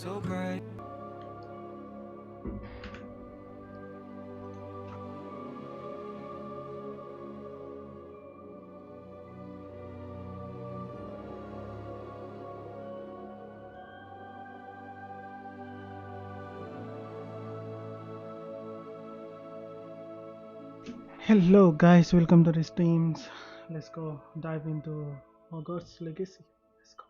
so bright. Hello guys, welcome to the streams. Let's go dive into Hogwarts Legacy. Let's go.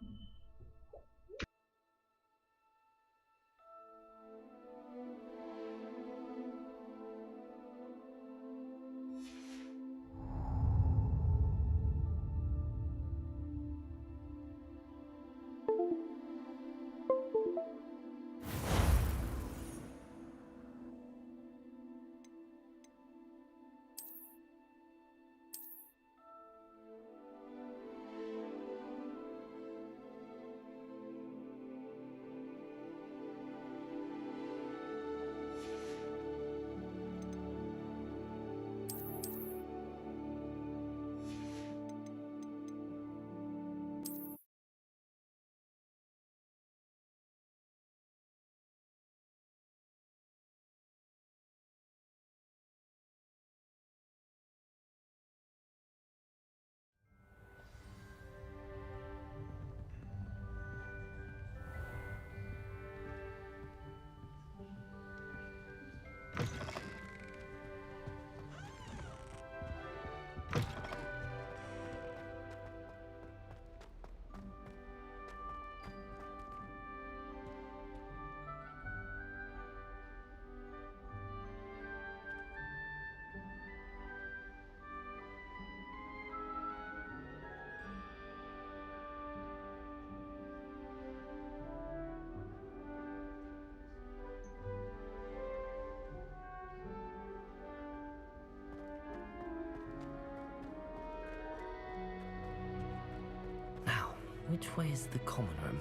Now, which way is the common room?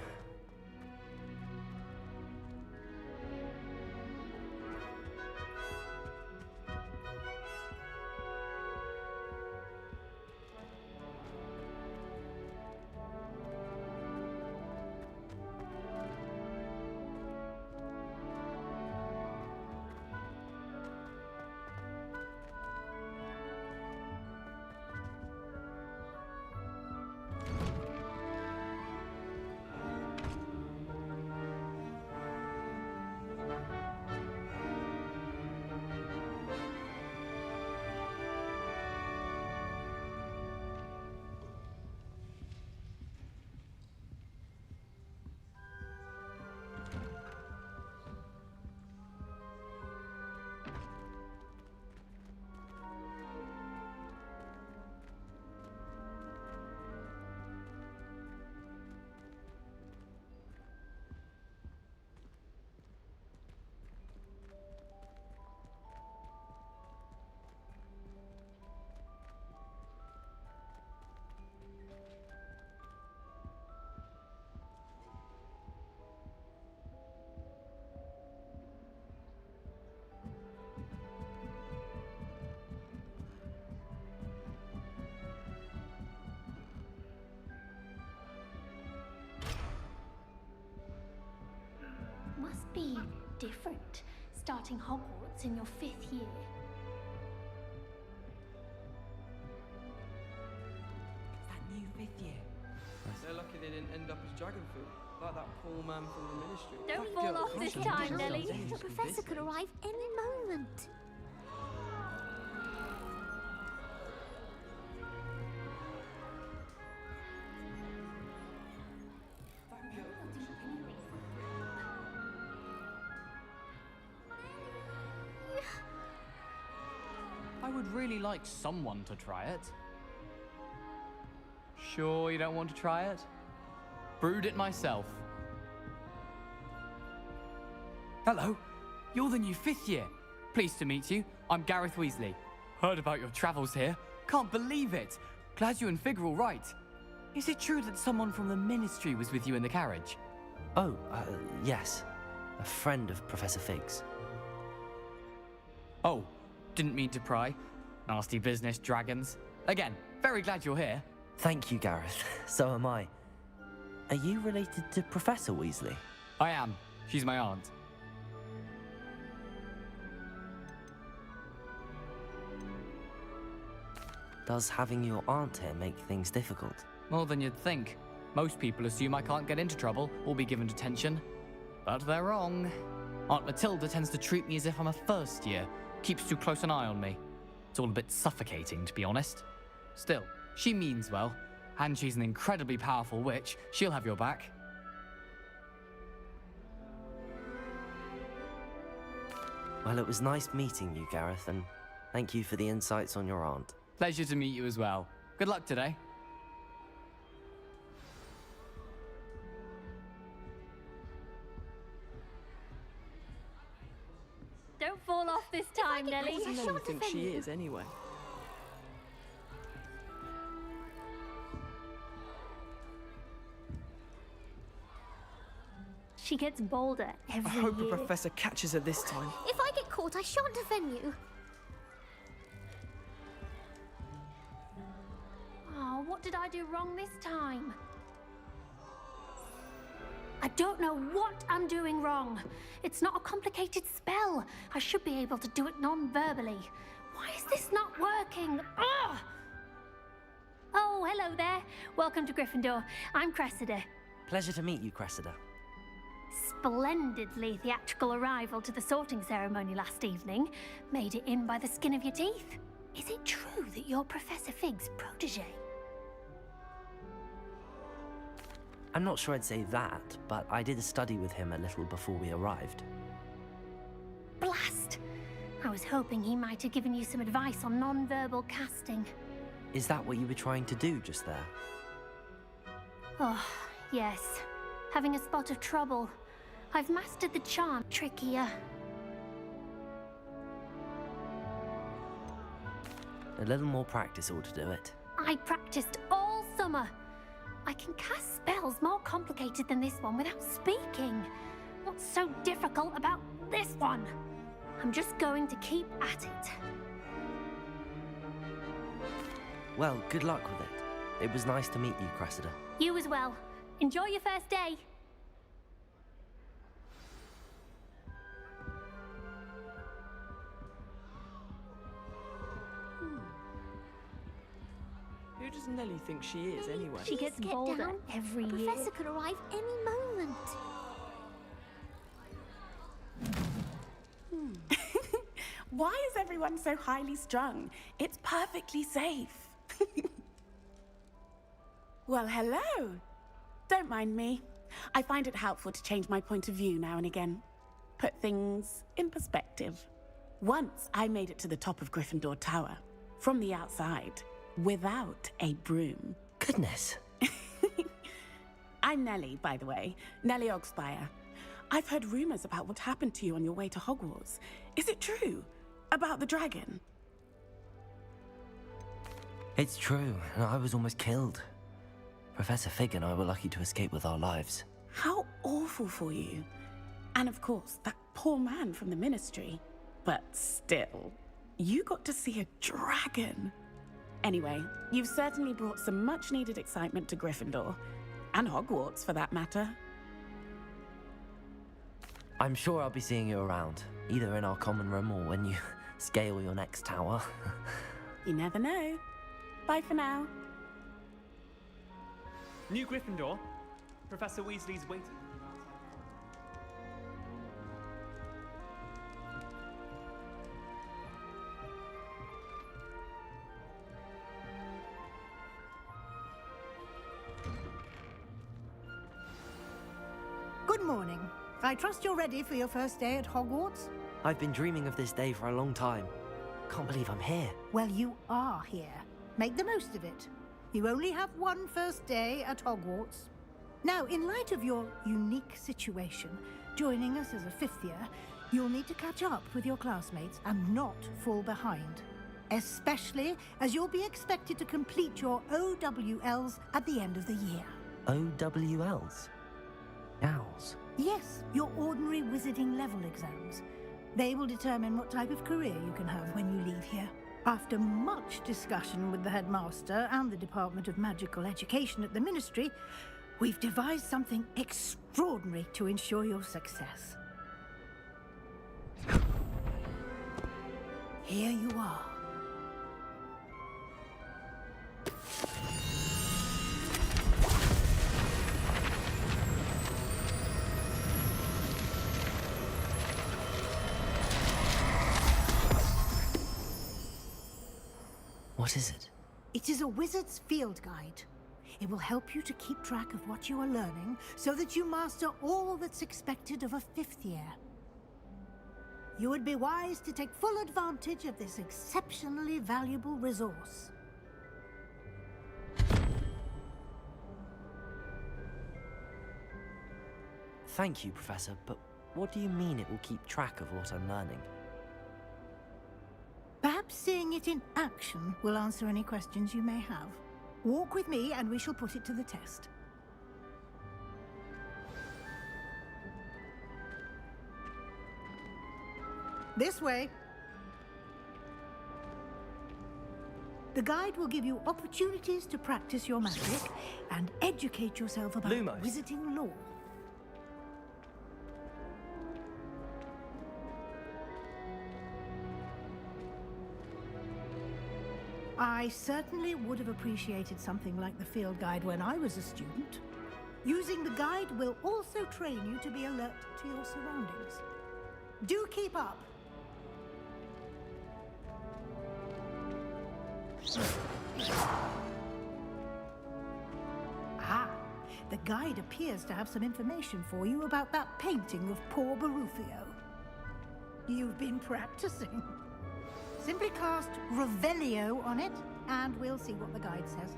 Must be different, starting Hogwarts in your 5th year. It's that new 5th year. They're lucky they didn't end up as dragon fruit, like that poor man from the ministry. Don't fall off this time, Nelly. The professor could arrive any moment. I would really like someone to try it. Sure you don't want to try it? Brewed it myself. Hello, you're the new 5th year. Pleased to meet you. I'm Gareth Weasley. Heard about your travels here. Can't believe it. Glad you and Fig are all right. Is it true that someone from the Ministry was with you in the carriage? Oh, yes. A friend of Professor Fig's. Oh, didn't mean to pry. Nasty business, dragons. Again, very glad you're here. Thank you, Gareth. So am I. Are you related to Professor Weasley? I am. She's my aunt. Does having your aunt here make things difficult? More than you'd think. Most people assume I can't get into trouble or be given detention. But they're wrong. Aunt Matilda tends to treat me as if I'm a first year, keeps too close an eye on me. It's all a bit suffocating, to be honest. Still, she means well, and she's an incredibly powerful witch. She'll have your back. Well, it was nice meeting you, Gareth, and thank you for the insights on your aunt. Pleasure to meet you as well. Good luck today. Don't fall off this time, Nelly. What does Nelly think she is, anyway? She gets bolder I every hope the year. professor catches her this time. If I get caught, I shan't offend you. Oh, what did I do wrong this time? I don't know what I'm doing wrong. It's not a complicated spell. I should be able to do it non-verbally. Why is this not working? Ugh! Oh, hello there. Welcome to Gryffindor. I'm Cressida. Pleasure to meet you, Cressida. Splendidly theatrical arrival to the sorting ceremony last evening. Made it in by the skin of your teeth. Is it true that you're Professor Fig's protege? I'm not sure I'd say that, but I did study with him a little before we arrived. Blast! I was hoping he might have given you some advice on non-verbal casting. Is that what you were trying to do just there? Oh, yes. Having a spot of trouble. I've mastered the charm trickier. A little more practice ought to do it. I practiced all summer. I can cast spells more complicated than this one without speaking. What's so difficult about this one? I'm just going to keep at it. Well, good luck with it. It was nice to meet you, Cressida. You as well. Enjoy your first day. Who does Nelly think she is, anyway? She gets Please get bolder down. every The year. professor could arrive any moment. Why is everyone so highly strung? It's perfectly safe. Well, hello. Don't mind me. I find it helpful to change my point of view now and again. Put things in perspective. Once I made it to the top of Gryffindor Tower, from the outside, without a broom. Goodness. I'm Nelly, by the way. Nelly Ogspire. I've heard rumors about what happened to you on your way to Hogwarts. Is it true? About the dragon? It's true, and I was almost killed. Professor Fig and I were lucky to escape with our lives. How awful for you. And of course, that poor man from the ministry. But still, you got to see a dragon. Anyway, you've certainly brought some much-needed excitement to Gryffindor. And Hogwarts, for that matter. I'm sure I'll be seeing you around, either in our common room or when you scale your next tower. You never know. Bye for now. New Gryffindor. Professor Weasley's waiting. Good morning. I trust you're ready for your first day at Hogwarts? I've been dreaming of this day for a long time. Can't believe I'm here. Well, you are here. Make the most of it. You only have one first day at Hogwarts. Now, in light of your unique situation, joining us as a fifth year, you'll need to catch up with your classmates and not fall behind. Especially as you'll be expected to complete your OWLs at the end of the year. OWLs? Owls? Yes, your ordinary wizarding level exams. They will determine what type of career you can have when you leave here. After much discussion with the headmaster and the Department of Magical Education at the Ministry, we've devised something extremely extraordinary to ensure your success. Here you are. What is it? It is a wizard's field guide. It will help you to keep track of what you are learning so that you master all that's expected of a 5th year. You would be wise to take full advantage of this exceptionally valuable resource. Thank you, Professor, but what do you mean it will keep track of what I'm learning? Perhaps seeing it in action will answer any questions you may have. Walk with me and we shall put it to the test. This way. The guide will give you opportunities to practice your magic and educate yourself about Lumos. wizarding lore. I certainly would have appreciated something like the field guide when I was a student. Using the guide will also train you to be alert to your surroundings. Do keep up. Ah, the guide appears to have some information for you about that painting of poor Barufio. You've been practicing. Simply cast Revelio on it, and we'll see what the guide says.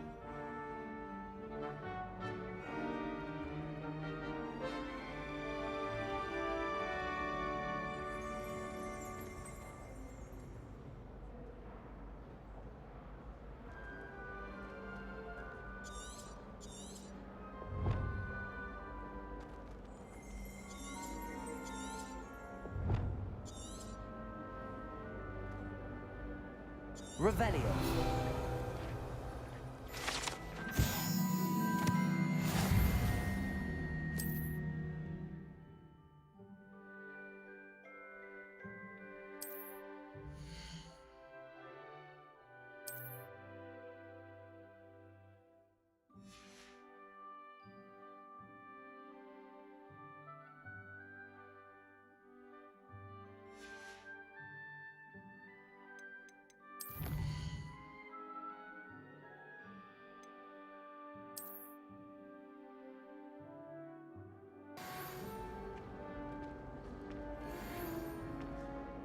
Revelio.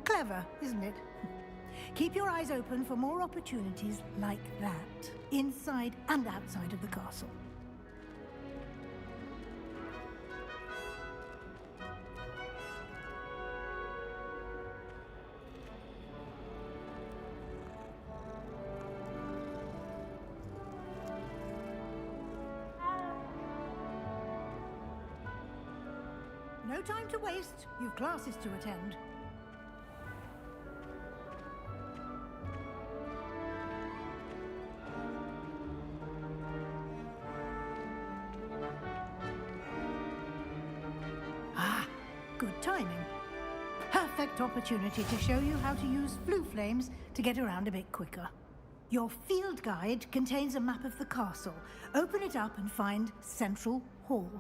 Clever, isn't it? Keep your eyes open for more opportunities like that, inside and outside of the castle. No time to waste. You've classes to attend. Good timing. Perfect opportunity to show you how to use flue flames to get around a bit quicker. Your field guide contains a map of the castle. Open it up and find Central Hall.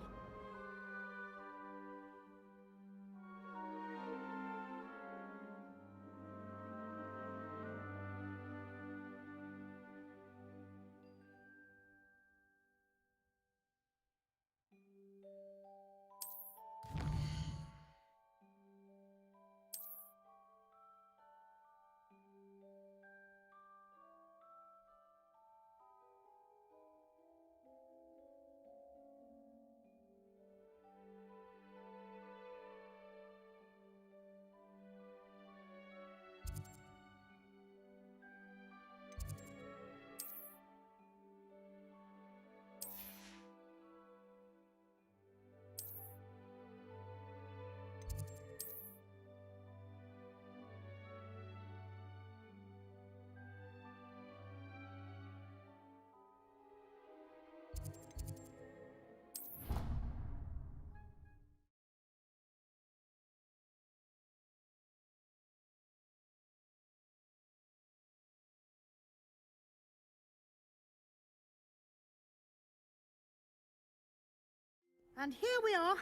And here we are.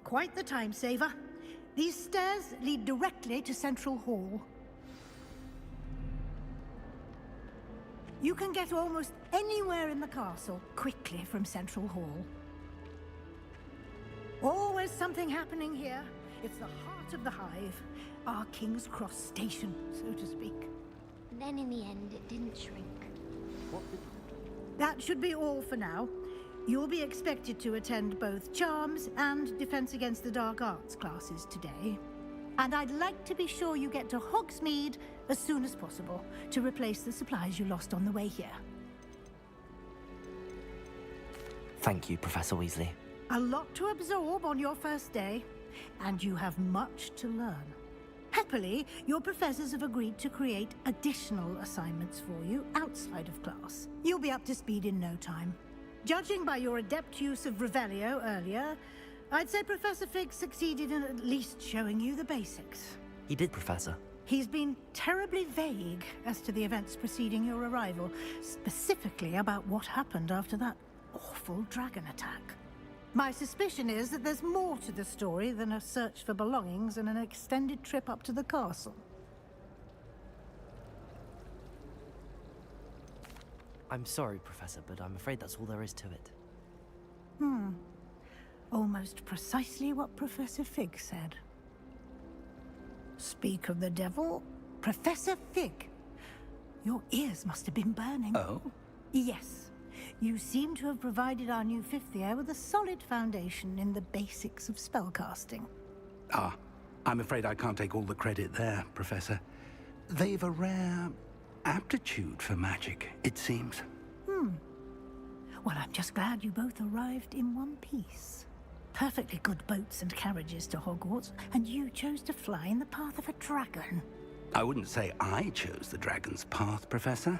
Quite the time saver. These stairs lead directly to Central Hall. You can get almost anywhere in the castle quickly from Central Hall. Always something happening here. It's the heart of the hive. Our King's Cross station, so to speak. Then in the end, it didn't shrink. That should be all for now. You'll be expected to attend both Charms and Defense Against the Dark Arts classes today. And I'd like to be sure you get to Hogsmeade as soon as possible to replace the supplies you lost on the way here. Thank you, Professor Weasley. A lot to absorb on your first day, and you have much to learn. Happily, your professors have agreed to create additional assignments for you outside of class. You'll be up to speed in no time. Judging by your adept use of Revelio earlier, I'd say Professor Fig succeeded in at least showing you the basics. He did, Professor. He's been terribly vague as to the events preceding your arrival, specifically about what happened after that awful dragon attack. My suspicion is that there's more to the story than a search for belongings and an extended trip up to the castle. I'm sorry, Professor, but I'm afraid that's all there is to it. Almost precisely what Professor Fig said. Speak of the devil, Professor Fig. Your ears must have been burning. Oh? Yes. You seem to have provided our new fifth year with a solid foundation in the basics of spellcasting. Ah, I'm afraid I can't take all the credit there, Professor. They've a rare aptitude for magic, it seems. Well, I'm just glad you both arrived in one piece. Perfectly good boats and carriages to Hogwarts, and you chose to fly in the path of a dragon. I wouldn't say I chose the dragon's path, Professor.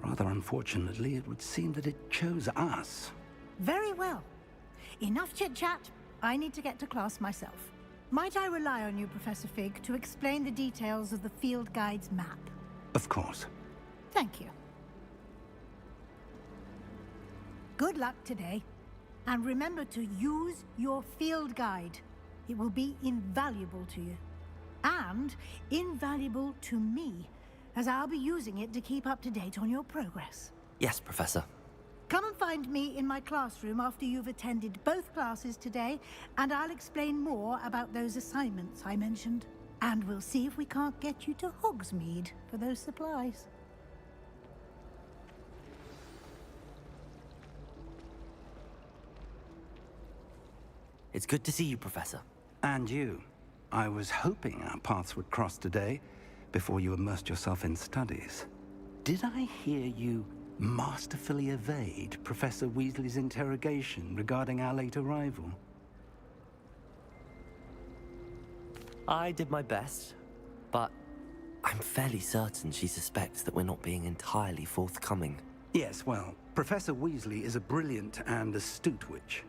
Rather unfortunately, it would seem that it chose us. Very well. Enough chit-chat. I need to get to class myself. Might I rely on you, Professor Fig, to explain the details of the field guide's map? Of course. Thank you. Good luck today. And remember to use your field guide. It will be invaluable to you. And invaluable to me, as I'll be using it to keep up to date on your progress. Yes, Professor. Come and find me in my classroom after you've attended both classes today, and I'll explain more about those assignments I mentioned. And we'll see if we can't get you to Hogsmeade for those supplies. It's good to see you, Professor. And you. I was hoping our paths would cross today, before you immersed yourself in studies. Did I hear you masterfully evade Professor Weasley's interrogation regarding our late arrival? I did my best, but I'm fairly certain she suspects that we're not being entirely forthcoming. Yes, well, Professor Weasley is a brilliant and astute witch.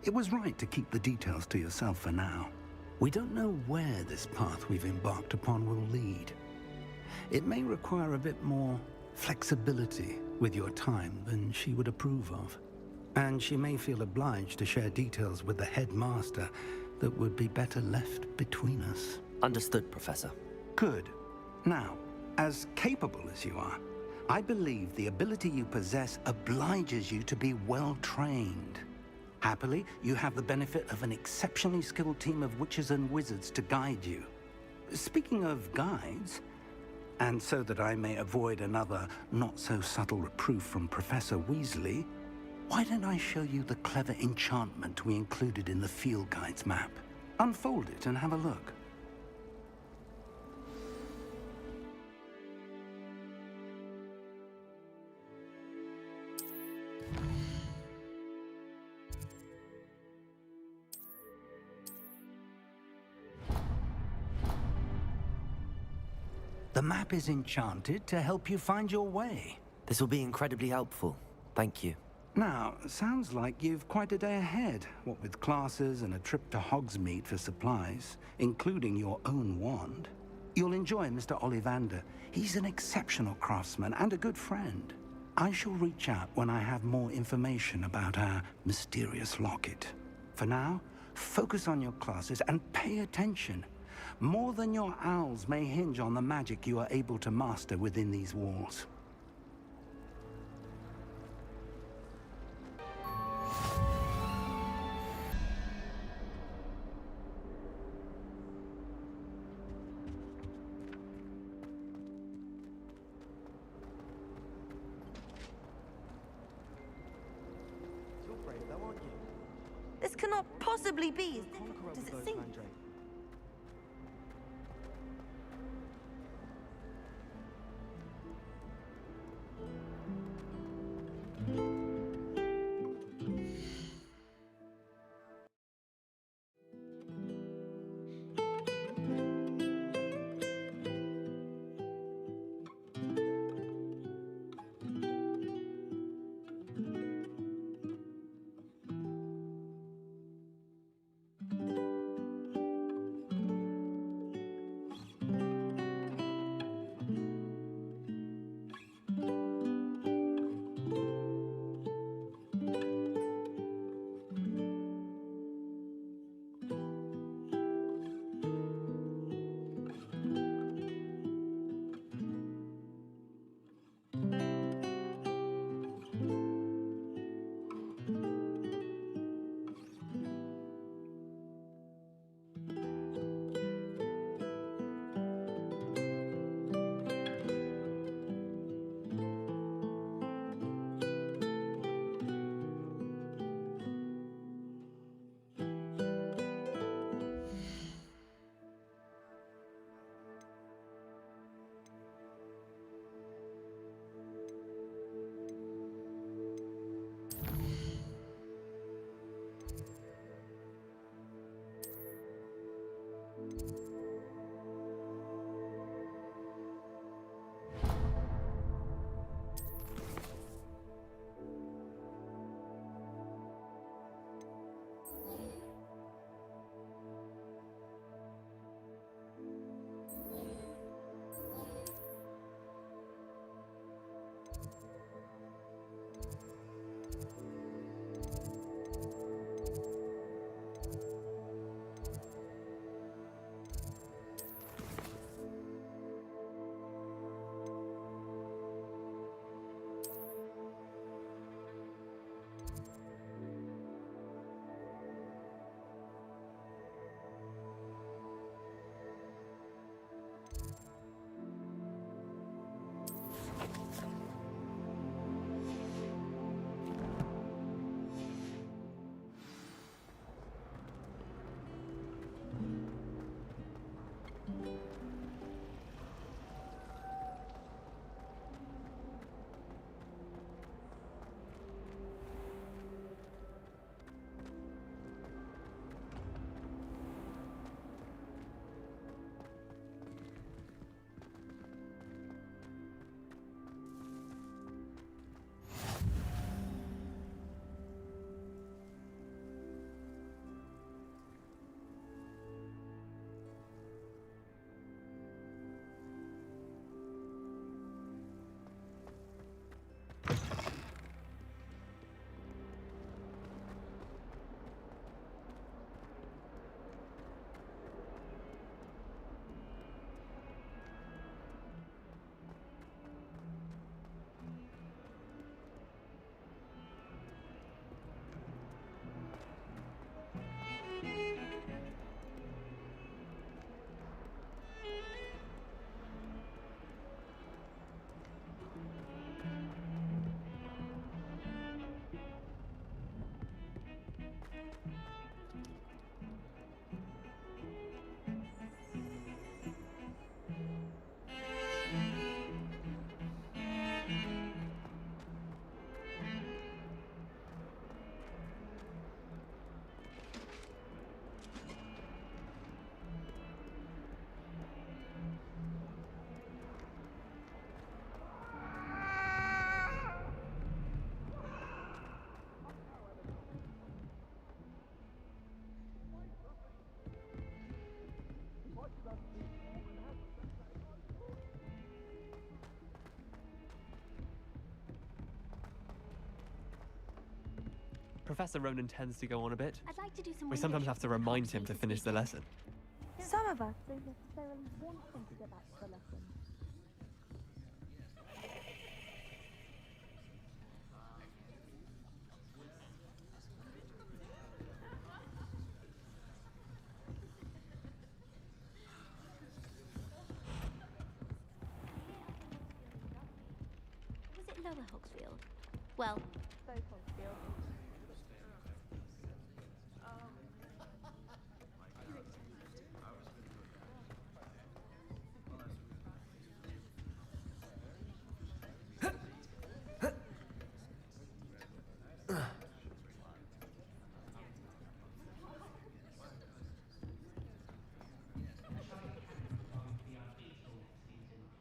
It was right to keep the details to yourself for now. We don't know where this path we've embarked upon will lead. It may require a bit more flexibility with your time than she would approve of. And she may feel obliged to share details with the headmaster that would be better left between us. Understood, Professor. Good. Now, as capable as you are, I believe the ability you possess obliges you to be well trained. Happily, you have the benefit of an exceptionally skilled team of witches and wizards to guide you. Speaking of guides, and so that I may avoid another not-so-subtle reproof from Professor Weasley, why don't I show you the clever enchantment we included in the field guide's map? Unfold it and have a look. The map is enchanted to help you find your way. This will be incredibly helpful. Thank you. Now, sounds like you've quite a day ahead, what with classes and a trip to Hogsmeade for supplies, including your own wand. You'll enjoy Mr. Ollivander. He's an exceptional craftsman and a good friend. I shall reach out when I have more information about our mysterious locket. For now, focus on your classes and pay attention. More than your owls may hinge on the magic you are able to master within these walls. This cannot possibly be as difficult as it seems. Professor Ronan tends to go on a bit. I'd like to do some We sometimes have to remind him to finish the lesson. Some of us don't necessarily want them to get back to the lesson. Was it Lower Hogsfield? Well, both Hogsfield.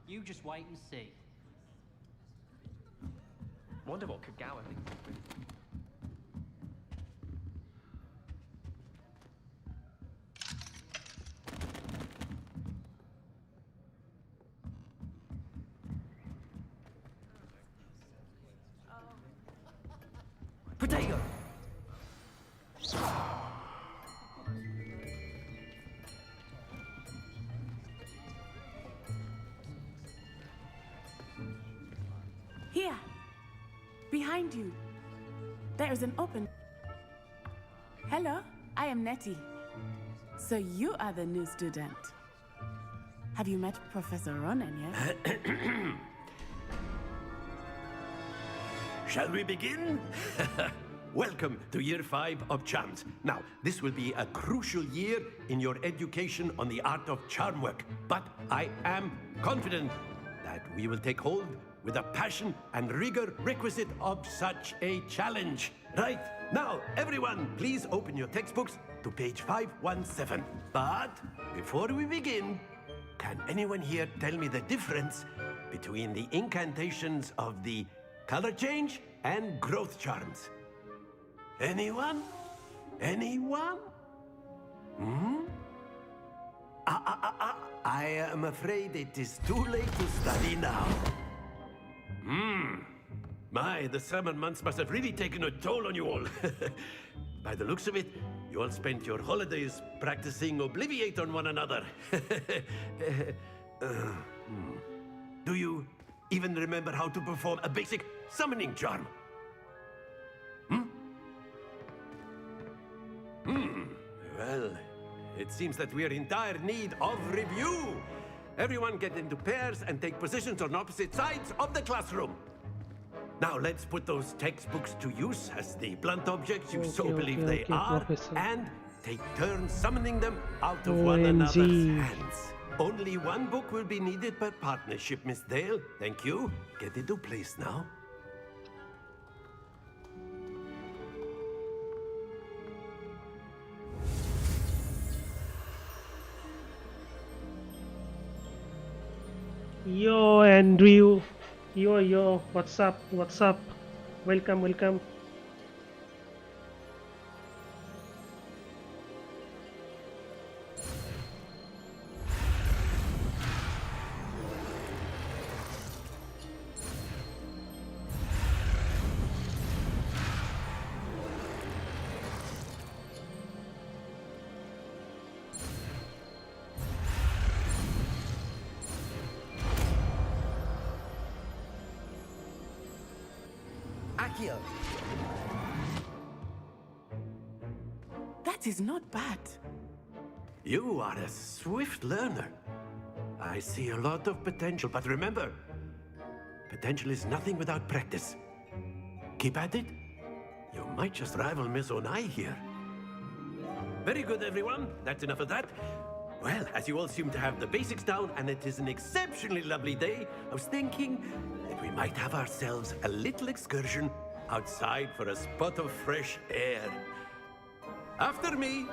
You just wait and see. Wonder what Kagawa thinks of it. Potato! Here, behind you, there is an open. Hello, I am Nettie. So you are the new student. Have you met Professor Ronan yet? Shall we begin? Welcome to Year 5 of Charms. Now, this will be a crucial year in your education on the art of charm work. But I am confident that we will take hold with the passion and rigor requisite of such a challenge. Right, now, everyone, please open your textbooks to page 517. But before we begin, can anyone here tell me the difference between the incantations of the color change and growth charms? Anyone? Anyone? I am afraid it is too late to study now. My, the summer months must have really taken a toll on you all. By the looks of it, you all spent your holidays practicing Obliviate on one another. Do you even remember how to perform a basic summoning charm? Well, it seems that we are in dire need of review. Everyone get into pairs and take positions on opposite sides of the classroom. Now let's put those textbooks to use as the blunt objects you so believe they are, Professor. and take turns summoning them out of one another's hands. Only one book will be needed per partnership, Miss Dale. Thank you. Get into place now. Yo, Andrew. Yo, what's up? What's up? Welcome, welcome. That is not bad. You are a swift learner. I see a lot of potential, but remember, potential is nothing without practice. Keep at it. You might just rival Miss Onai here. Very good, everyone. That's enough of that. Well, as you all seem to have the basics down, and it is an exceptionally lovely day, I was thinking that we might have ourselves a little excursion outside for a spot of fresh air. After me.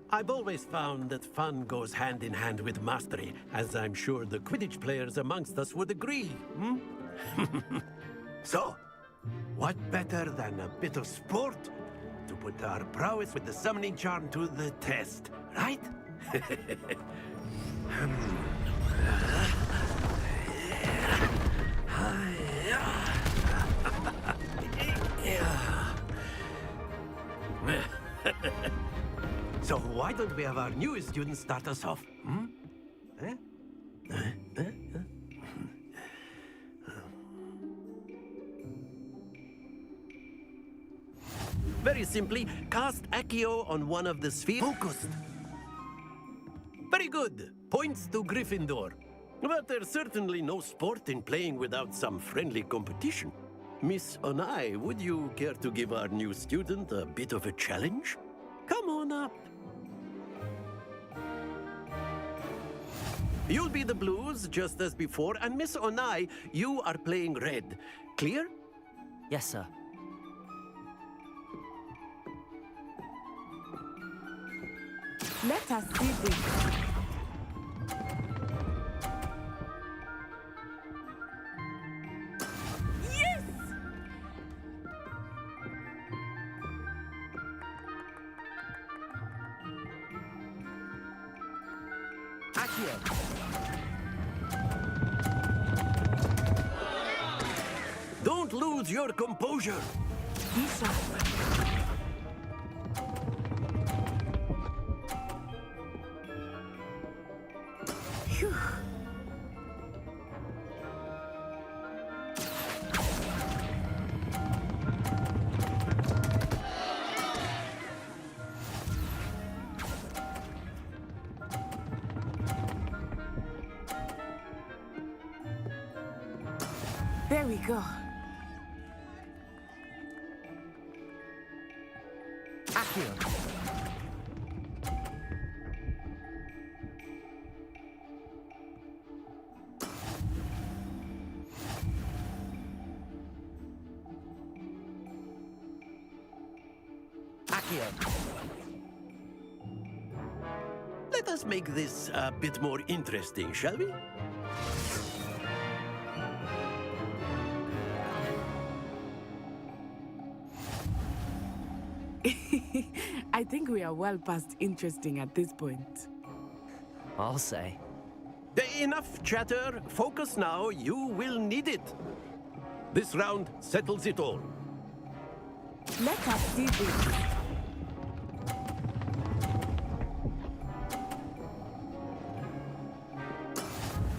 I've always found that fun goes hand in hand with mastery, as I'm sure the Quidditch players amongst us would agree, hmm? So, what better than a bit of sport to put our prowess with the summoning charm to the test, right? So why don't we have our newest student start us off? Hmm? Very simply, cast Accio on one of the spheres. Focused. Very good. Points to Gryffindor. But there's certainly no sport in playing without some friendly competition. Miss Onai, would you care to give our new student a bit of a challenge? Come on up. You'll be the blues, just as before, and Miss Onai, you are playing red. Clear? Yes, sir. Let us see this. Yes! Accio. Don't lose your composure. Be sharp. Phew. There we go. Accio. Let us make this a bit more interesting, shall we? I think we are well past interesting at this point. I'll say. Enough chatter. Focus now. You will need it. This round settles it all. Let us see this.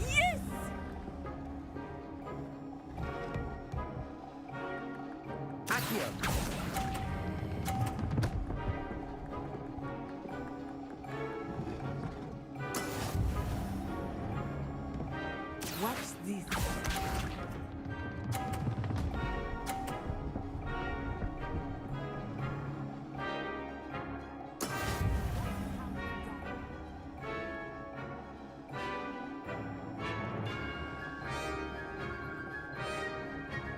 Yes! Accio. Watch this.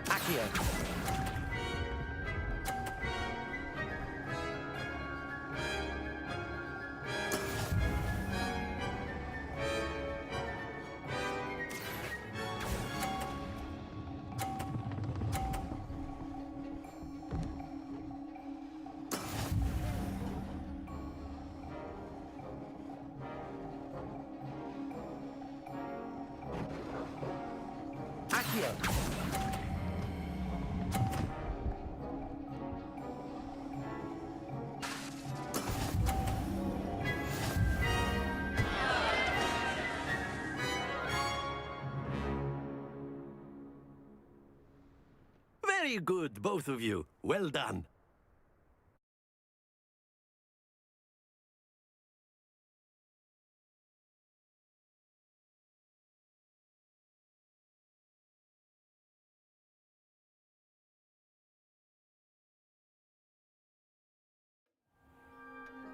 Accio. Accio. Very good, both of you. Well done.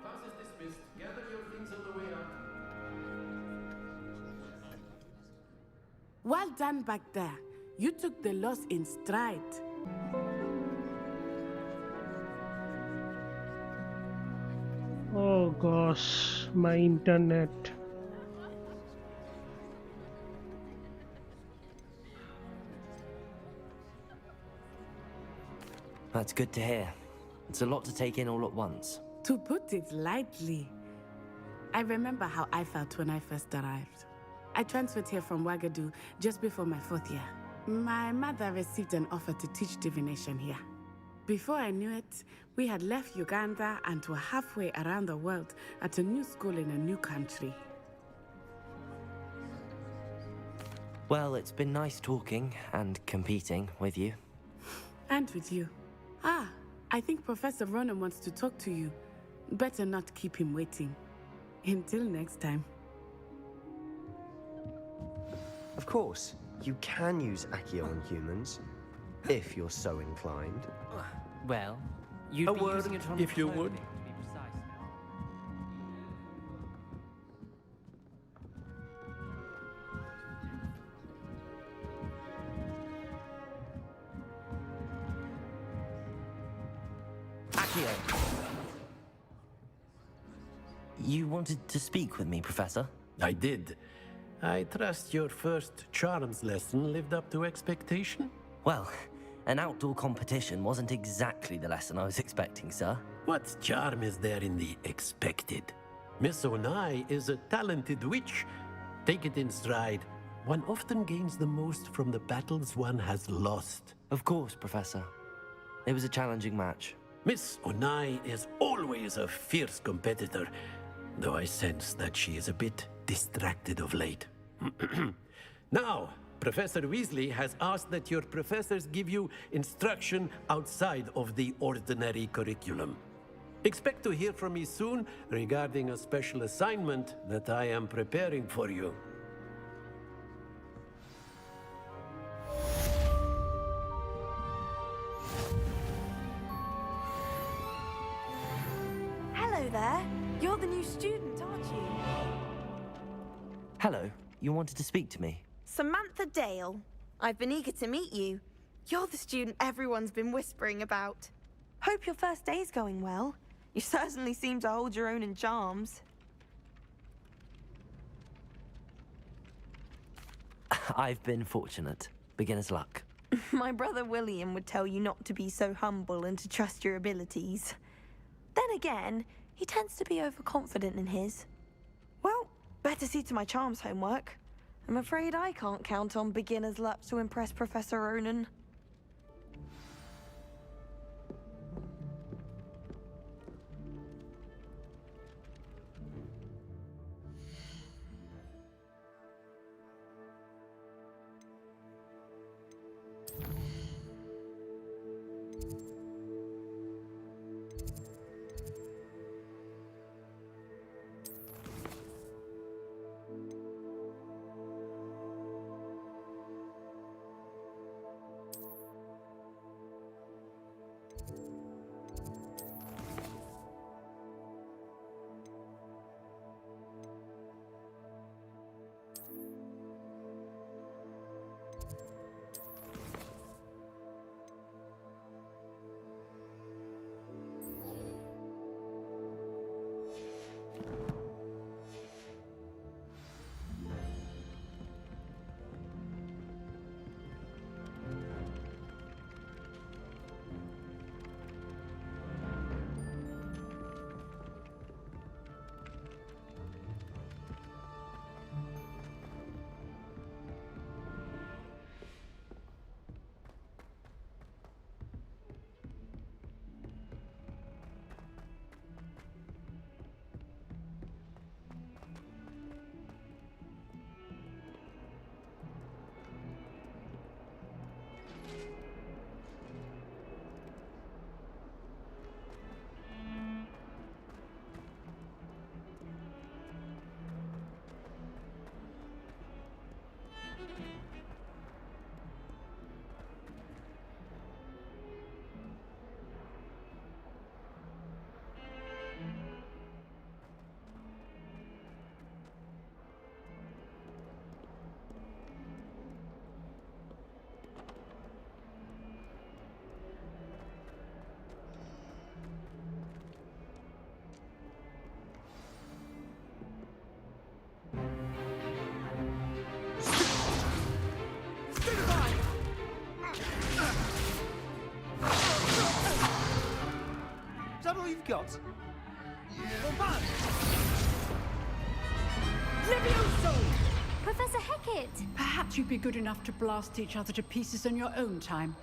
Class is dismissed. Gather your things on the way out. Well done back there. You took the loss in stride. Oh Oh gosh, my internet. That's good to hear. It's a lot to take in all at once. To put it lightly, I remember how I felt when I first arrived. I transferred here from Ouagadougou just before my 4th year. My mother received an offer to teach divination here. Before I knew it, we had left Uganda and were halfway around the world at a new school in a new country. Well, it's been nice talking and competing with you. And with you. Ah, I think Professor Ronan wants to talk to you. Better not keep him waiting. Until next time. Of course, you can use Accio on humans, if you're so inclined. Well, you'd be using it on if you would. clothing, to be precise. Accio! You wanted to speak with me, Professor? I did. I trust your first charms lesson lived up to expectation? Well, an outdoor competition wasn't exactly the lesson I was expecting, sir. What charm is there in the expected? Miss Onai is a talented witch. Take it in stride. One often gains the most from the battles one has lost. Of course, Professor. It was a challenging match. Miss Onai is always a fierce competitor, though I sense that she is a bit distracted of late. Now, Professor Weasley has asked that your professors give you instruction outside of the ordinary curriculum. Expect to hear from me soon regarding a special assignment that I am preparing for you. Hello there. You're the new student, aren't you? Hello, you wanted to speak to me? Samantha Dale. I've been eager to meet you. You're the student everyone's been whispering about. Hope your first day's going well. You certainly seem to hold your own in charms. I've been fortunate. Beginner's luck. My brother William would tell you not to be so humble and to trust your abilities. Then again, he tends to be overconfident in his. Well, better see to my charms homework. I'm afraid I can't count on beginner's luck to impress Professor Ronan. that all you've got? Levioso! Professor Hecat! Perhaps you'd be good enough to blast each other to pieces in your own time.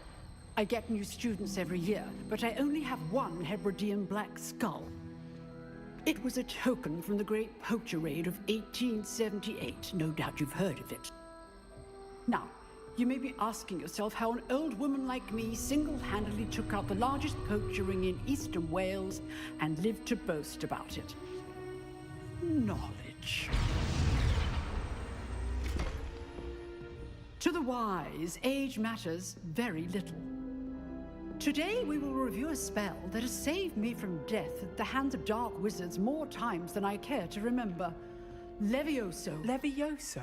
I get new students every year, but I only have one Hebridean black skull. It was a token from the Great Poacher Raid of 1878. No doubt you've heard of it. Now, you may be asking yourself how an old woman like me single-handedly took out the largest poacher ring in eastern Wales and lived to boast about it. Knowledge. To the wise, age matters very little. Today we will review a spell that has saved me from death at the hands of dark wizards more times than I care to remember. Levioso. Levioso?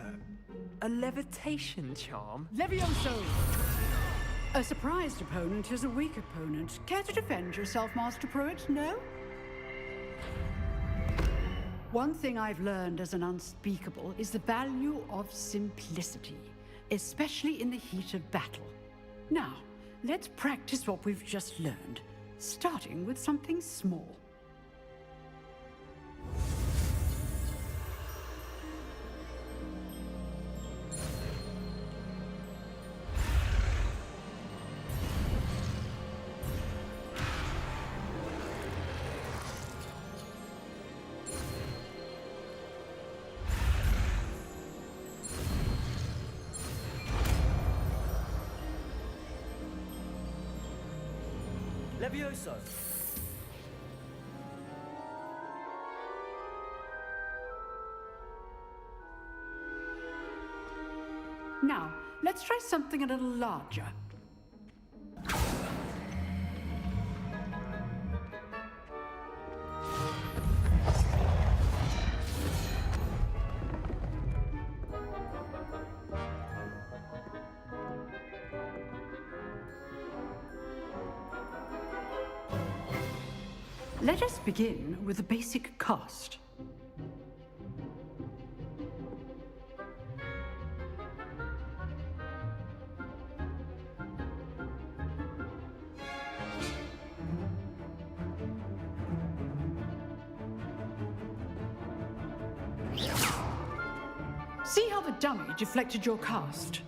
A levitation charm? Levioso! A surprised opponent is a weak opponent. Care to defend yourself, Master Pruitt? No? One thing I've learned as an unspeakable is the value of simplicity, especially in the heat of battle. Now, let's practice what we've just learned, starting with something small. Levioso! Now, let's try something a little larger. Let us begin with the basic cast. See how the dummy deflected your cast?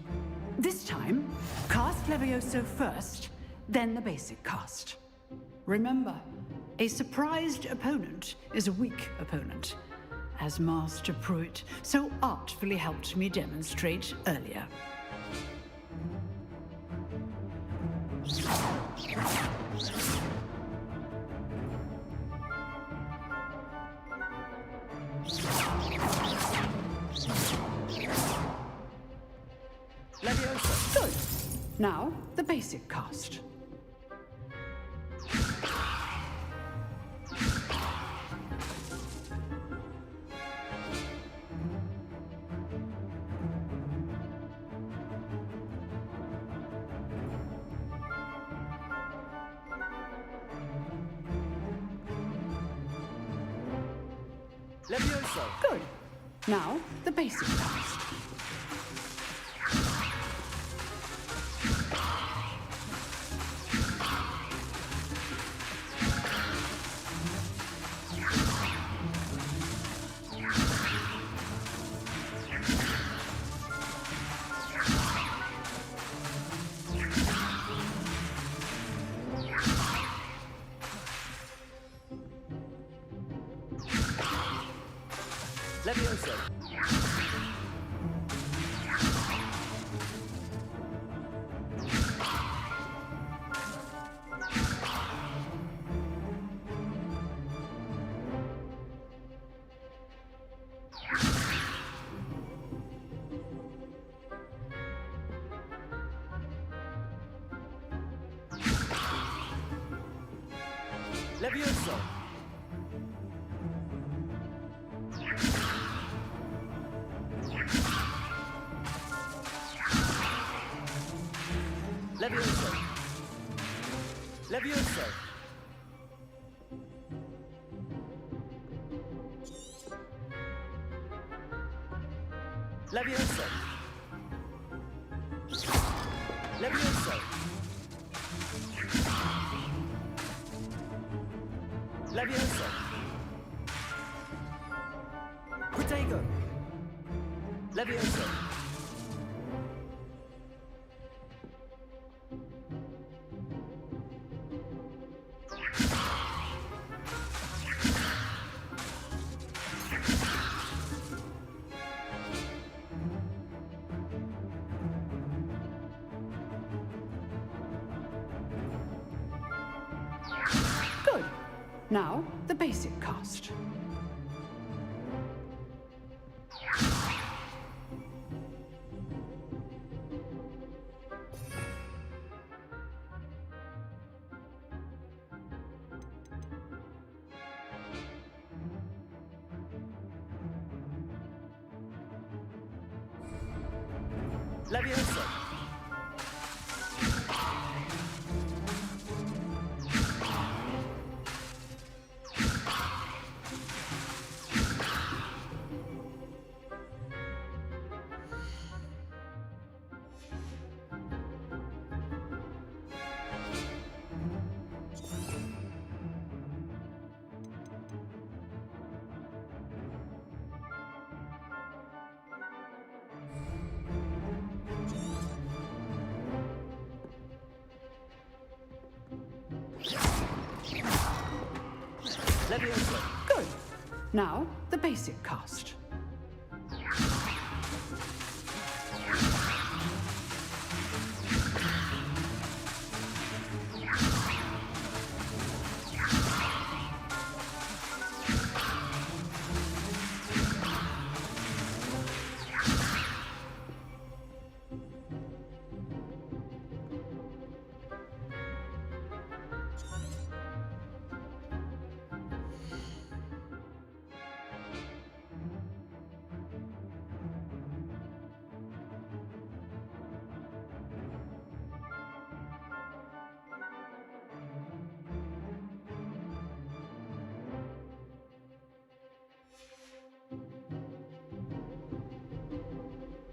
This time, cast Levioso first, then the basic cast. Remember, a surprised opponent is a weak opponent, as Master Pruitt so artfully helped me demonstrate earlier. Levioso! Good. Now, the basic cast. Levioso! Good. Now, the basic cast. Levioso! Levioso! Levioso! Levioso! Levioso! Levioso! Levioso. Protego. Levioso. Good. Now, the basic cast. Levioso. Levioso. Good. Now, the basic cast.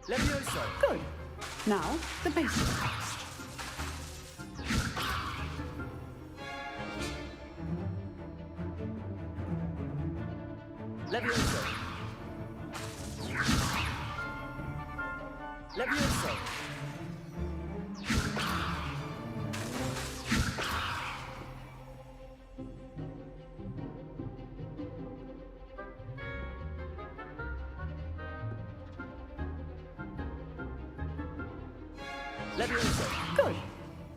Levioso. Good. Now, the basic cast. Levioso. Levioso. Levioso. Good.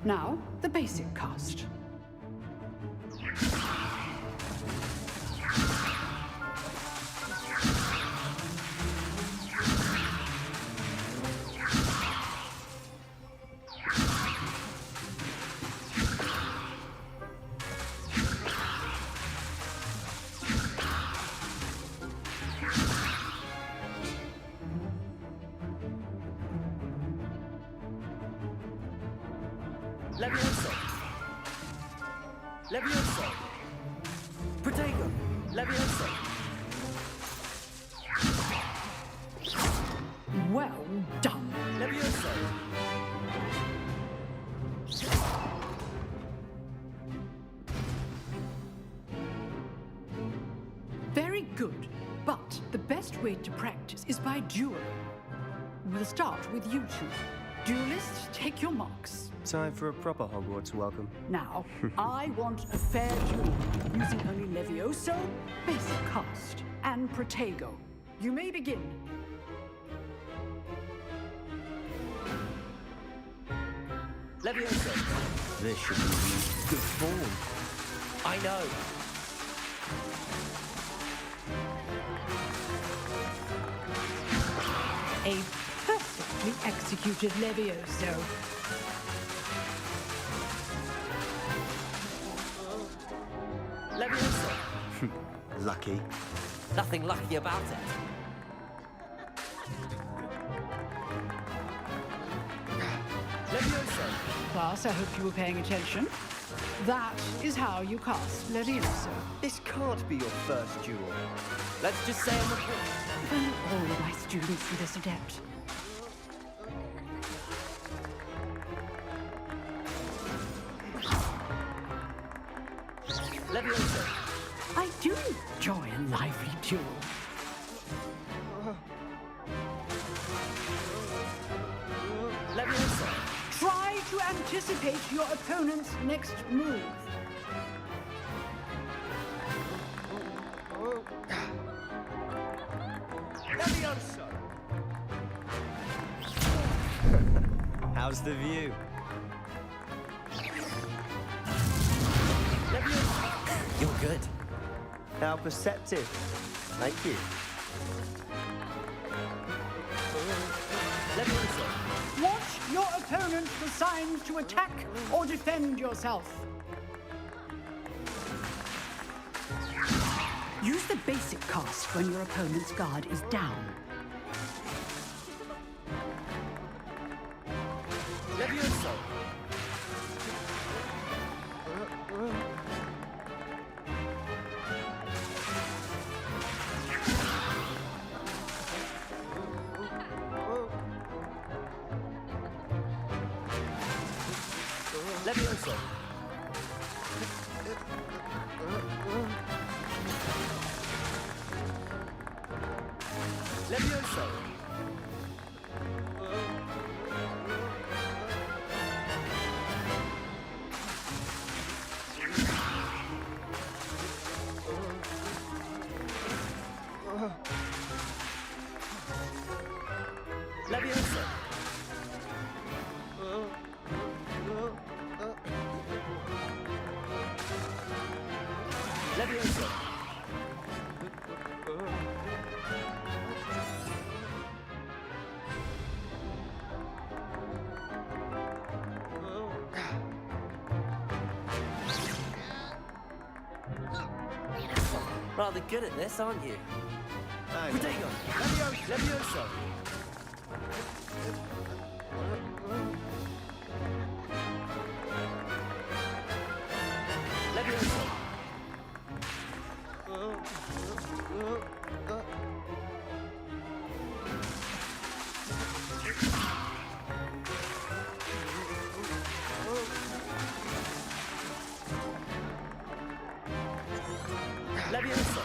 Now, the basic cast. Levioso. Levioso. Protego. Levioso. Well done. Levioso. Very good. But the best way to practice is by dueling. We'll start with you two. Duelists, take your marks. Time for a proper Hogwarts welcome. Now, I want a fair duel, using only Levioso, basic cast, and Protego. You may begin. Levioso. This should be good form. I know. A perfectly executed Levioso. Levioso. Lucky. Nothing lucky about it. Levioso. Class, I hope you were paying attention. That is how you cast Levioso. This can't be your first duel. Let's just say I'm a... If only all of my students were this adept. Levioso. I do enjoy a lively duel. Leviosa! Try to anticipate your opponent's next move. Leviosa! How's the view? Leviosa! You're good. How perceptive. Thank you. Leviosa! Watch your opponent assigned to attack or defend yourself. Use the basic cast when your opponent's guard is down. Leviosa! Leviosa! Leviosa! Leviosa! Leviosa! Rather good at this, aren't you? Protego! Leviosa! Leviosa! Leviosa!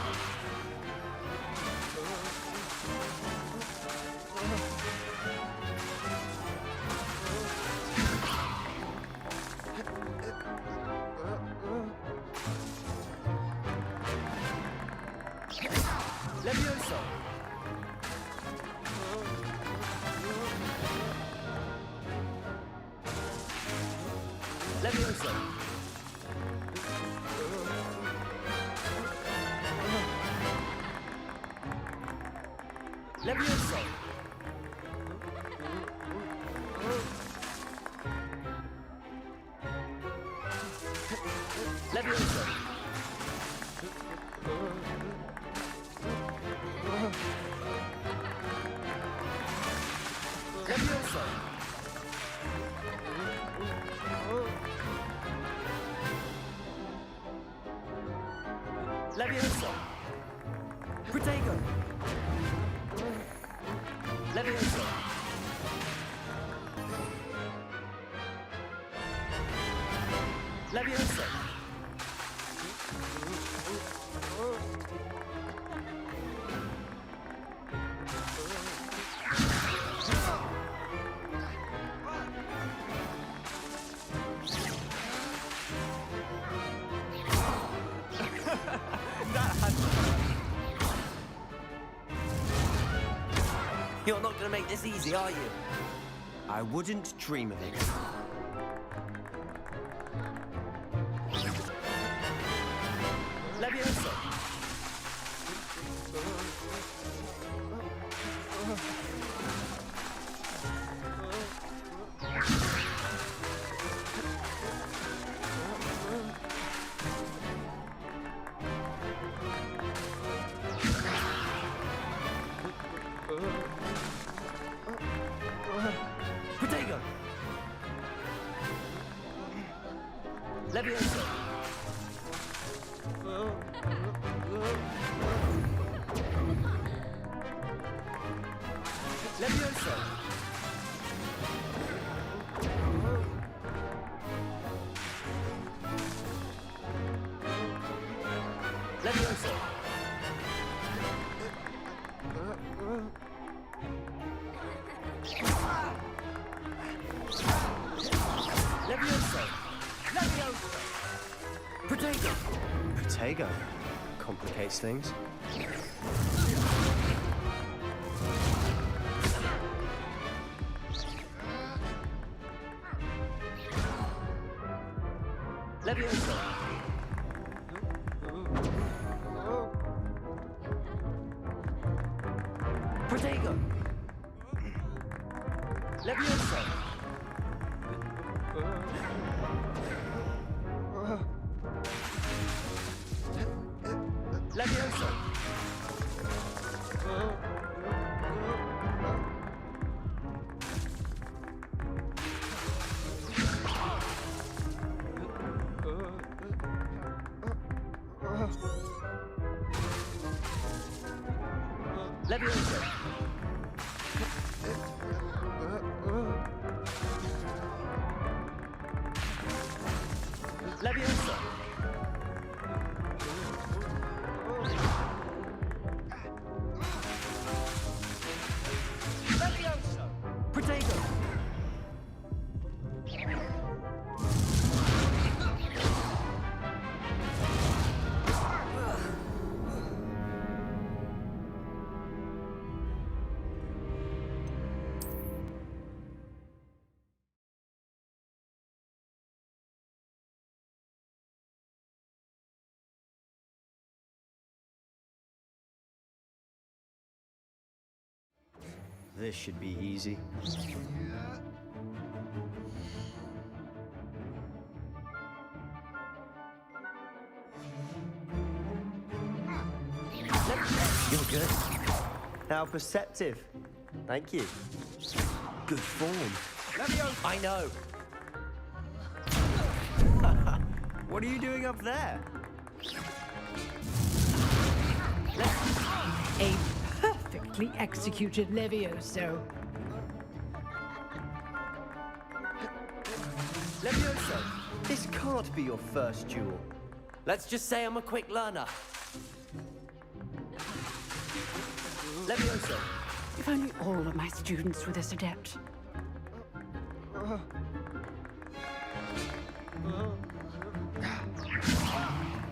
Leviosa! Leviosa! Leviosa! Leviosa! Leviosa! Leviosa! Protego! Leviosa! Leviosa! You're not gonna make this easy, are you? I wouldn't dream of it. Leviosa! Protego! Leviosa! Leviosa! Levioso. Levioso. Levioso. Protego. Protego complicates things. Levioso. Protego. Levioso. Levioso. Levioso. Levioso. Levioso. Protego. This should be easy. You're good. How perceptive. Thank you. Good form. I know. What are you doing up there? A perfectly executed Levioso. Levioso, this can't be your first duel. Let's just say I'm a quick learner. Levioso. If only all of my students were this adept.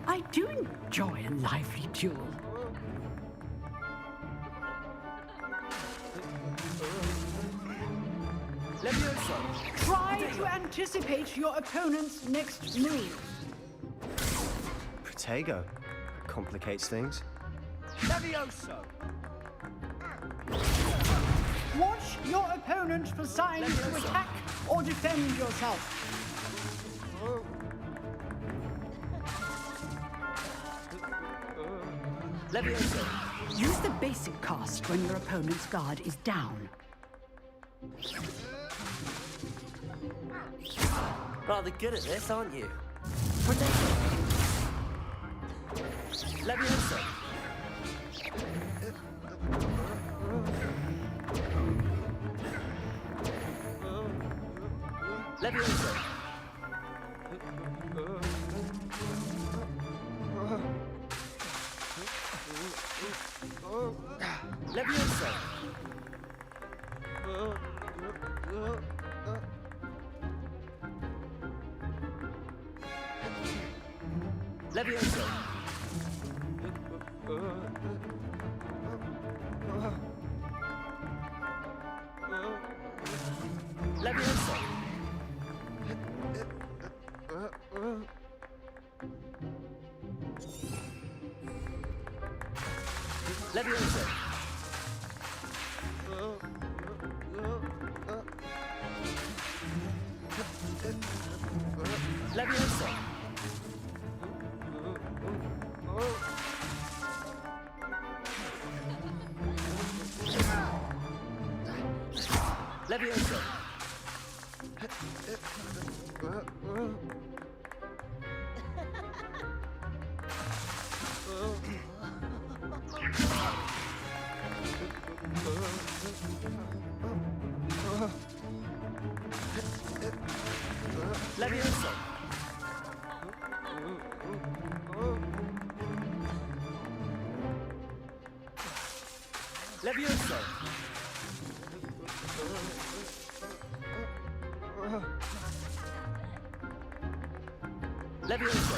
I do enjoy a lively duel. Levioso. Try to anticipate your opponent's next move. Protego complicates things. Levioso. Watch your opponent for signs to attack or defend yourself. Levioso. Use the basic cast when your opponent's guard is down. Rather good at this, aren't you? Protego. Levioso. Levioso. Levioso. Levioso. Levioso. Levioso. Levioso. Levioso. Levioso. Levioso. Levioso.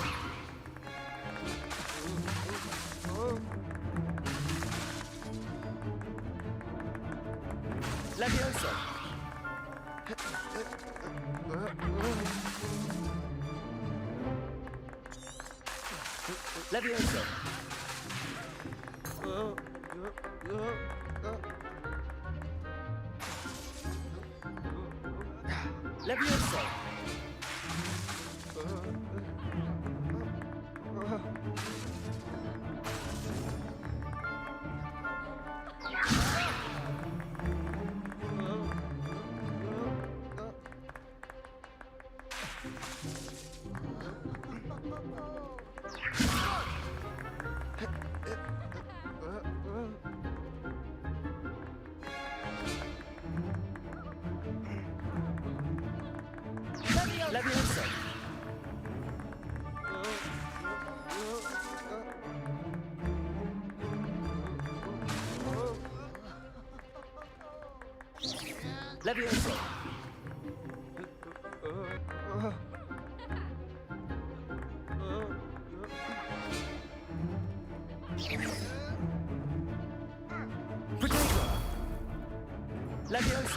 Levioso. Levioso. Levioso. Levioso. Levioso. Potato. Levioso.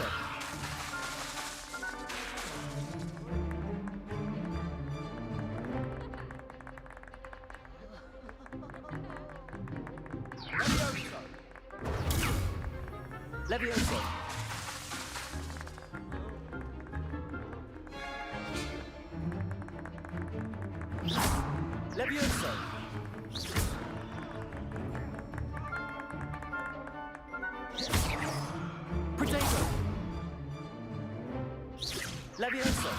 Levioso. Levioso. Potato. Levioso.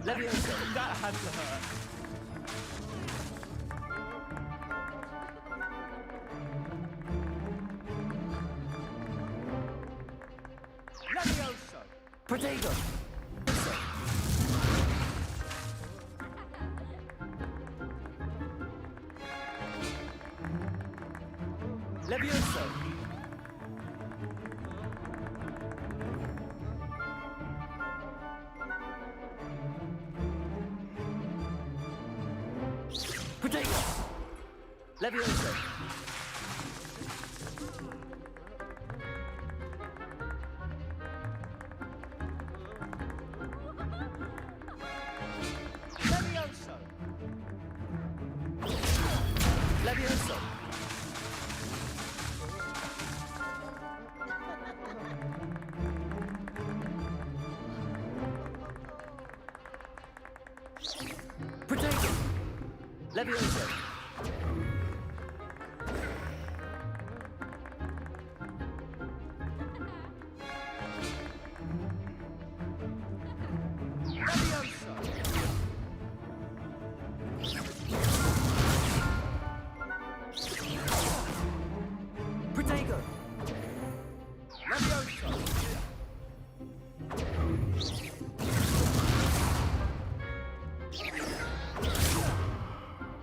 Levioso. That had to hurt. Levioso. Potato. Levioso. Potato. Levioso. Levioso. Levioso. Potato. Levioso. Potato.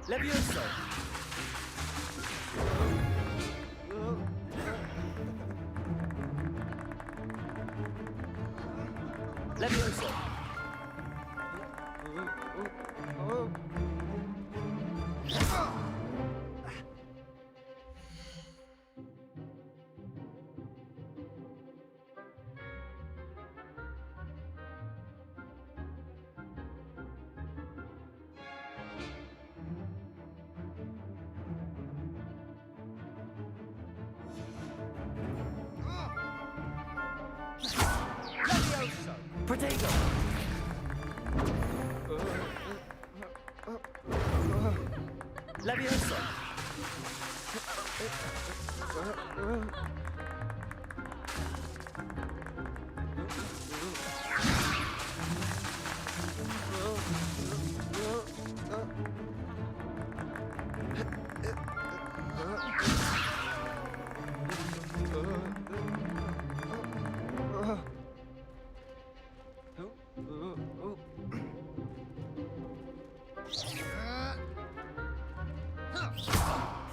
Levioso. Levioso. Levioso. Potato. Levioso.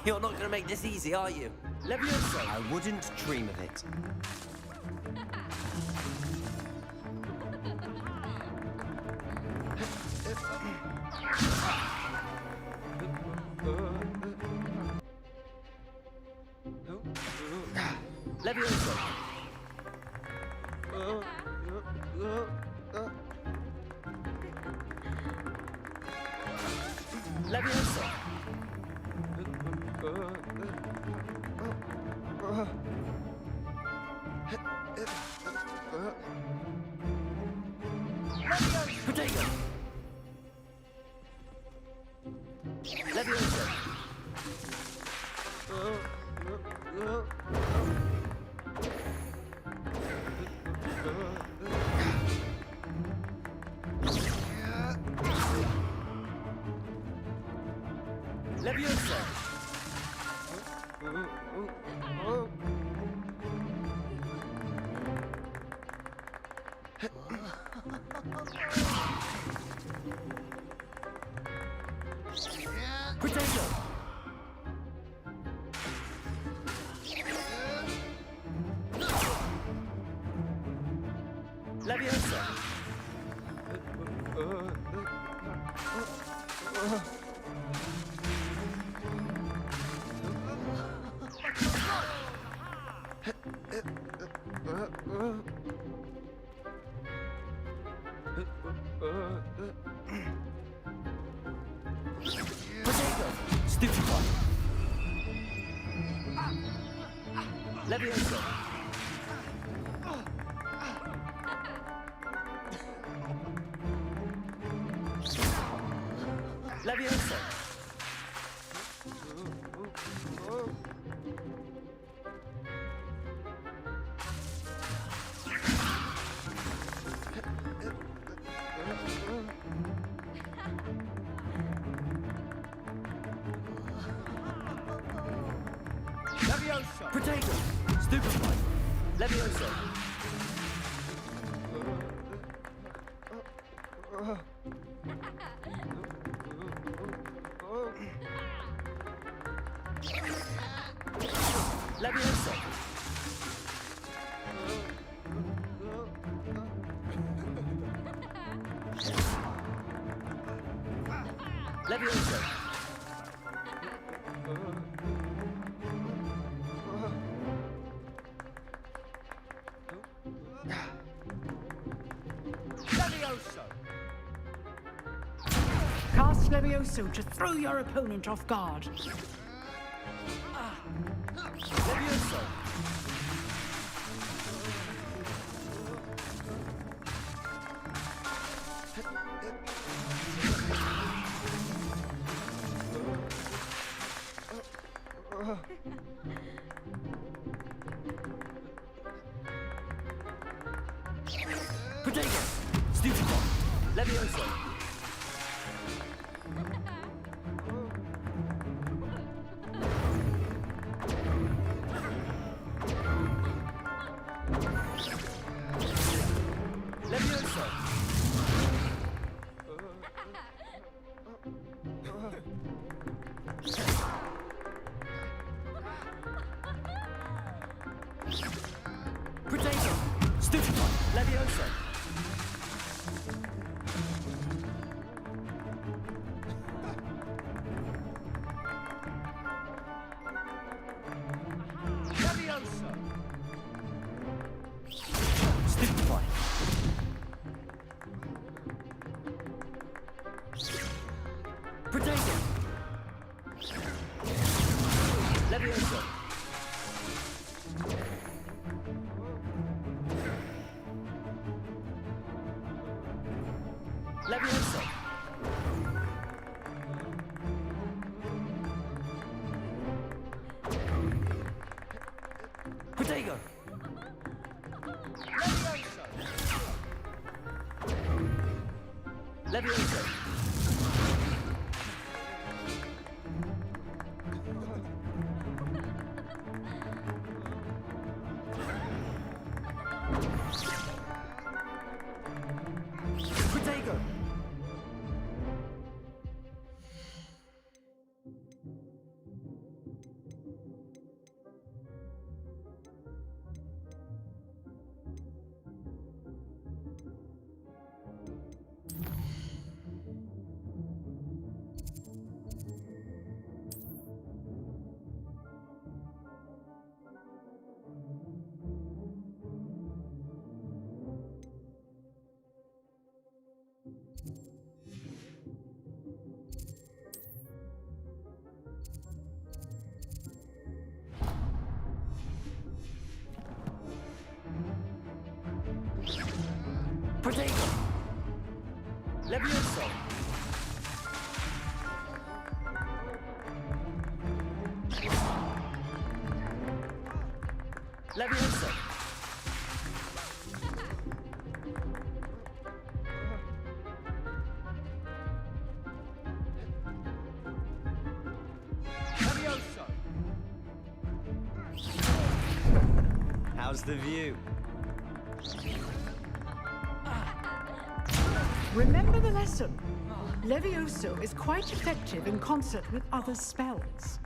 You're not going to make this easy, are you? Levioso! I wouldn't dream of it. Levioso! Levioso! Potato! Levioso! Levioso! Potato! Levioso! Potato! Stupefy! Levioso! Levioso! Levioso! Potato! Stupefy! Levioso! Levioso! Levioso! Levioso! Cast Levioso to throw your opponent off guard. Levioso! Potato! Stupefy! Levioso! Levioso! Potato! Stupefy! Levioso! Levioso! Stupefy! Potato! Levioso! Levioso! Potato! Levioso! Levioso! Potato! Levioso. Levioso. Levioso. How's the view? Remember the lesson. Levioso is quite effective in concert with other spells.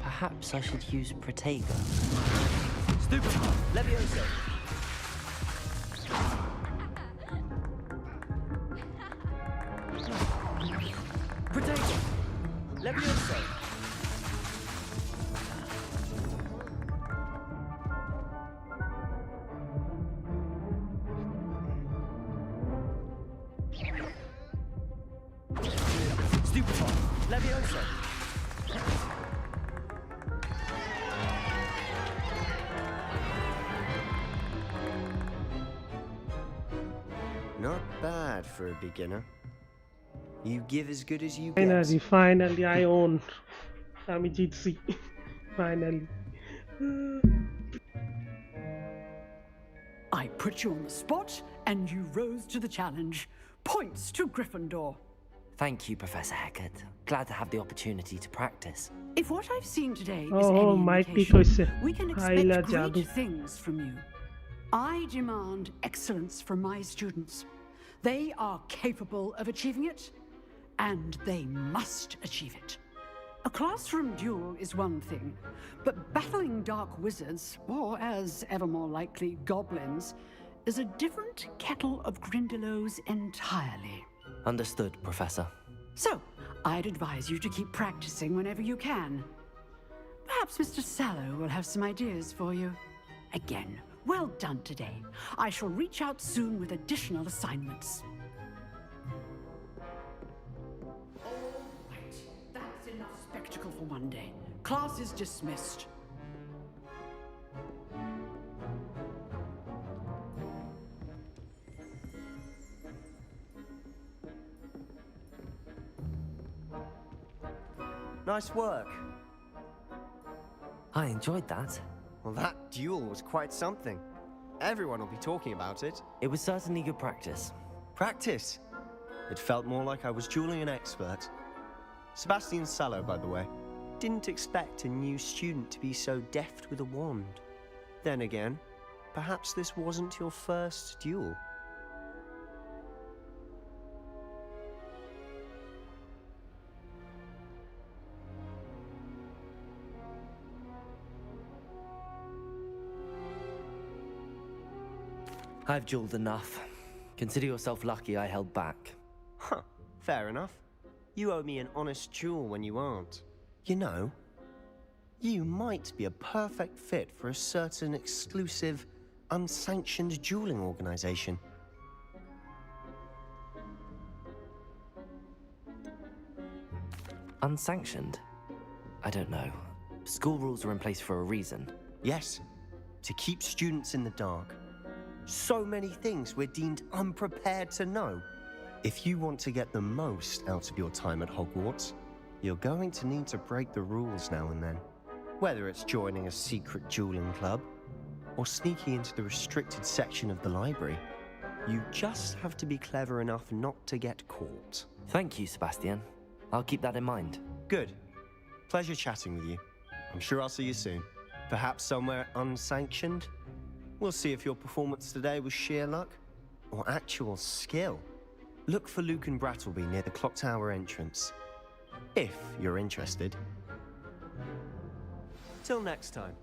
Perhaps I should use Protego. Stupid. Levioso. Protego. Levioso. Stupid. Levioso. Not bad for a beginner. You give as good as you get. Finally, I own GC. Finally. I put you on the spot, and you rose to the challenge. Points to Gryffindor. Thank you, Professor Hecat. Glad to have the opportunity to practice. If what I've seen today is Oh, any mighty indication, Corsair. we can AULA expect Jadoo. great things from you. I demand excellence from my students. They are capable of achieving it, and they must achieve it. A classroom duel is one thing, but battling dark wizards, or as ever more likely, goblins, is a different kettle of Grindylows entirely. Understood, Professor. So, I'd advise you to keep practicing whenever you can. Perhaps Mr. Sallow will have some ideas for you. Again, well done today. I shall reach out soon with additional assignments. Right, that's enough spectacle for one day. Class is dismissed. Nice work. I enjoyed that. Well, that duel was quite something. Everyone will be talking about it. It was certainly good practice. Practice? It felt more like I was dueling an expert. Sebastian Sallow, by the way. Didn't expect a new student to be so deft with a wand. Then again, perhaps this wasn't your first duel. I've dueled enough. Consider yourself lucky I held back. Huh, fair enough. You owe me an honest duel when you aren't. You know, you might be a perfect fit for a certain exclusive, unsanctioned dueling organization. Unsanctioned? I don't know. School rules are in place for a reason. Yes, to keep students in the dark. So many things we're deemed unprepared to know. If you want to get the most out of your time at Hogwarts, you're going to need to break the rules now and then. Whether it's joining a secret dueling club, or sneaking into the restricted section of the library, you just have to be clever enough not to get caught. Thank you, Sebastian. I'll keep that in mind. Good. Pleasure chatting with you. I'm sure I'll see you soon. Perhaps somewhere unsanctioned? We'll see if your performance today was sheer luck or actual skill. Look for Luke and Brattleby near the clock tower entrance, if you're interested. Till next time.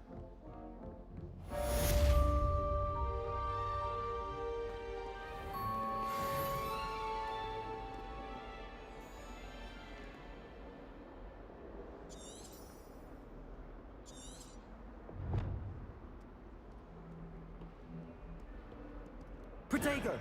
Protego!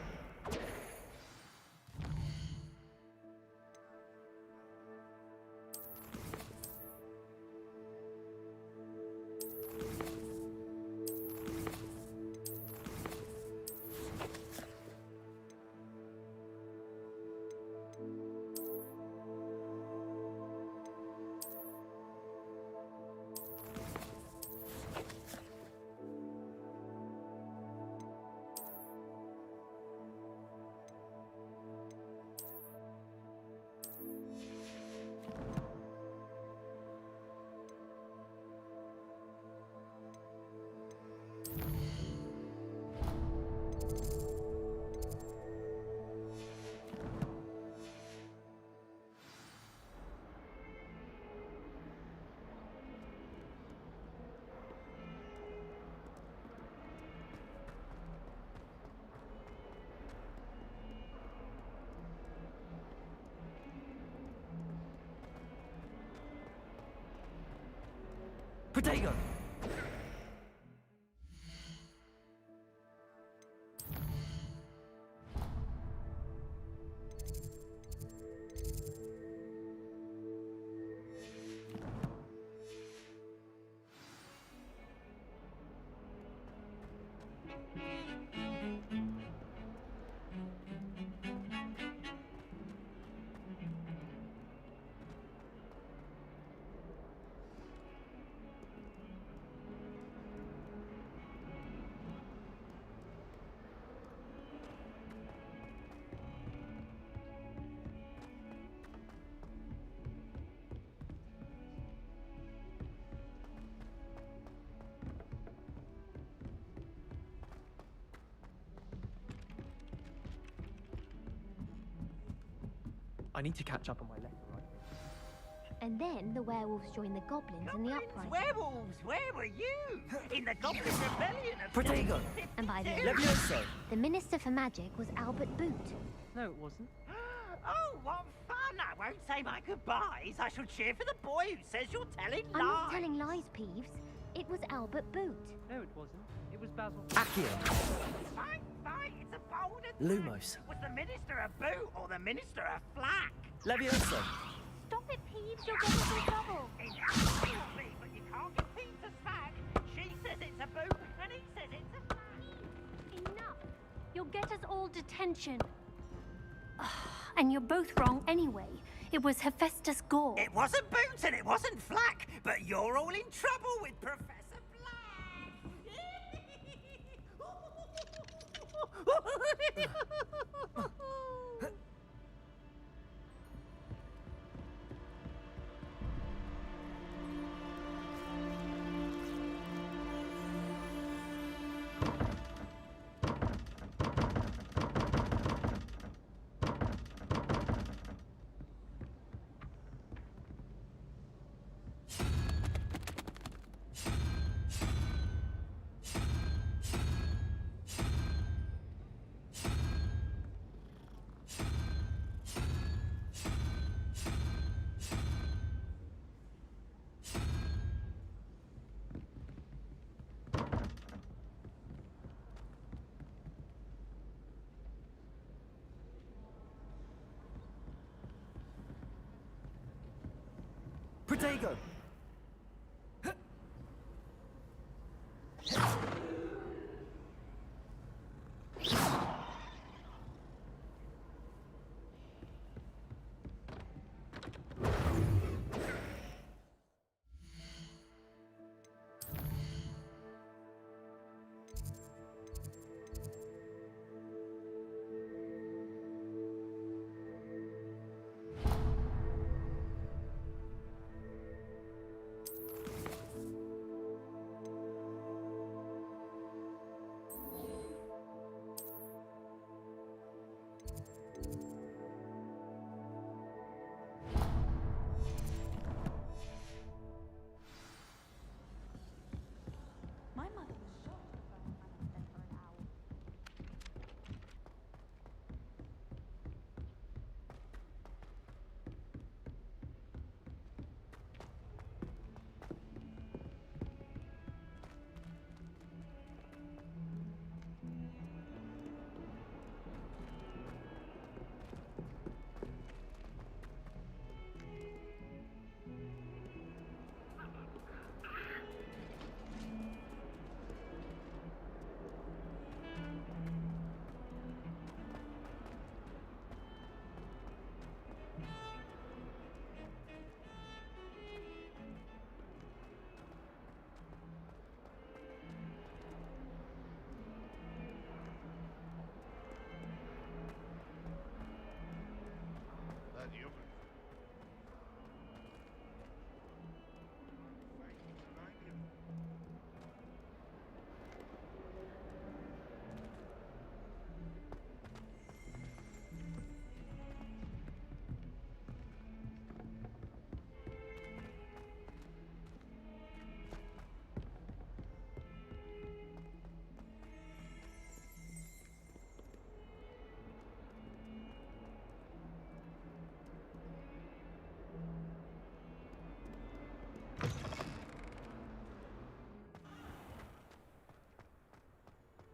Protego! I need to catch up on my letter, right? And then the werewolves joined the goblins in the uprising. Werewolves, where were you? In the Goblin Rebellion of Protego! And by the end, Levioso! the Minister for Magic was Albert Boot. No, it wasn't. Oh, what fun! I won't say my goodbyes. I shall cheer for the boy who says you're telling lies. I'm not telling lies, Peeves. It was Albert Boot. No, it wasn't. It was Basil. Accio! Fine, it's a bold attack. Lumos. Was the Minister a boot or the Minister a flack? Levioso! Stop it, Peeves. You'll get us in trouble. Exactly, but you can't get Pete to smack. She says it's a boot and he says it's a flack. Enough. You'll get us all detention. And you're both wrong anyway. It was Hephaestus Gore. It wasn't boot and it wasn't flack, but you're all in trouble with Professor Black. Protego!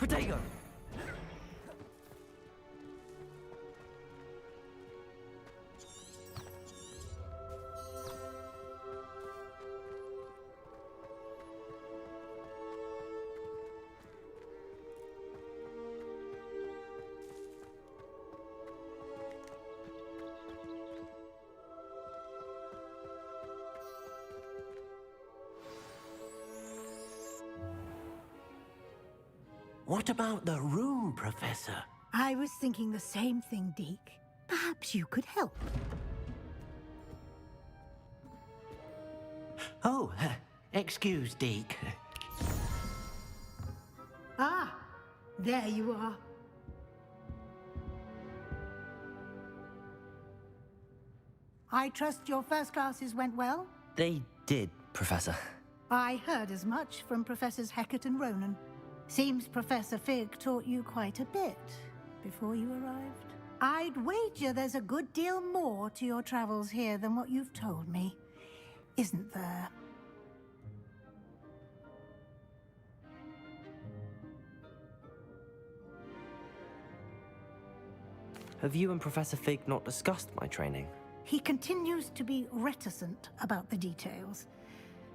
Protego! What about the room, Professor? I was thinking the same thing, Deke. Perhaps you could help. Oh, excuse, Deke. Ah, there you are. I trust your first classes went well? They did, Professor. I heard as much from Professors Hecat and Ronan. Seems Professor Fig taught you quite a bit before you arrived. I'd wager there's a good deal more to your travels here than what you've told me, isn't there? Have you and Professor Fig not discussed my training? He continues to be reticent about the details,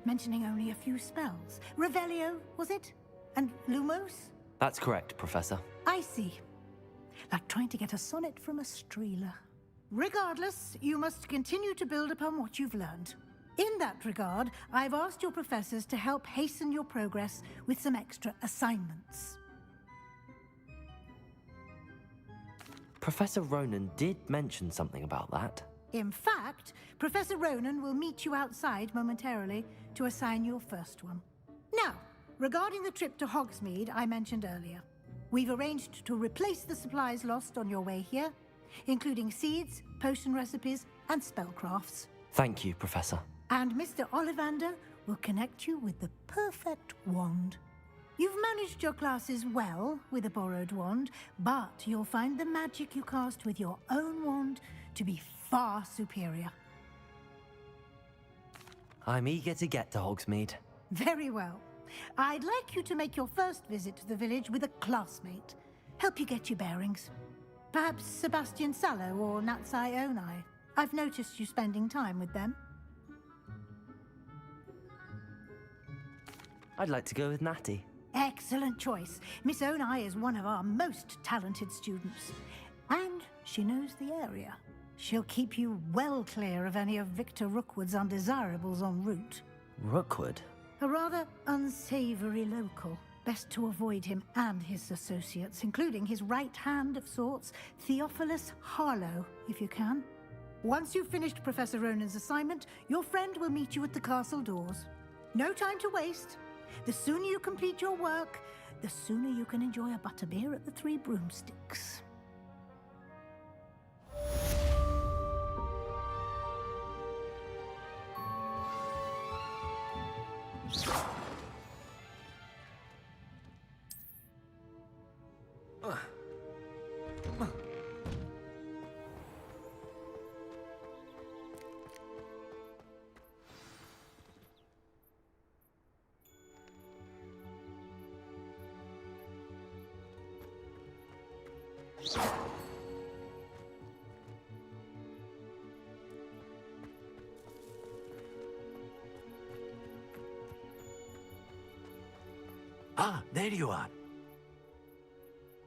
mentioning only a few spells. Revelio, was it? And Lumos? That's correct, Professor. I see. Like trying to get a sonnet from a streeler. Regardless, you must continue to build upon what you've learned. In that regard, I've asked your professors to help hasten your progress with some extra assignments. Professor Ronan did mention something about that. In fact, Professor Ronan will meet you outside momentarily to assign your first one. Now, regarding the trip to Hogsmeade I mentioned earlier, we've arranged to replace the supplies lost on your way here, including seeds, potion recipes, and spellcrafts. Thank you, Professor. And Mr. Ollivander will connect you with the perfect wand. You've managed your classes well with a borrowed wand, but you'll find the magic you cast with your own wand to be far superior. I'm eager to get to Hogsmeade. Very well. I'd like you to make your first visit to the village with a classmate. Help you get your bearings. Perhaps Sebastian Sallow or Natsai Onai. I've noticed you spending time with them. I'd like to go with Natty. Excellent choice. Miss Onai is one of our most talented students. And she knows the area. She'll keep you well clear of any of Victor Rookwood's undesirables en route. Rookwood? A rather unsavory local. Best to avoid him and his associates, including his right hand of sorts, Theophilus Harlow, if you can. Once you've finished Professor Ronan's assignment, your friend will meet you at the castle doors. No time to waste. The sooner you complete your work, the sooner you can enjoy a butterbeer at the Three Broomsticks. Ah, there you are.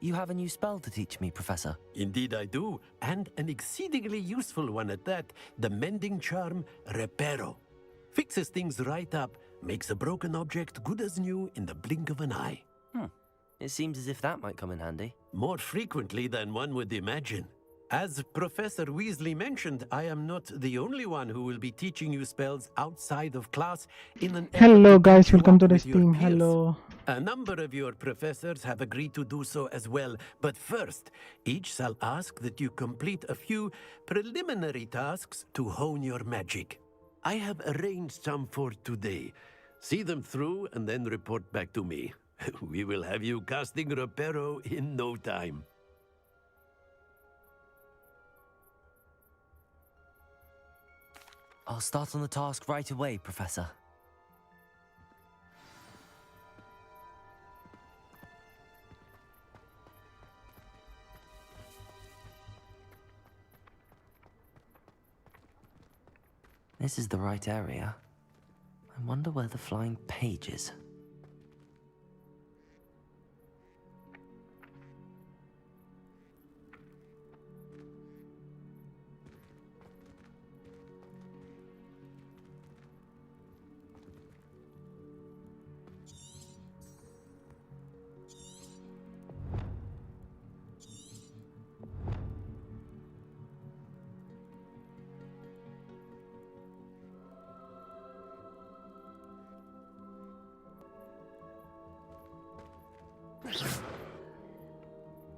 You have a new spell to teach me, Professor. Indeed I do, and an exceedingly useful one at that. The mending charm, Reparo. Fixes things right up, makes a broken object good as new in the blink of an eye. It seems as if that might come in handy. More frequently than one would imagine. As Professor Weasley mentioned, I am not the only one who will be teaching you spells outside of class in an Hello guys, welcome to the stream. Hello. A number of your professors have agreed to do so as well, but first, each shall ask that you complete a few preliminary tasks to hone your magic. I have arranged some for today. See them through and then report back to me. We will have you casting Reparo in no time. I'll start on the task right away, Professor. This is the right area. I wonder where the flying page is.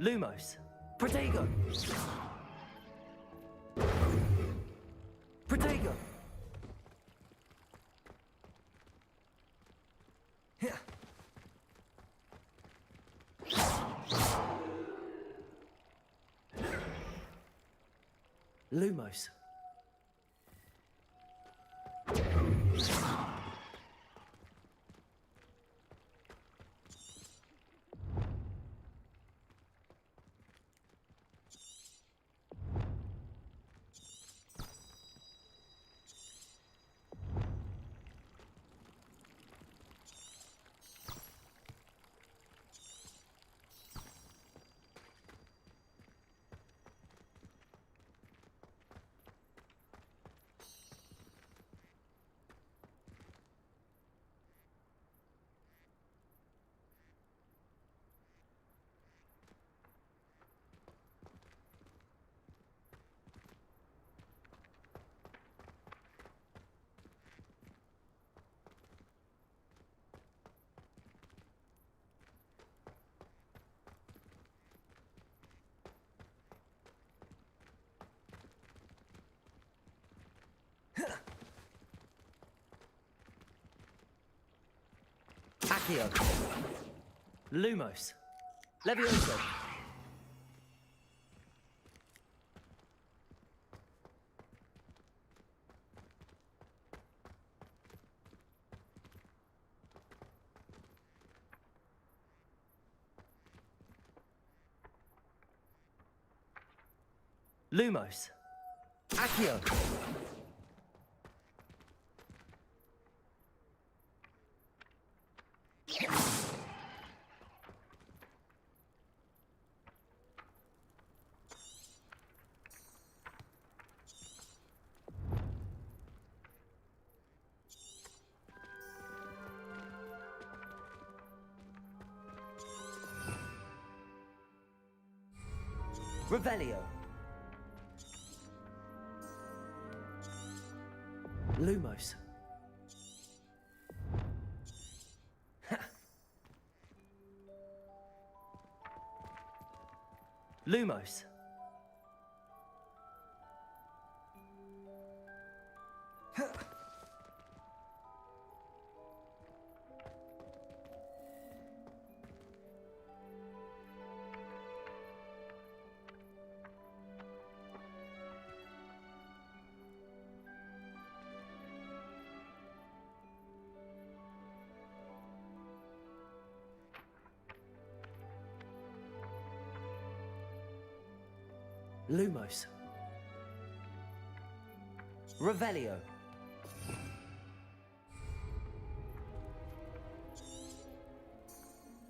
Lumos. Protego. Protego. Here. Lumos. Accio. Lumos. Levioso. Lumos. Accio. Revelio. Lumos. Lumos. Lumos. Revelio.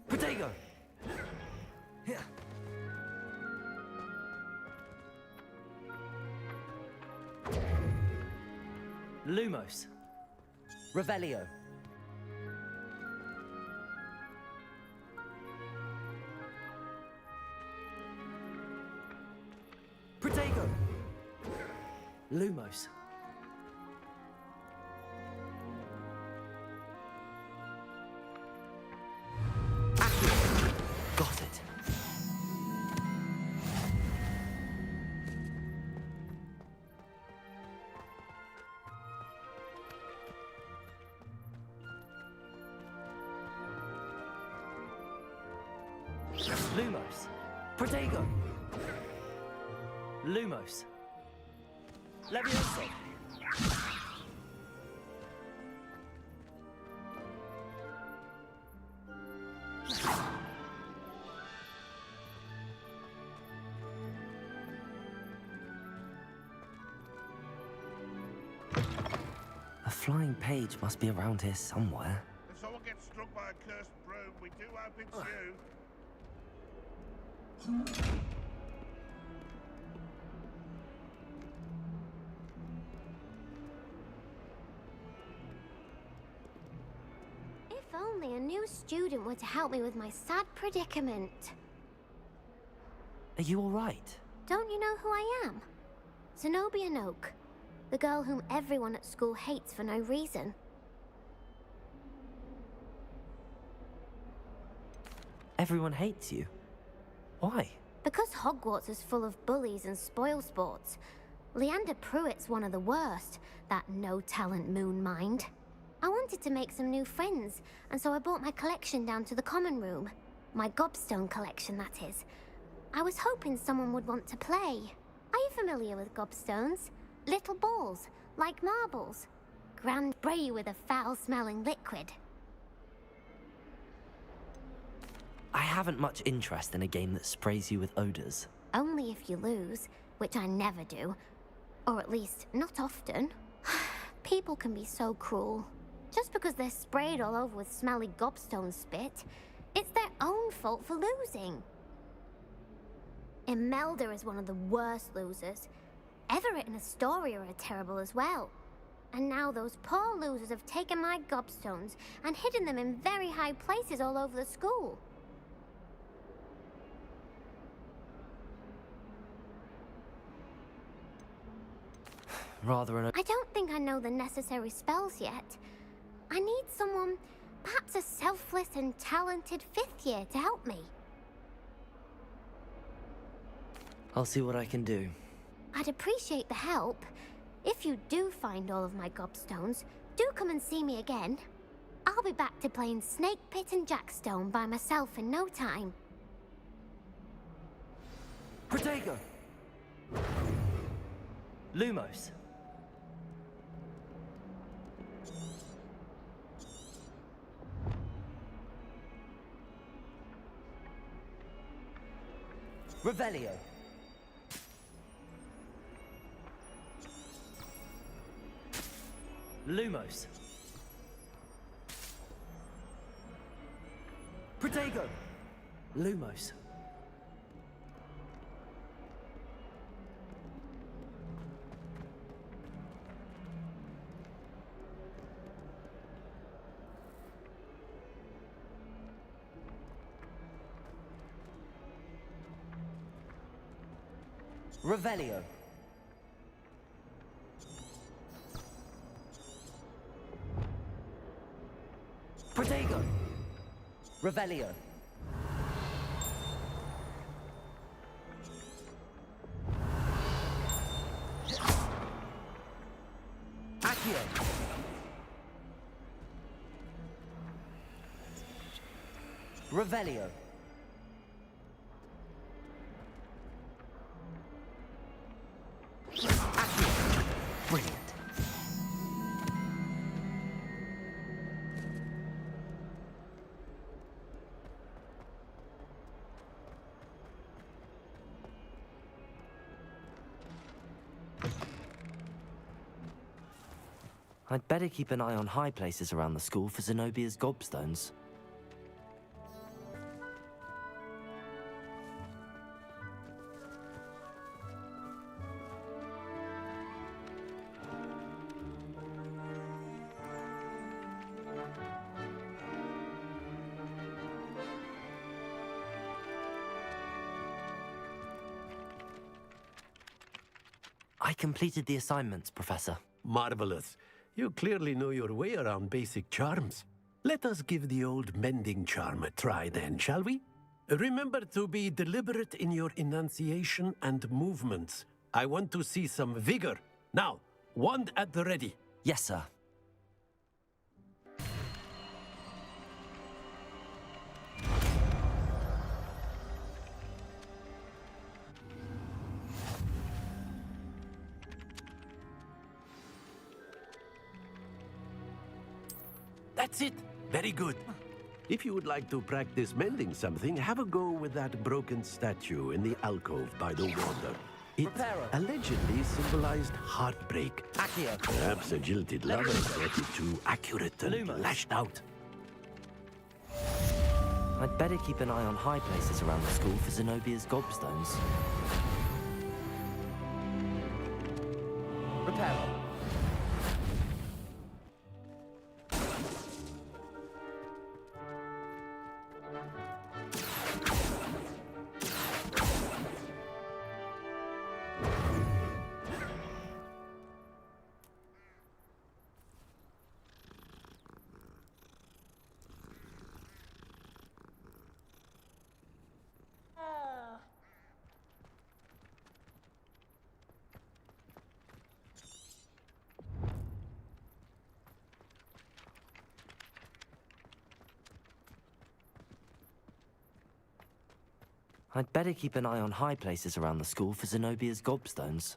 Protego. Here. Lumos. Revelio. Protego. Lumos. Accio. Got it. Lumos. Protego. Lumos. Levioso. flying page must be around here somewhere. If someone gets struck by a cursed broom, we do hope it's you. If only a new student were to help me with my sad predicament. Are you all right? Don't you know who I am? Zenobia Noak, the girl whom everyone at school hates for no reason. Everyone hates you. Why? Because Hogwarts is full of bullies and spoilsports. Leander Pruitt's one of the worst, that no-talent moon mind. I wanted to make some new friends, and so I brought my collection down to the common room. My gobstone collection, that is. I was hoping someone would want to play. Are you familiar with gobstones? Little balls, like marbles. Grand spray with a foul-smelling liquid. I haven't much interest in a game that sprays you with odors. Only if you lose, which I never do. Or at least, not often. People can be so cruel. Just because they're sprayed all over with smelly gobstone spit, it's their own fault for losing. Imelda is one of the worst losers. Everett and Astoria are terrible as well. And now those poor losers have taken my gobstones and hidden them in very high places all over the school. I don't think I know the necessary spells yet. I need someone, perhaps a selfless and talented 5th year to help me. I'll see what I can do. I'd appreciate the help. If you do find all of my gobstones, do come and see me again. I'll be back to playing Snake Pit and Jackstone by myself in no time. Protego! Lumos. Revelio. Lumos. Protego. Lumos. Revelio. Protego. Revelio. Accio. Revelio. Brilliant. I'd better keep an eye on high places around the school for Zenobia's gobstones. I completed the assignments, Professor. Marvelous. You clearly know your way around basic charms. Let us give the old mending charm a try then, shall we? Remember to be deliberate in your enunciation and movements. I want to see some vigor. Now, wand at the ready. Yes, sir. That's it. Very good. If you would like to practice mending something, have a go with that broken statue in the alcove by the water. It allegedly symbolized heartbreak. Perhaps a jilted lover thought it too accurate and lashed out. I'd better keep an eye on high places around the school for Zenobia's gobstones. Reparo. I'd better keep an eye on high places around the school for Zenobia's gobstones.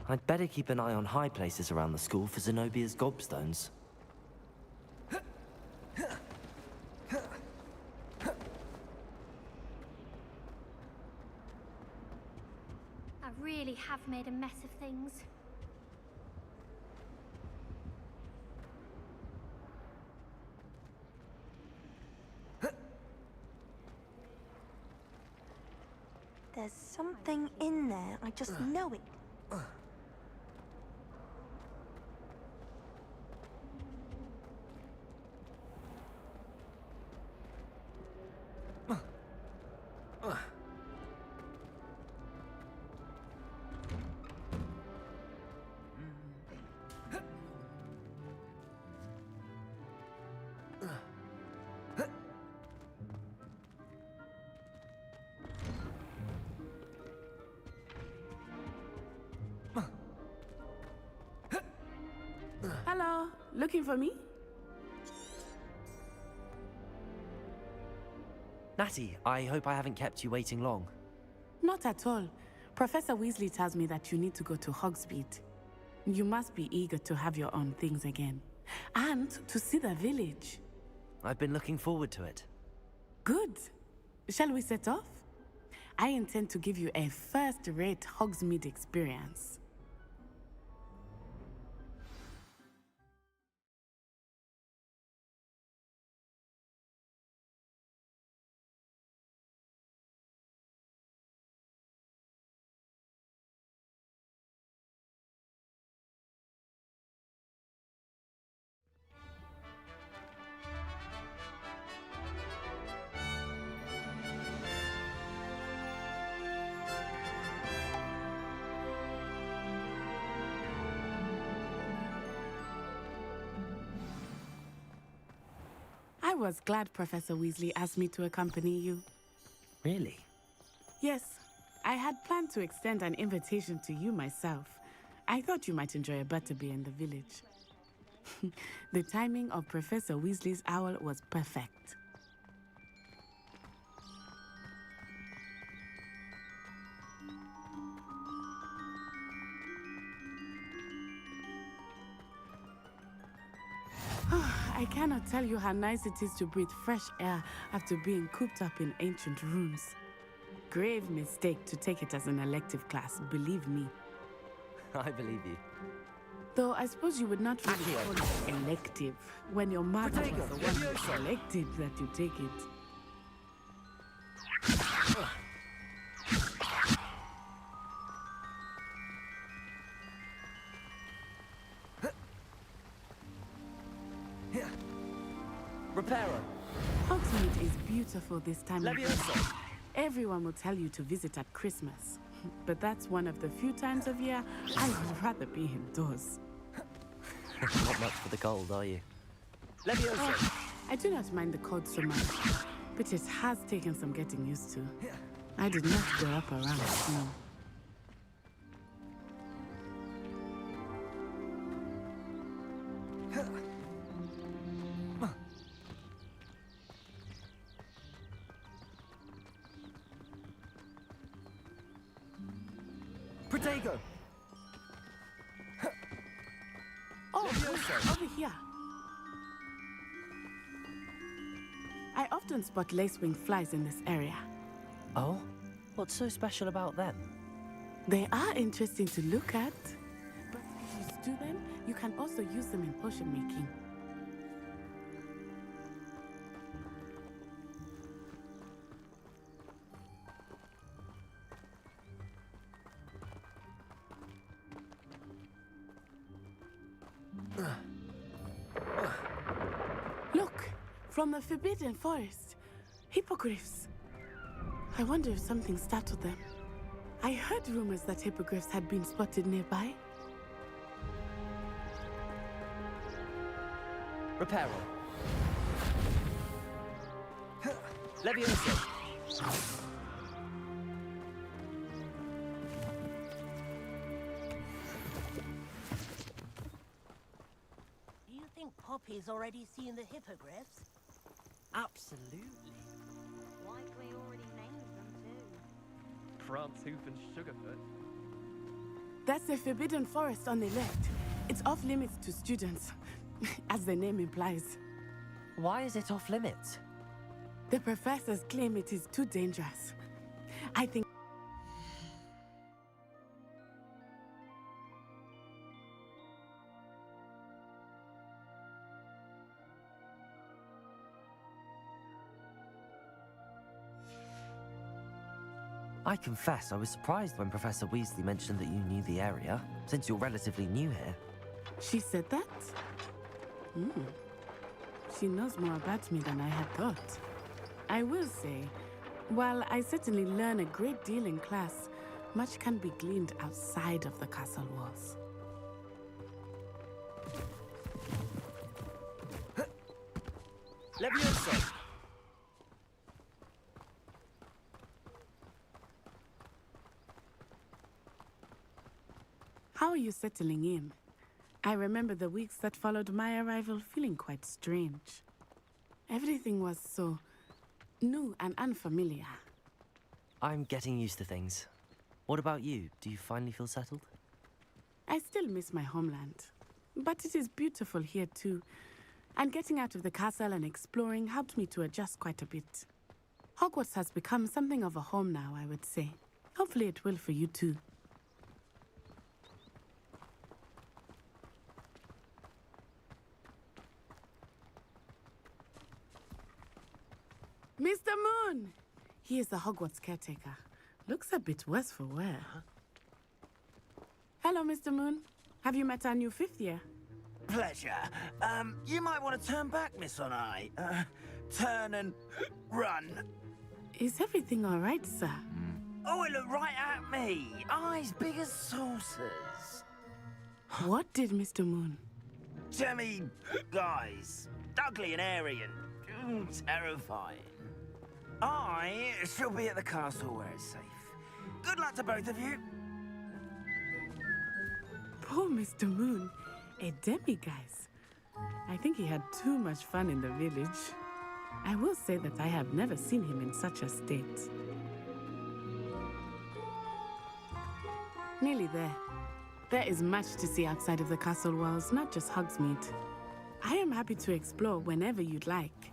I'd better keep an eye on high places around the school for Zenobia's gobstones. I really have made a mess of things. There's something in there. I just know it. Hello, looking for me? Natty, I hope I haven't kept you waiting long. Not at all. Professor Weasley tells me that you need to go to Hogsmeade. You must be eager to have your own things again. And to see the village. I've been looking forward to it. Good. Shall we set off? I intend to give you a first-rate Hogsmeade experience. I was glad Professor Weasley asked me to accompany you. Really? Yes, I had planned to extend an invitation to you myself. I thought you might enjoy a butterbeer in the village. The timing of Professor Weasley's owl was perfect. I cannot tell you how nice it is to breathe fresh air after being cooped up in ancient rooms. grave mistake to take it as an elective class, believe me. I believe you. Though I suppose you would not really call it elective when your mother was the one who selected that you take it. Reparo. Hogsmeade is beautiful this time of year. Everyone will tell you to visit at Christmas. But that's one of the few times of year I would rather be indoors. Not much for the cold, are you? I do not mind the cold so much, but it has taken some getting used to. I did not grow up around snow. Protego! Oh, over here. I often spot lacewing flies in this area. Oh? What's so special about them? They are interesting to look at. But if you stew them, you can also use them in potion making. Look, from the Forbidden Forest. Hippogriffs. I wonder if something startled them. I heard rumors that hippogriffs had been spotted nearby. Reparo. Levioso. Do you think Poppy's already seen the hippogriffs? Absolutely. Likely already named them too. France Hoof and Sugarfoot. That's the Forbidden Forest on the left. It's off limits to students, as the name implies. Why is it off limits? The professors claim it is too dangerous. I think I confess I was surprised when Professor Weasley mentioned that you knew the area, since you're relatively new here. she said that? She knows more about me than I had thought. I will say, while I certainly learn a great deal in class, much can be gleaned outside of the castle walls. Levioso! How are you settling in? I remember the weeks that followed my arrival feeling quite strange. Everything was so new and unfamiliar. I'm getting used to things. What about you? Do you finally feel settled? I still miss my homeland, but it is beautiful here too. And getting out of the castle and exploring helped me to adjust quite a bit. Hogwarts has become something of a home now, I would say. Hopefully it will for you too. Mr. Moon! He is the Hogwarts caretaker. Looks a bit worse for wear. Hello, Mr. Moon. Have you met our new 5th year? Pleasure. You might want to turn back, Miss Onai. Turn and run. Is everything all right, sir? Oh, it looked right at me. Eyes big as saucers. What did Mr. Moon? Jemmy guys. Ugly and airy and terrifying. I shall be at the castle where it's safe. Good luck to both of you. Poor Mr. Moon. A demiguise. I think he had too much fun in the village. I will say that I have never seen him in such a state. Nearly there. There is much to see outside of the castle walls, not just Hogsmeade. I am happy to explore whenever you'd like.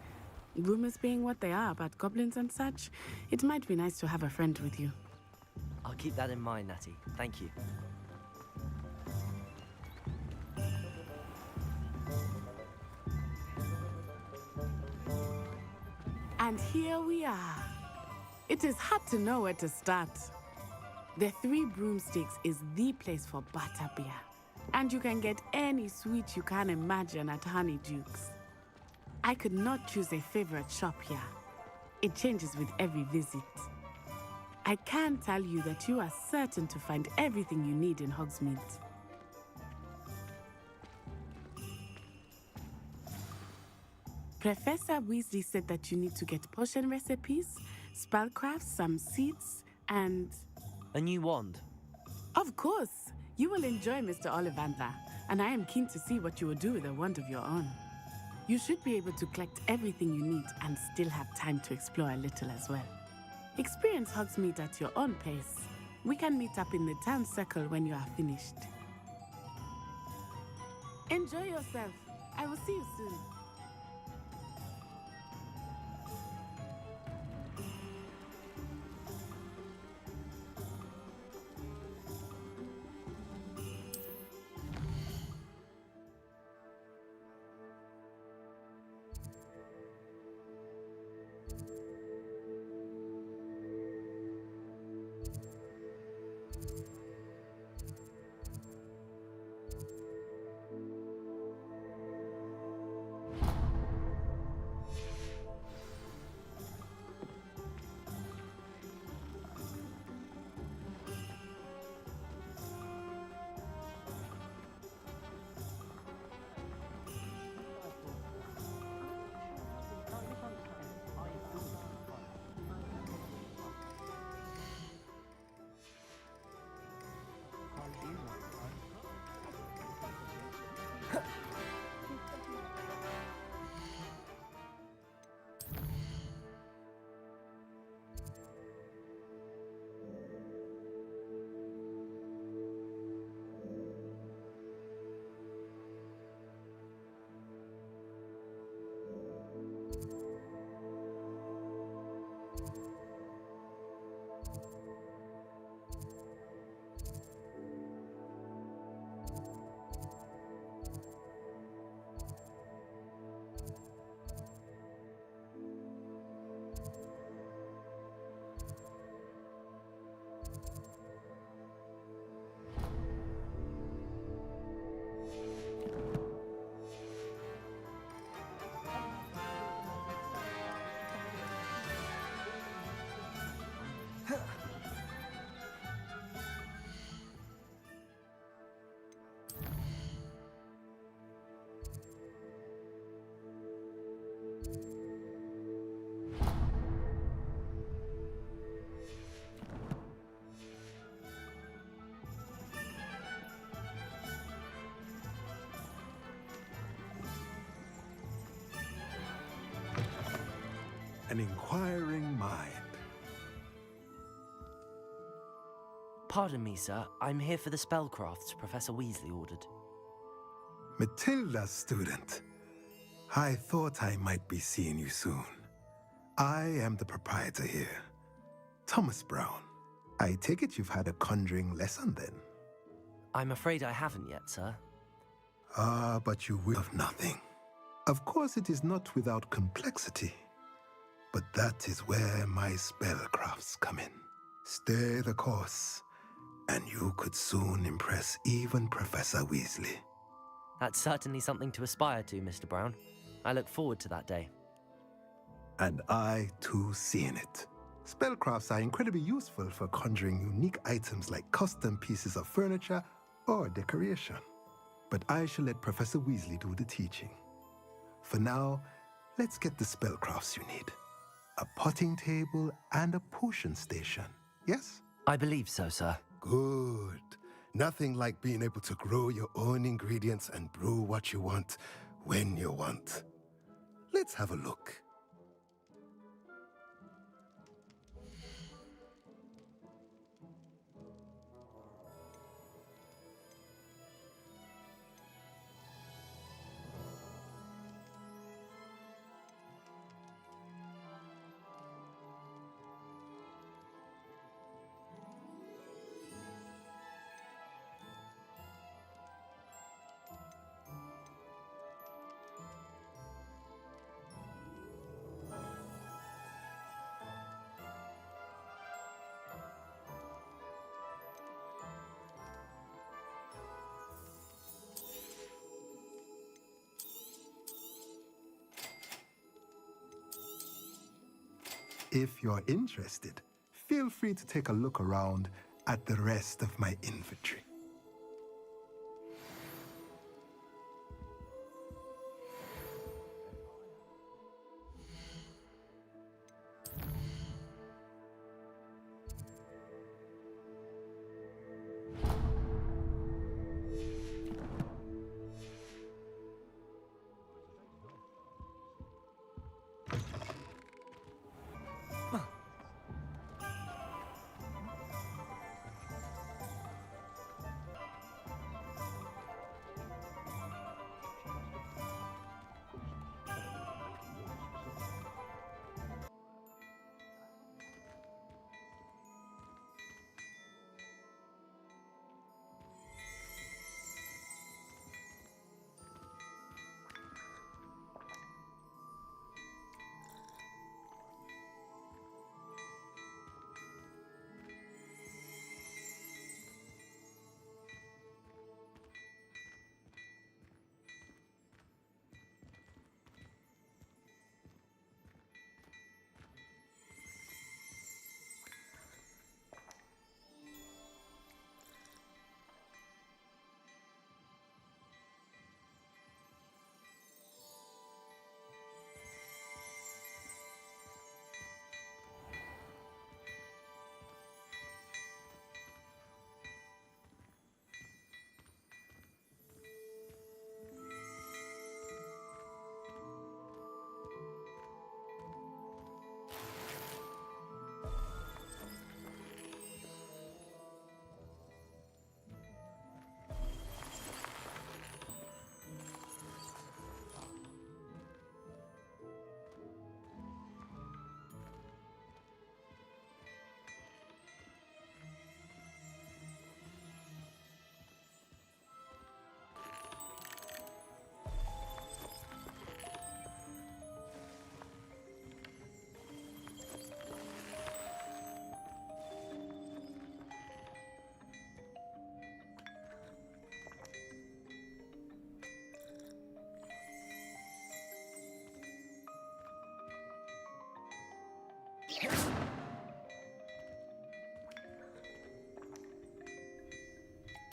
Rumors being what they are about goblins and such, it might be nice to have a friend with you. I'll keep that in mind, Natty. Thank you. And here we are. It is hard to know where to start. The Three Broomsticks is the place for butterbeer. And you can get any sweet you can imagine at Honeyduke's. I could not choose a favorite shop here. It changes with every visit. I can tell you that you are certain to find everything you need in Hogsmeade. Professor Weasley said that you need to get potion recipes, spellcrafts, some seeds, and... A new wand? Of course! You will enjoy Mr. Ollivander, and I am keen to see what you will do with a wand of your own. You should be able to collect everything you need and still have time to explore a little as well. Experience Hogsmeade at your own pace. We can meet up in the town circle when you are finished. Enjoy yourself. I will see you soon. An inquiring mind. Pardon me, sir. I'm here for the spellcrafts Professor Weasley ordered. Matilda's student. I thought I might be seeing you soon. I am the proprietor here, Thomas Brown. I take it you've had a conjuring lesson then? I'm afraid I haven't yet, sir. Ah, but you will have nothing. Of course, it is not without complexity. But that is where my spellcrafts come in. Stay the course, and you could soon impress even Professor Weasley. That's certainly something to aspire to, Mr. Brown. I look forward to that day. And I, too, see in it. Spellcrafts are incredibly useful for conjuring unique items like custom pieces of furniture or decoration. But I shall let Professor Weasley do the teaching. For now, let's get the spellcrafts you need. A potting table and a potion station, yes? I believe so, sir. Good. Nothing like being able to grow your own ingredients and brew what you want when you want. Let's have a look. If you're interested, feel free to take a look around at the rest of my inventory.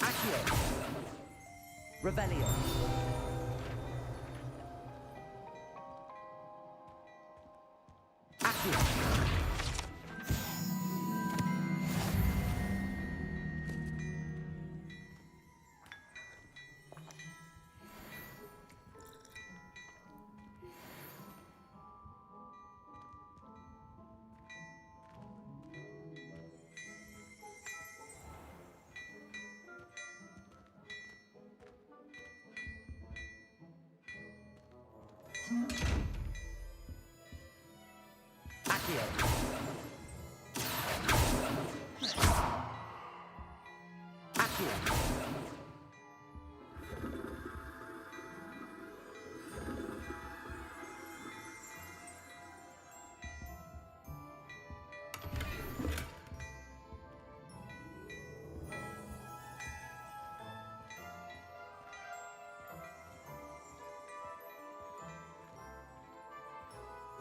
Accio. Revelio. Accio. Accio. Accio.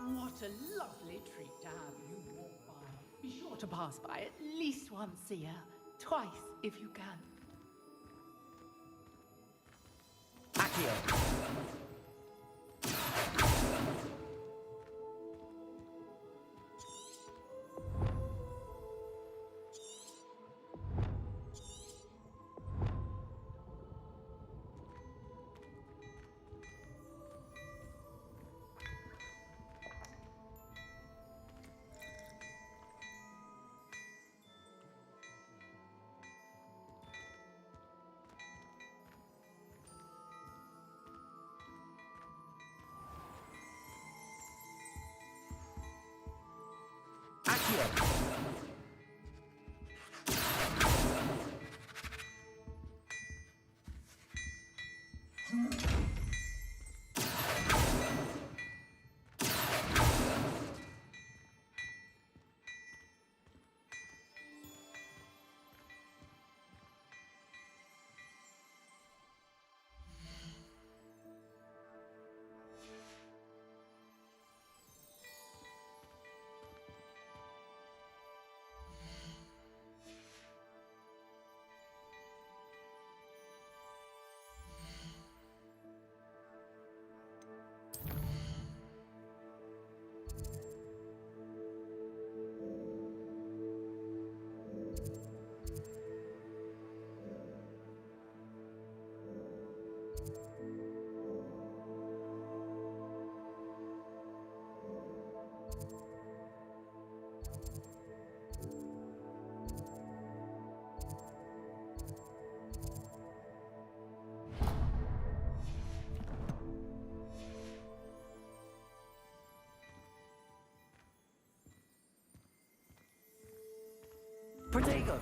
What a lovely treat to have you walk by. Be sure to pass by at least once a year, twice if you can. Accio. Protego!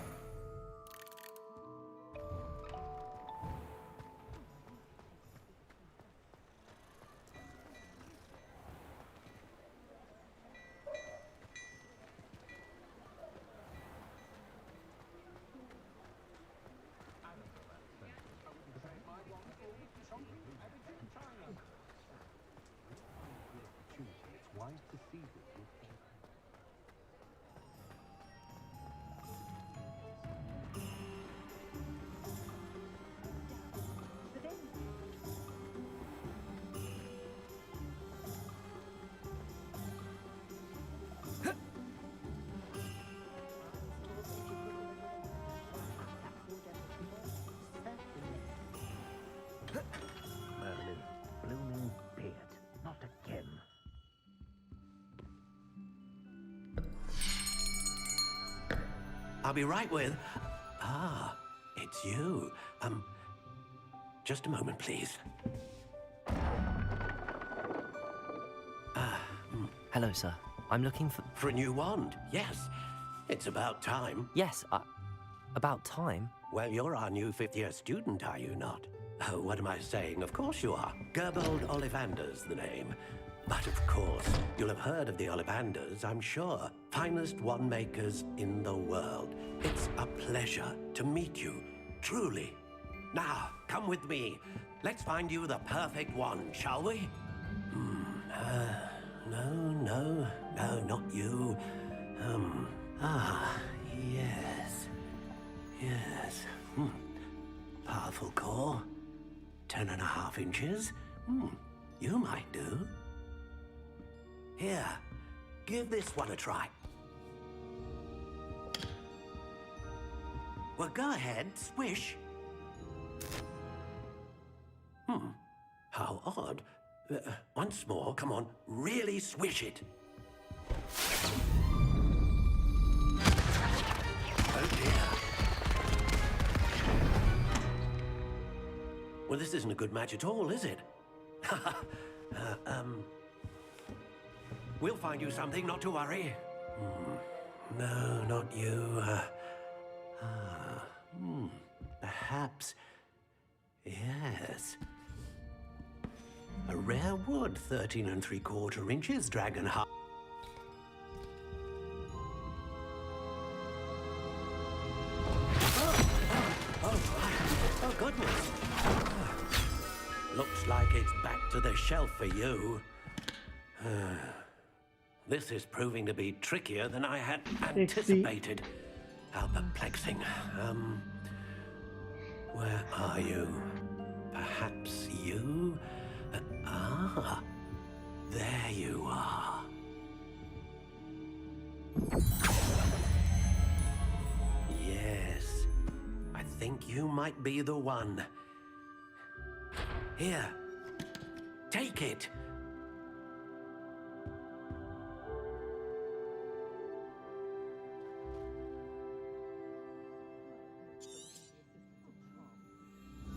Merlin, blooming beard, not again. I'll be right with... Ah, it's you. Just a moment, please. Hello, sir. I'm looking for... For a new wand, yes. It's about time. Yes, about time? Well, you're our new fifth-year student, are you not? Oh, what am I saying? Of course you are. Gerbold Ollivander's the name. But of course, you'll have heard of the Ollivanders, I'm sure. Finest wand makers in the world. It's a pleasure to meet you, truly. Now, come with me. Let's find you the perfect wand, shall we? No, not you. Yes. Powerful core. 10.5 inches. You might do. Here, give this one a try. Well, go ahead, swish. How odd. Once more, come on, really swish it. Oh dear. Well, this isn't a good match at all, is it? We'll find you something, not to worry. No, not you. Perhaps. Yes. A rare wood, 13 3/4 inches, dragon heart. Oh, goodness. Looks like it's back to the shelf for you. This is proving to be trickier than I had anticipated. How perplexing. Where are you? Perhaps you? There you are. Yes, I think you might be the one. Here, take it.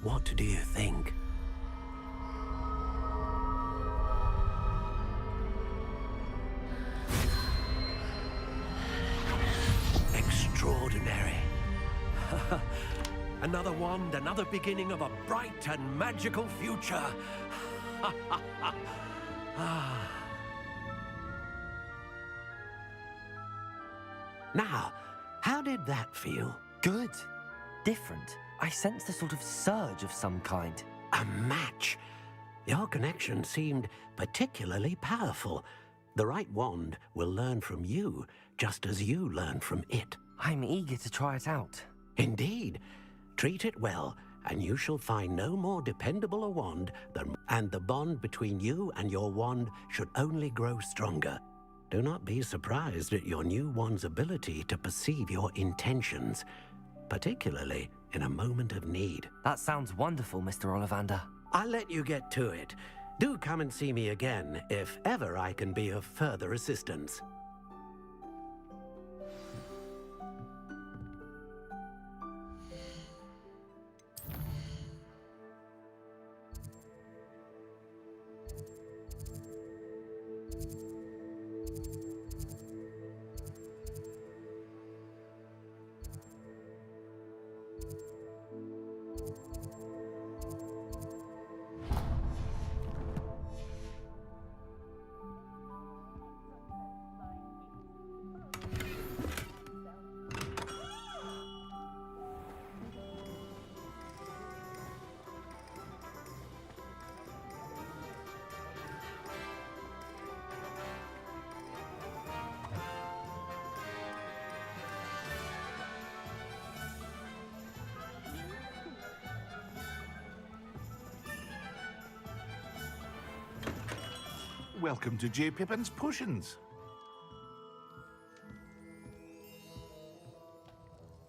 What do you think? Extraordinary. Another wand, another beginning of a bright and magical future. Now, how did that feel? Good. Different. I sensed a sort of surge of some kind. A match. Your connection seemed particularly powerful. The right wand will learn from you, just as you learn from it. I'm eager to try it out. Indeed. Treat it well, and you shall find no more dependable a wand than... And the bond between you and your wand should only grow stronger. Do not be surprised at your new wand's ability to perceive your intentions, particularly in a moment of need. That sounds wonderful, Mr. Ollivander. I'll let you get to it. Do come and see me again if ever I can be of further assistance. welcome to J. Pippin's Potions.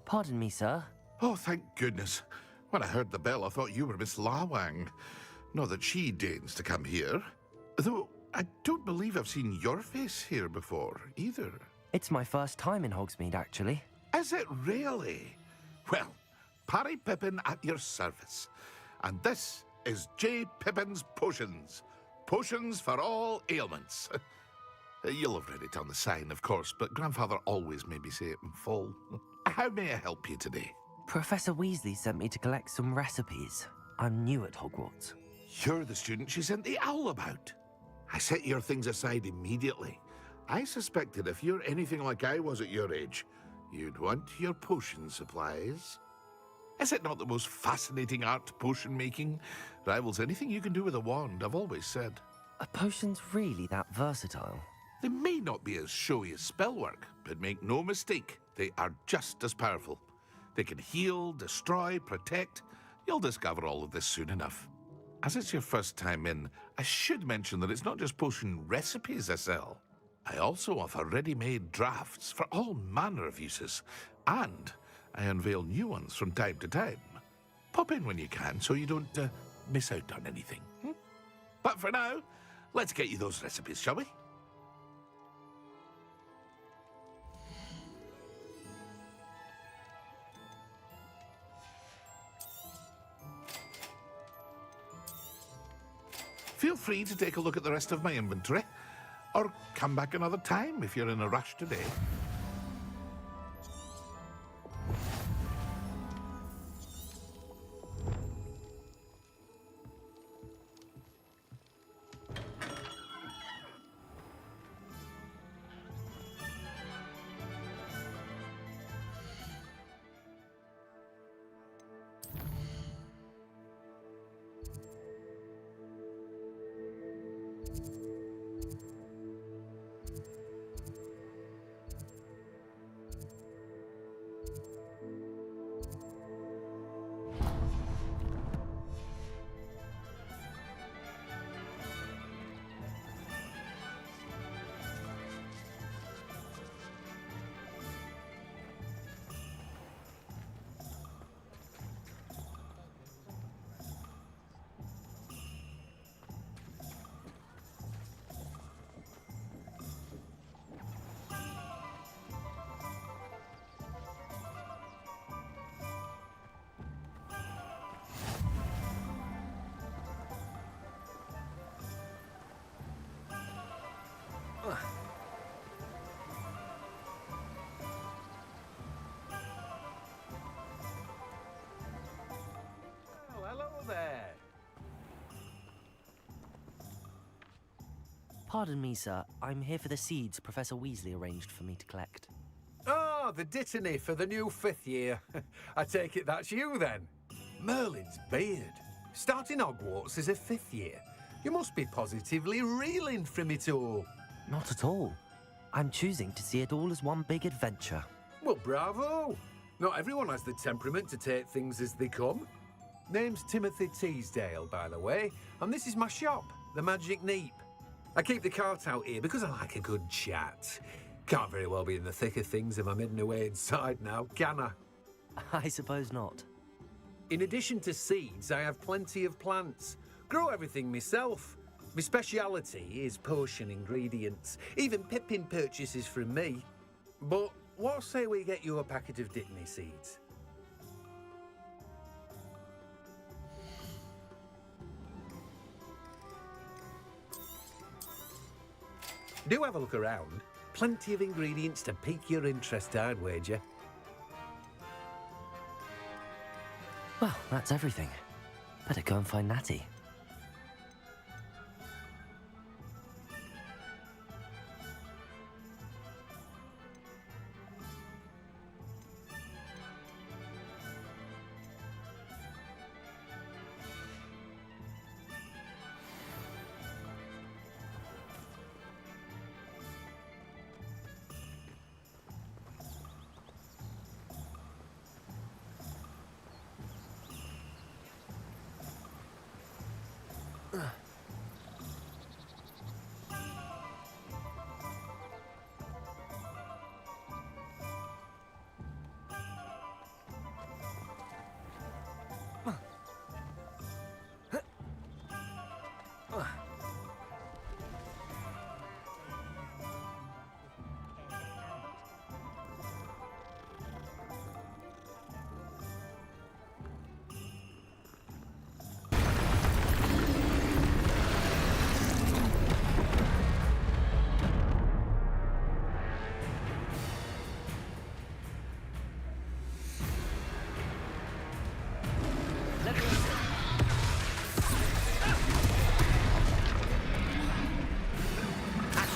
Pardon me, sir. Oh, thank goodness. When I heard the bell, I thought you were Miss Lawang. Not that she deigns to come here. Though, I don't believe I've seen your face here before, either. It's my first time in Hogsmeade, actually. Is it really? Well, Parry Pippin at your service. And this is J. Pippin's Potions. Potions for all ailments. You'll have read it on the sign, of course, but Grandfather always made me say it in full. How may I help you today? Professor Weasley sent me to collect some recipes. I'm new at Hogwarts. You're the student she sent the owl about. I set your things aside immediately. I suspected if you're anything like I was at your age, you'd want your potion supplies. Is it not the most fascinating art, potion making? Rivals anything you can do with a wand, I've always said. Are potions really that versatile? They may not be as showy as spellwork, but make no mistake, they are just as powerful. They can heal, destroy, protect. You'll discover all of this soon enough. As it's your first time in, I should mention that it's not just potion recipes I sell. I also offer ready-made drafts for all manner of uses, and I unveil new ones from time to time. Pop in when you can so you don't miss out on anything. But for now, let's get you those recipes, shall we? Feel free to take a look at the rest of my inventory, or come back another time if you're in a rush today. Oh, hello there. Pardon me, sir. I'm here for the seeds Professor Weasley arranged for me to collect. Oh, the dittany for the new 5th year. I take it that's you, then. Merlin's beard. Starting Hogwarts as a 5th year. You must be positively reeling from it all. Not at all. I'm choosing to see it all as one big adventure. Well, bravo. Not everyone has the temperament to take things as they come. Name's Timothy Teasdale, by the way, and this is my shop, the Magic Neep. I keep the cart out here because I like a good chat. Can't very well be in the thick of things if I'm hidden away inside now, can I? I suppose not. In addition to seeds, I have plenty of plants. Grow everything myself. My speciality is potion ingredients. Even Pippin purchases from me. But what say we get you a packet of dittany seeds? Do have a look around. Plenty of ingredients to pique your interest, I'd wager. Well, that's everything. Better go and find Natty.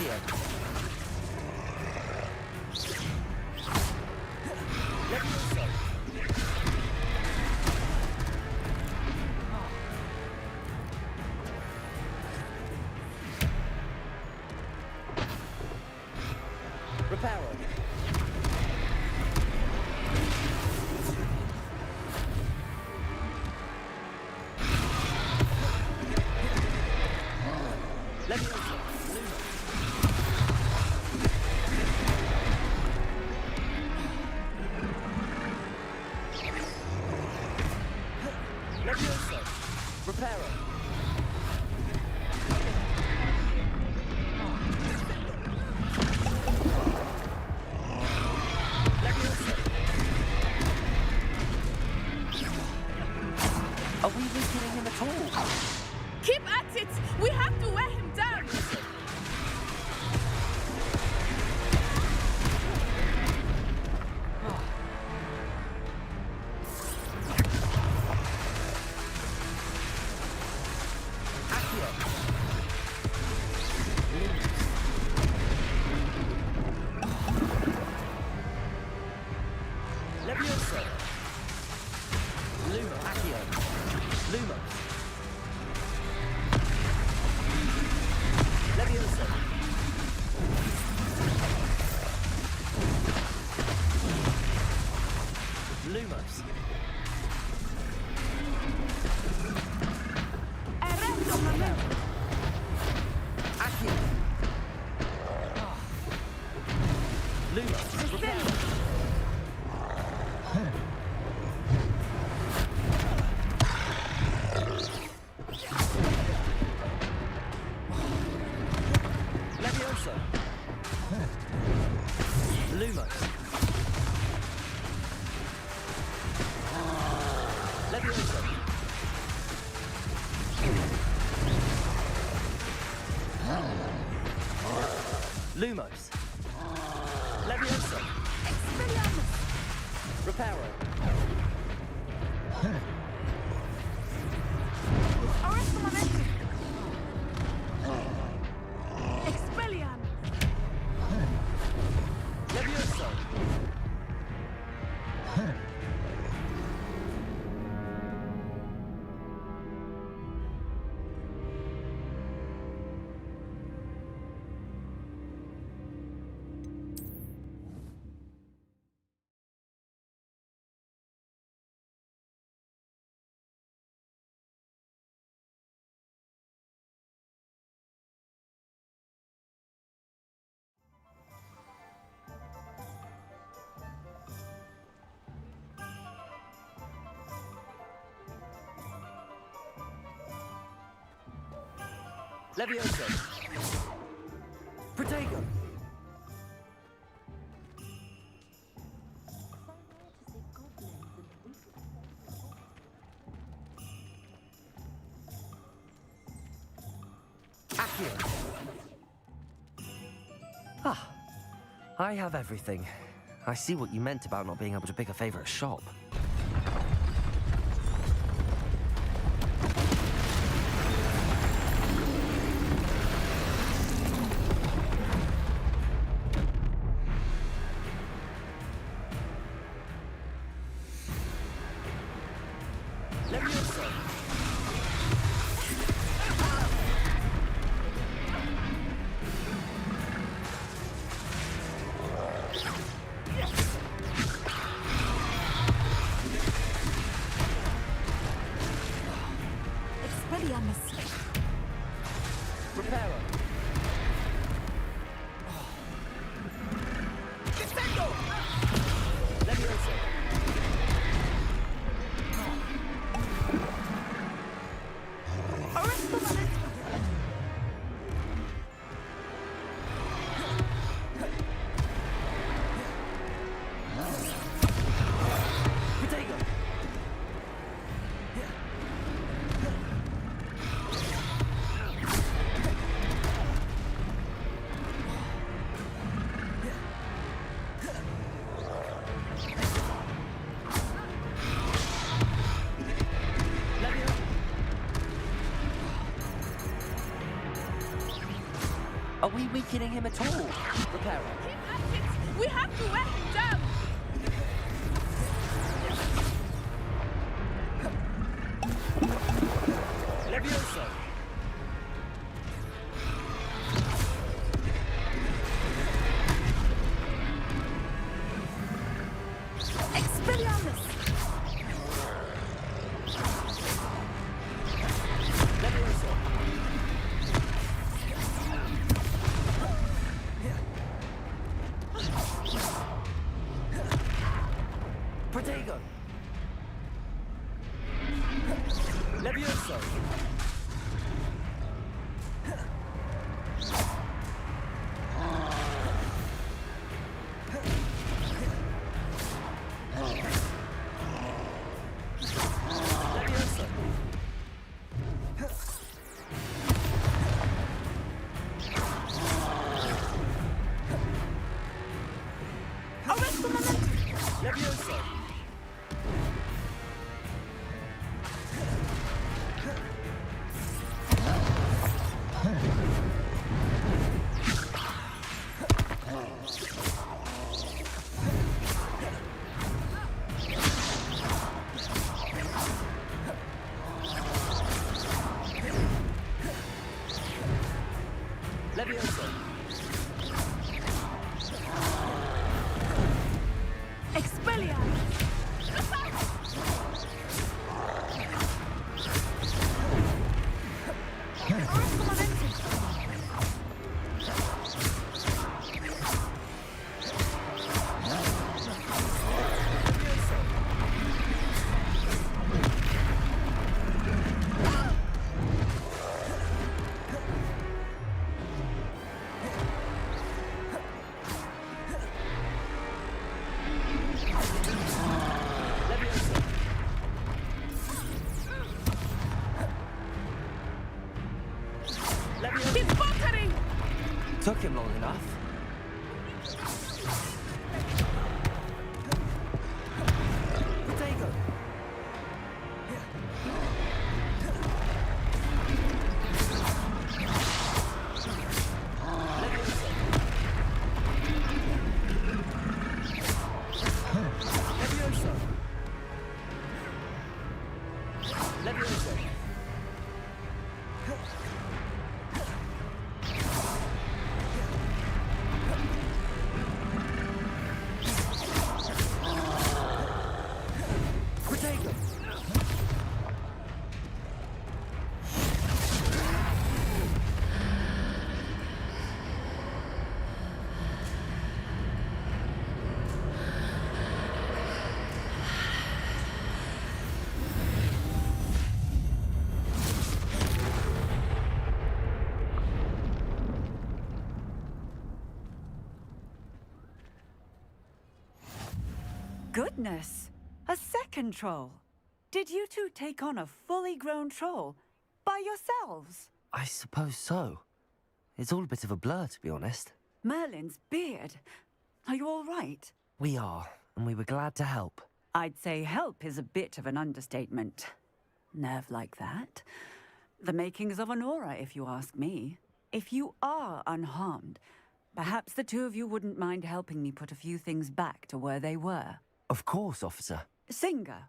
Accio. Levioso. Reparo. Levioso. Levioso. Reparo. Are we weakening him at all? Keep at it! We have to wear him down! Levioso. Luma. Accio. Luma. Levioso. Lumos. Accio. Lumos. Reparo. Levioso. Lumos. Levioso. Lumos. Levioso. Expelliarmus. Reparo. Arrest momentum. Expelliarmus. Levioso. Levioso. Protego. Accio. Ah, I have everything. I see what you meant about not being able to pick a favorite shop. Levioso. weakening him at all. Repairer. Keep at it! We have to wear him down! Levioso. Expelliarmus! Levioso. Protego. Levioso. Levioso. Levioso. Took him long enough. Protego. Levioso. Levioso. Goodness! A second troll! Did you two take on a fully grown troll by yourselves? I suppose so. It's all a bit of a blur, to be honest. Merlin's beard. Are you all right? We are, and we were glad to help. I'd say help is a bit of an understatement. Nerve like that. The makings of an aura, if you ask me. If you are unharmed, perhaps the two of you wouldn't mind helping me put a few things back to where they were. Of course, officer. Singer.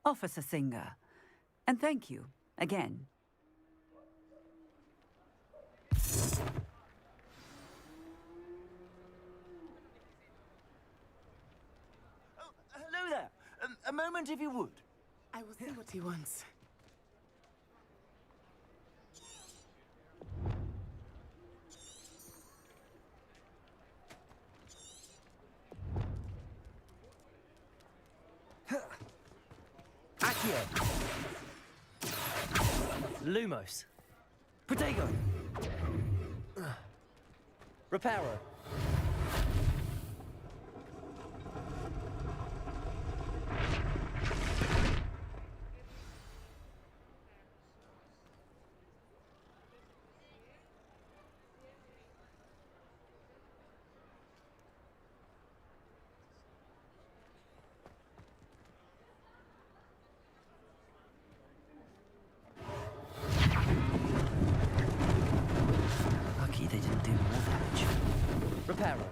Officer Singer. And thank you, again. Oh, hello there. A moment if you would. I will see what he wants. Accio. Lumos. Protego. Reparo. Lucky they didn't do more damage. Reparo.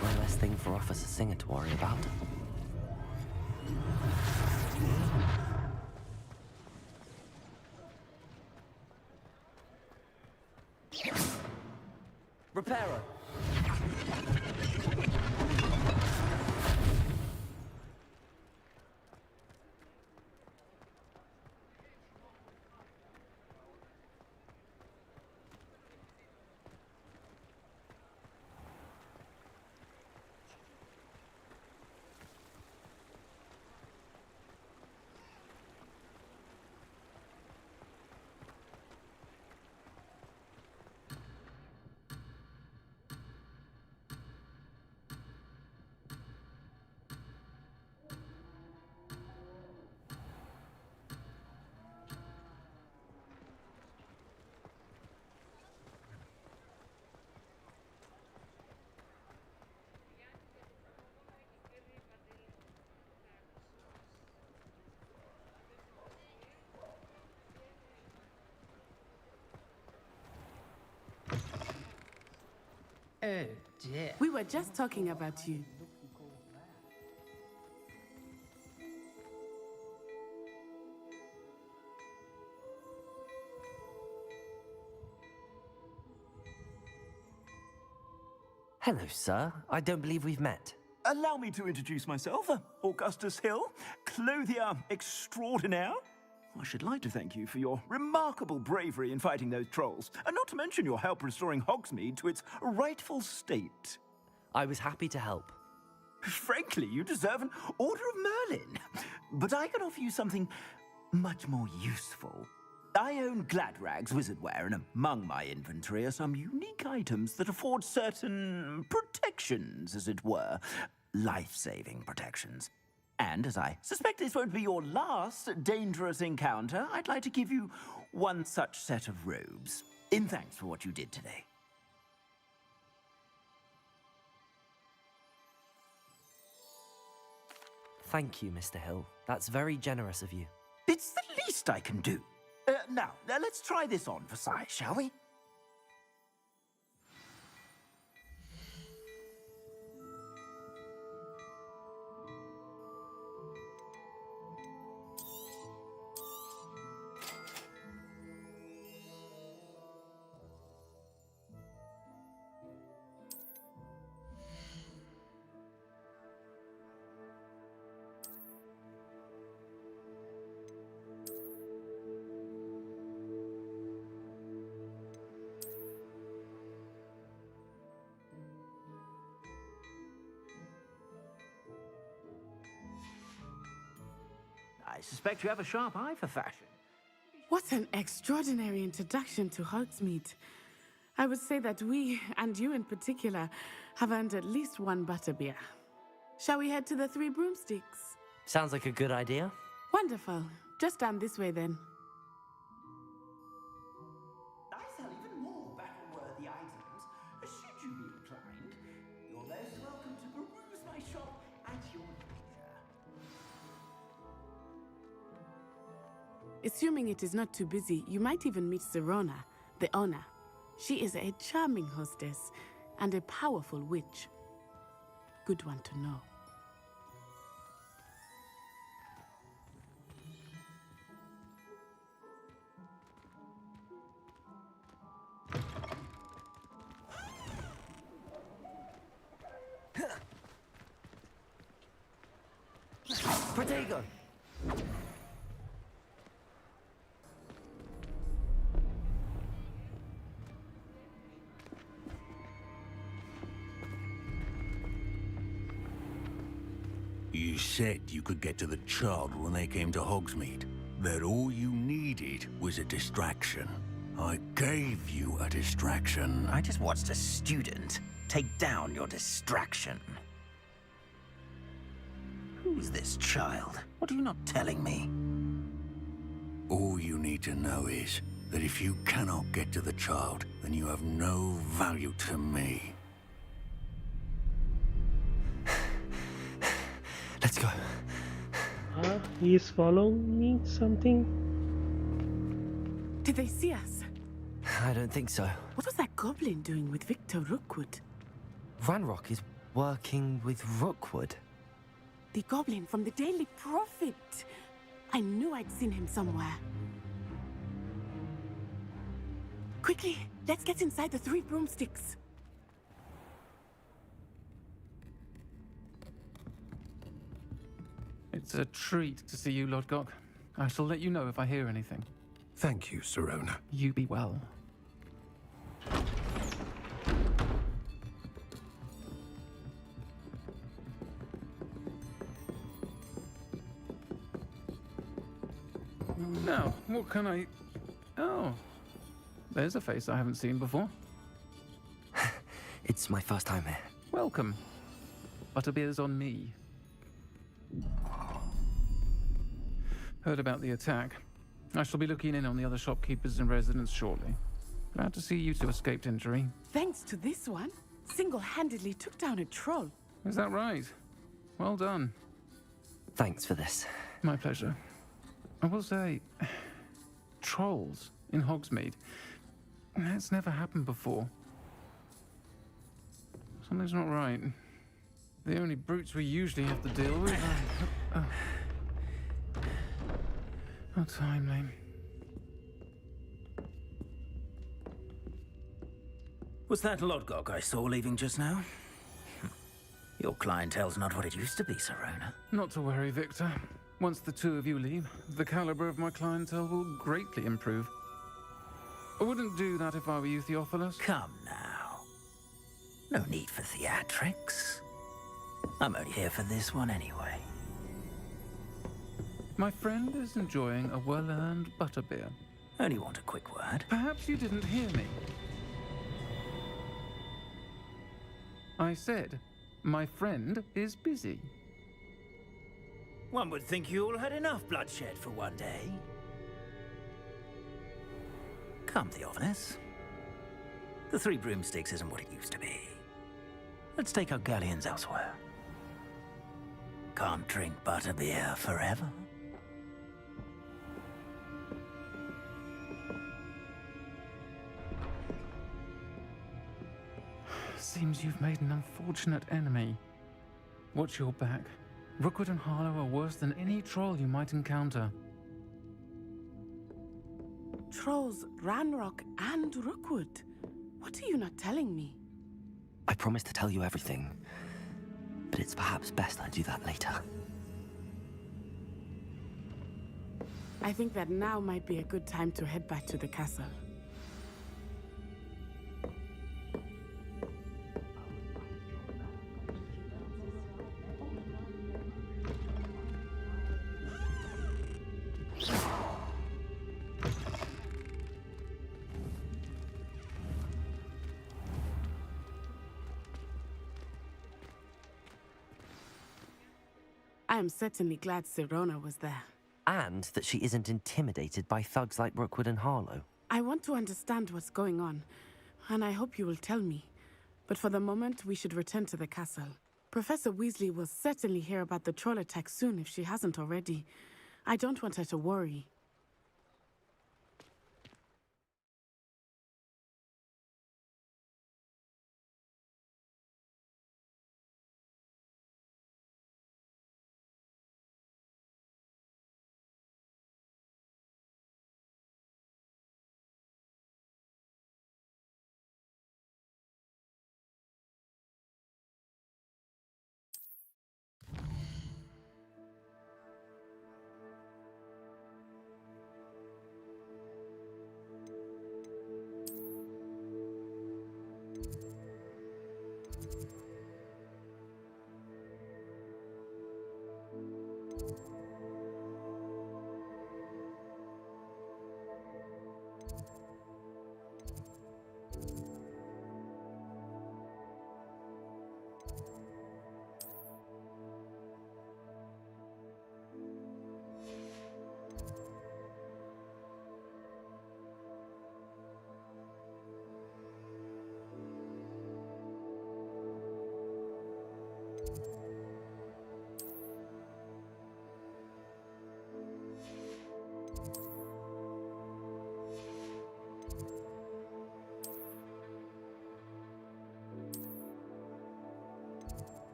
One less thing for Officer Singer to worry about. Reparo. Oh dear. We were just talking about you. Hello, sir. I don't believe we've met. Allow me to introduce myself, Augustus Hill, clothier extraordinaire. I should like to thank you for your remarkable bravery in fighting those trolls, and not to mention your help restoring Hogsmeade to its rightful state. I was happy to help. Frankly, you deserve an Order of Merlin. But I can offer you something much more useful. I own Gladrag's wizardware, and among my inventory are some unique items that afford certain protections, as it were. Life-saving protections. And as I suspect this won't be your last dangerous encounter, I'd like to give you one such set of robes, in thanks for what you did today. Thank you, Mr. Hill. That's very generous of you. It's the least I can do. Now, let's try this on for size, shall we? I suspect you have a sharp eye for fashion. What an extraordinary introduction to Hogsmeade. I would say that we, and you in particular, have earned at least one butterbeer. Shall we head to the Three Broomsticks? Sounds like a good idea. Wonderful. Just down this way then. I sell even more battle-worthy items. Should you be inclined, you're most welcome to peruse my shop at your leisure. Assuming it is not too busy, you might even meet Serona, the owner. She is a charming hostess and a powerful witch. Good one to know. Protego! You said you could get to the child when they came to Hogsmeade. That all you needed was a distraction. I gave you a distraction. I just watched a student take down your distraction. Who's this child? What are you not telling me? All you need to know is that if you cannot get to the child, then you have no value to me. Let's go. He is following me something. Did they see us? I don't think so. What was that goblin doing with Victor Rookwood? Ranrock is working with Rookwood. The goblin from the Daily Prophet. I knew I'd seen him somewhere. Quickly, let's get inside the 3 broomsticks. It's a treat to see you, Lodgok. I shall let you know if I hear anything. Thank you, Sirona. You be well. Now, what can I... Oh, there's a face I haven't seen before. It's my first time here. Welcome. Butterbeer's on me. Heard about the attack. I shall be looking in on the other shopkeepers and residents shortly. Glad to see you two escaped injury. Thanks to this one, single-handedly took down a troll. Is that right? Well done. Thanks for this. My pleasure. I will say, trolls in Hogsmeade. That's never happened before. Something's not right. The only brutes we usually have to deal with are... How timely. Was that Lodgok I saw leaving just now? Your clientele's not what it used to be, Sirona. Not to worry, Victor. Once the 2 of you leave, the caliber of my clientele will greatly improve. I wouldn't do that if I were you, Theophilus. Come now. No need for theatrics. I'm only here for this one anyway. My friend is enjoying a well-earned butterbeer. Only want a quick word. Perhaps you didn't hear me. I said, my friend is busy. One would think you all had enough bloodshed for one day. Come, Theophilus. The 3 broomsticks isn't what it used to be. Let's take our galleons elsewhere. Can't drink butterbeer forever. Seems you've made an unfortunate enemy. Watch your back. Rookwood and Harlow are worse than any troll you might encounter. Trolls, Ranrock, and Rookwood. What are you not telling me? I promised to tell you everything, but it's perhaps best I do that later. I think that now might be a good time to head back to the castle. I am certainly glad Sirona was there. And that she isn't intimidated by thugs like Rookwood and Harlow. I want to understand what's going on, and I hope you will tell me. But for the moment, we should return to the castle. Professor Weasley will certainly hear about the troll attack soon if she hasn't already. I don't want her to worry.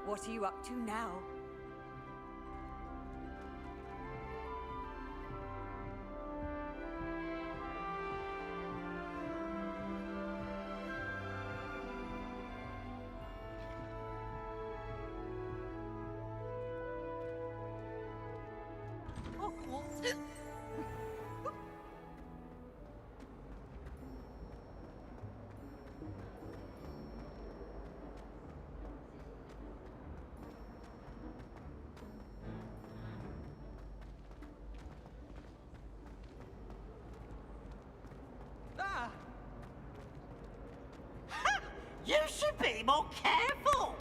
What are you up to now? Hogwarts. Ah! Ha! You should be more careful!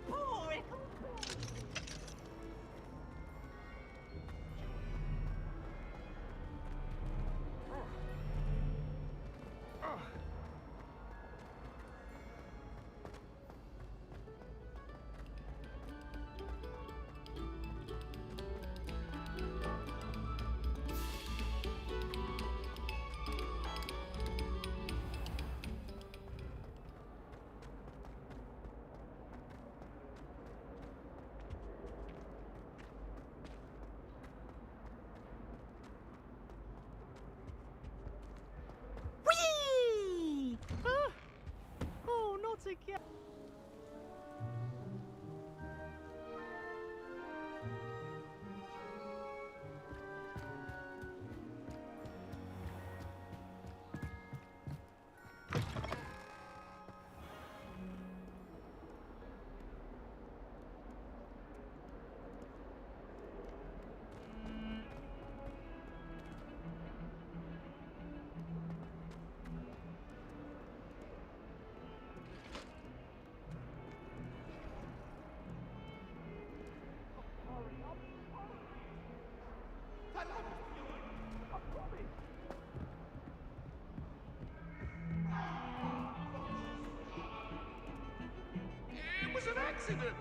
Poor Whee! Ah! Oh, not again. It was an accident!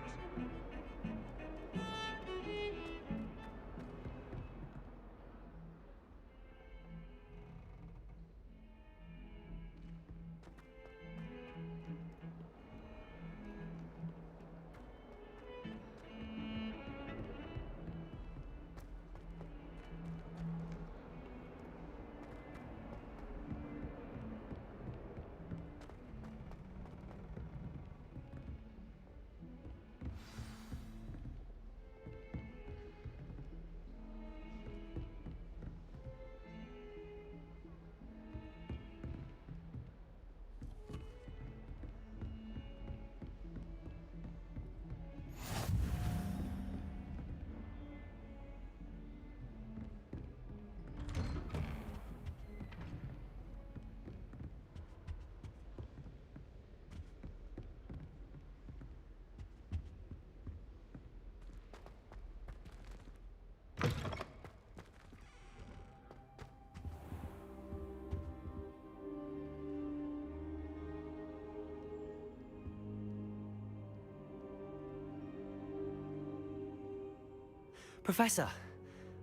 Professor,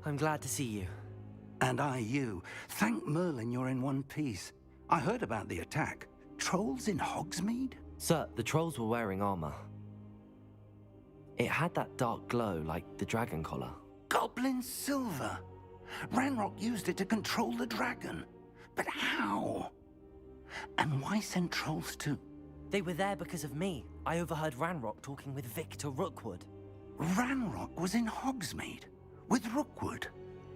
I'm glad to see you. And I you. Thank Merlin you're in one piece. I heard about the attack. Trolls in Hogsmeade? Sir, the trolls were wearing armor. It had that dark glow like the dragon collar. Goblin silver. Ranrock used it to control the dragon. But how? And why send trolls too? They were there because of me. I overheard Ranrock talking with Victor Rookwood. Ranrock was in Hogsmeade? With Rookwood?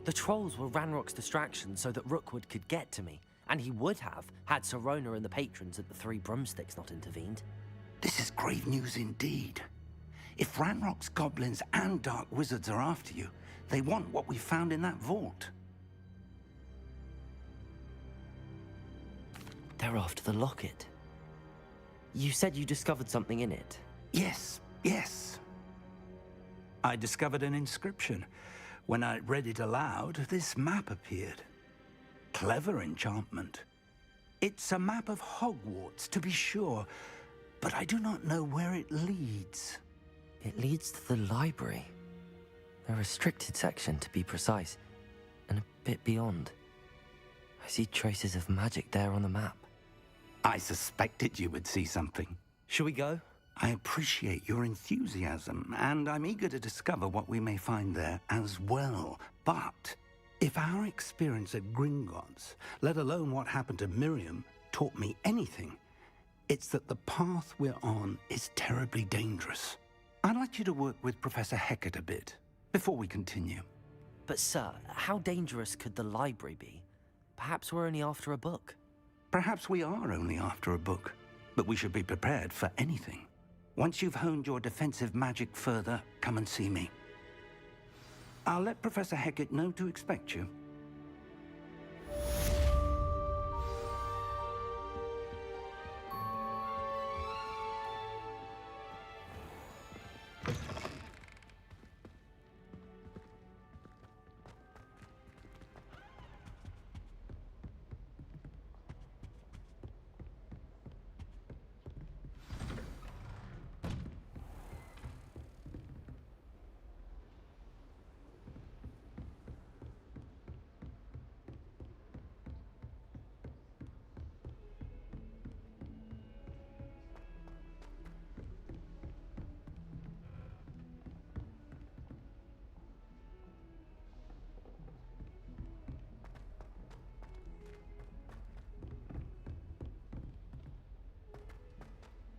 The trolls were Ranrock's distraction so that Rookwood could get to me. And he would have, had Sirona and the patrons at the Three Broomsticks not intervened. This is grave news indeed. If Ranrock's goblins and dark wizards are after you, they want what we found in that vault. They're after the locket. You said you discovered something in it. Yes, yes. I discovered an inscription. When I read it aloud, this map appeared. Clever enchantment. It's a map of Hogwarts, to be sure, but I do not know where it leads. It leads to the library. A restricted section, to be precise, and a bit beyond. I see traces of magic there on the map. I suspected you would see something. Shall we go? I appreciate your enthusiasm, and I'm eager to discover what we may find there as well. But if our experience at Gringotts, let alone what happened to Miriam, taught me anything, it's that the path we're on is terribly dangerous. I'd like you to work with Professor Hecat a bit before we continue. But sir, how dangerous could the library be? Perhaps we're only after a book. Perhaps we are only after a book, but we should be prepared for anything. Once you've honed your defensive magic further, come and see me. I'll let Professor Hecat know to expect you.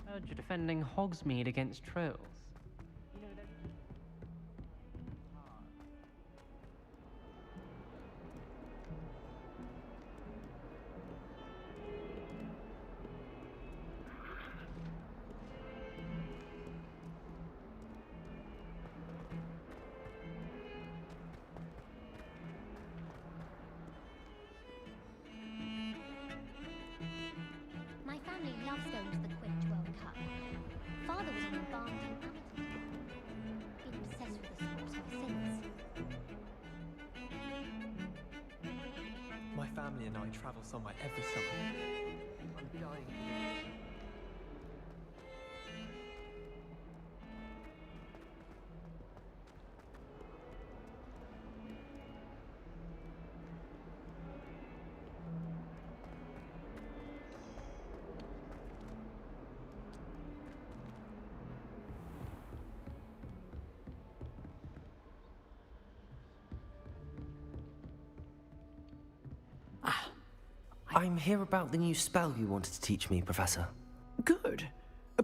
Heard you're defending Hogsmeade against trolls. My family loves going to the Quidditch World Cup. Father was on the barn team amateur team. Been obsessed with the sport ever since. My family and I travel somewhere every summer. I'm dying to do it. I'm here about the new spell you wanted to teach me, Professor. Good.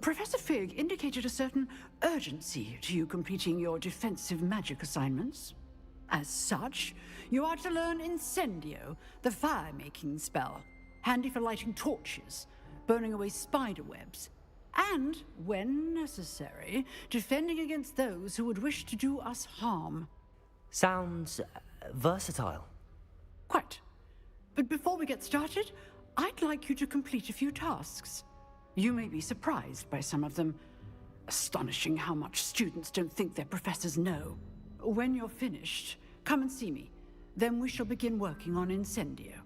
Professor Fig indicated a certain urgency to you completing your defensive magic assignments. As such, you are to learn Incendio, the fire-making spell, handy for lighting torches, burning away spider webs, and, when necessary, defending against those who would wish to do us harm. Sounds versatile. Quite. But before we get started, I'd like you to complete a few tasks. You may be surprised by some of them. Astonishing how much students don't think their professors know. When you're finished, come and see me. Then we shall begin working on Incendio.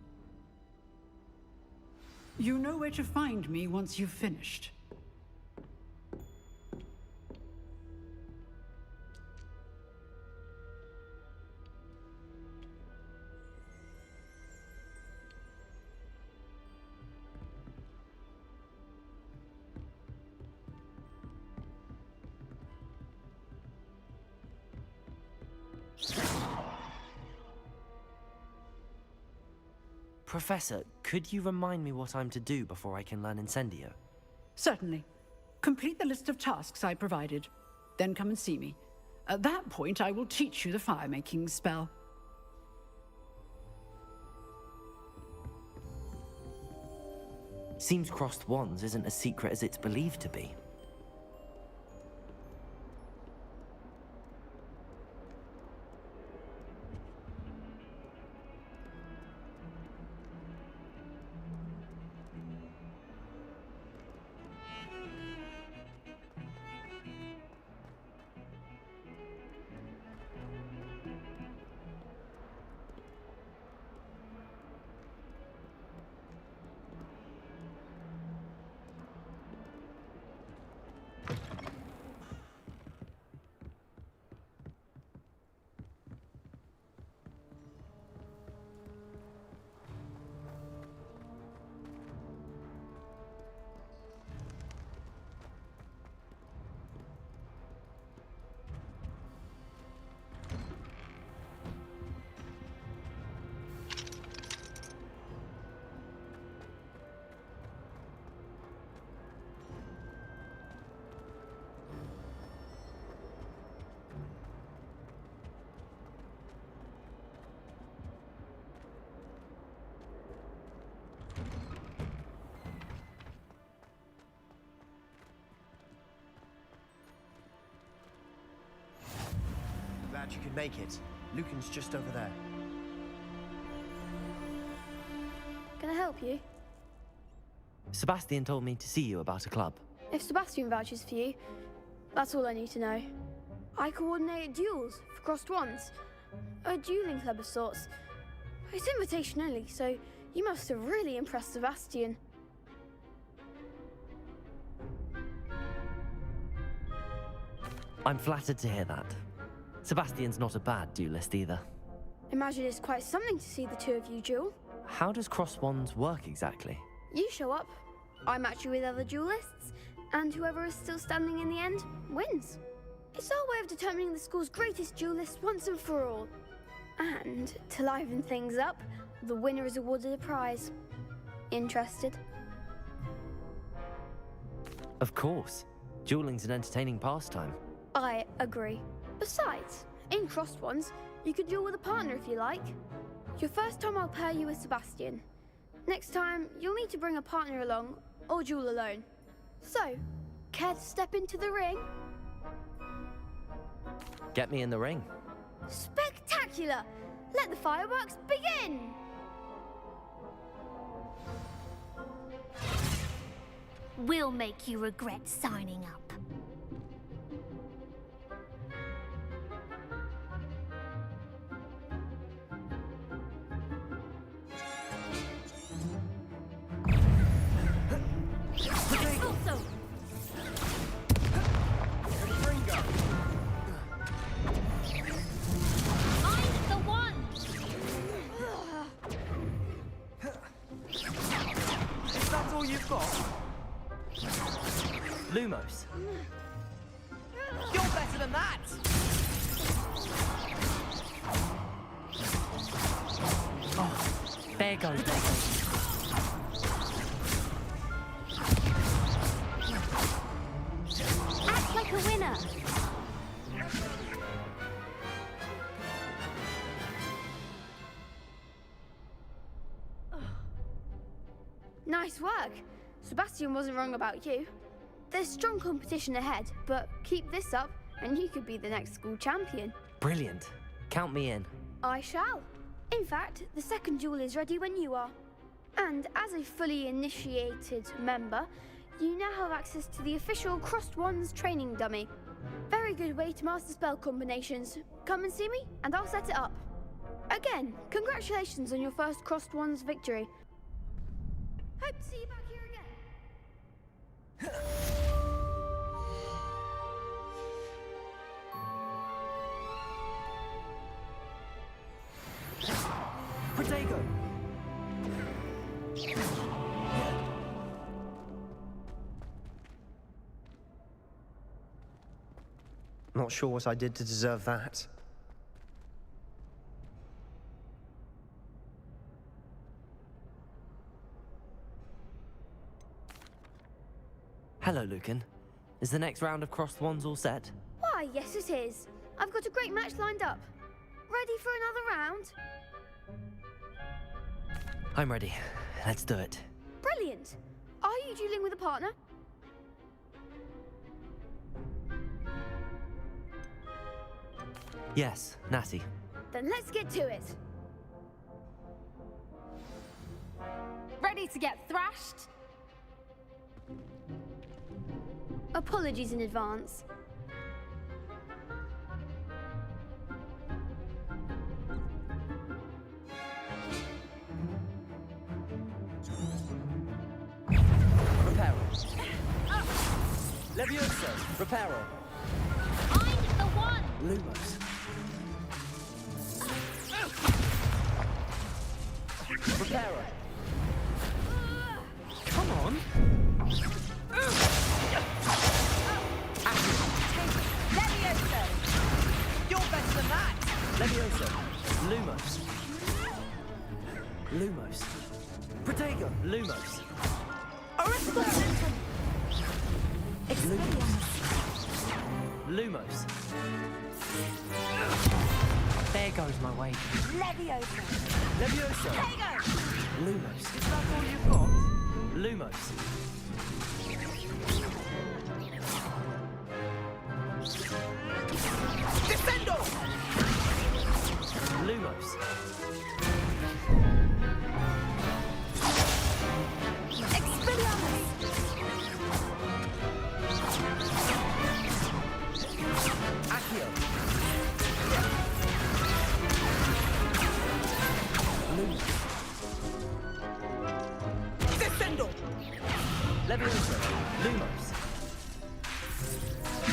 You know where to find me once you've finished. Professor, could you remind me what I'm to do before I can learn Incendio? Certainly. Complete the list of tasks I provided. Then come and see me. At that point, I will teach you the fire-making spell. Seems crossed wands isn't as secret as it's believed to be. could make it. Lucan's just over there. Can I help you? Sebastian told me to see you about a club. If Sebastian vouches for you, that's all I need to know. I coordinate duels for crossed ones. A dueling club of sorts. It's invitation only, so you must have really impressed Sebastian. I'm flattered to hear that. Sebastian's not a bad duelist either. Imagine it's quite something to see the two of you duel. How does crossed wands work exactly? You show up, I match you with other duelists, and whoever is still standing in the end wins. It's our way of determining the school's greatest duelist once and for all. And to liven things up, the winner is awarded a prize. Interested? Of course. Dueling's an entertaining pastime. I agree. Besides, in crossed ones, you can duel with a partner if you like. Your first time I'll pair you with Sebastian. Next time, you'll need to bring a partner along, or duel alone. So, care to step into the ring? Get me in the ring. Spectacular! Let the fireworks begin! We'll make you regret signing up. Lumos. You're better than that! Oh, there goes. Act like a winner. Nice work. Sebastian wasn't wrong about you. There's strong competition ahead, but keep this up and you could be the next school champion. Brilliant. Count me in. I shall. In fact, the second duel is ready when you are. And as a fully initiated member, you now have access to the official Crossed Wands training dummy. Very good way to master spell combinations. Come and see me and I'll set it up. Again, congratulations on your first Crossed Wands victory. Hope to see you back here again. Protego! Not sure what I did to deserve that. Hello, Lucan. Is the next round of crossed wands all set? Why, yes it is. I've got a great match lined up. Ready for another round? I'm ready. Let's do it. Brilliant. Are you dueling with a partner? Yes, Natty. Then let's get to it. Ready to get thrashed? Apologies in advance. Reparo. Levioso. Reparo. I'm the one! Lumos. Reparo. Come on. Levioso! You're better than that! Levioso. Lumos. Lumos. Protego. Lumos. Lumos. There goes my way. Levioso! Levioso. Protego! Lumos. Is that all you've got? Lumos. Defendo! Levioso. Lumos.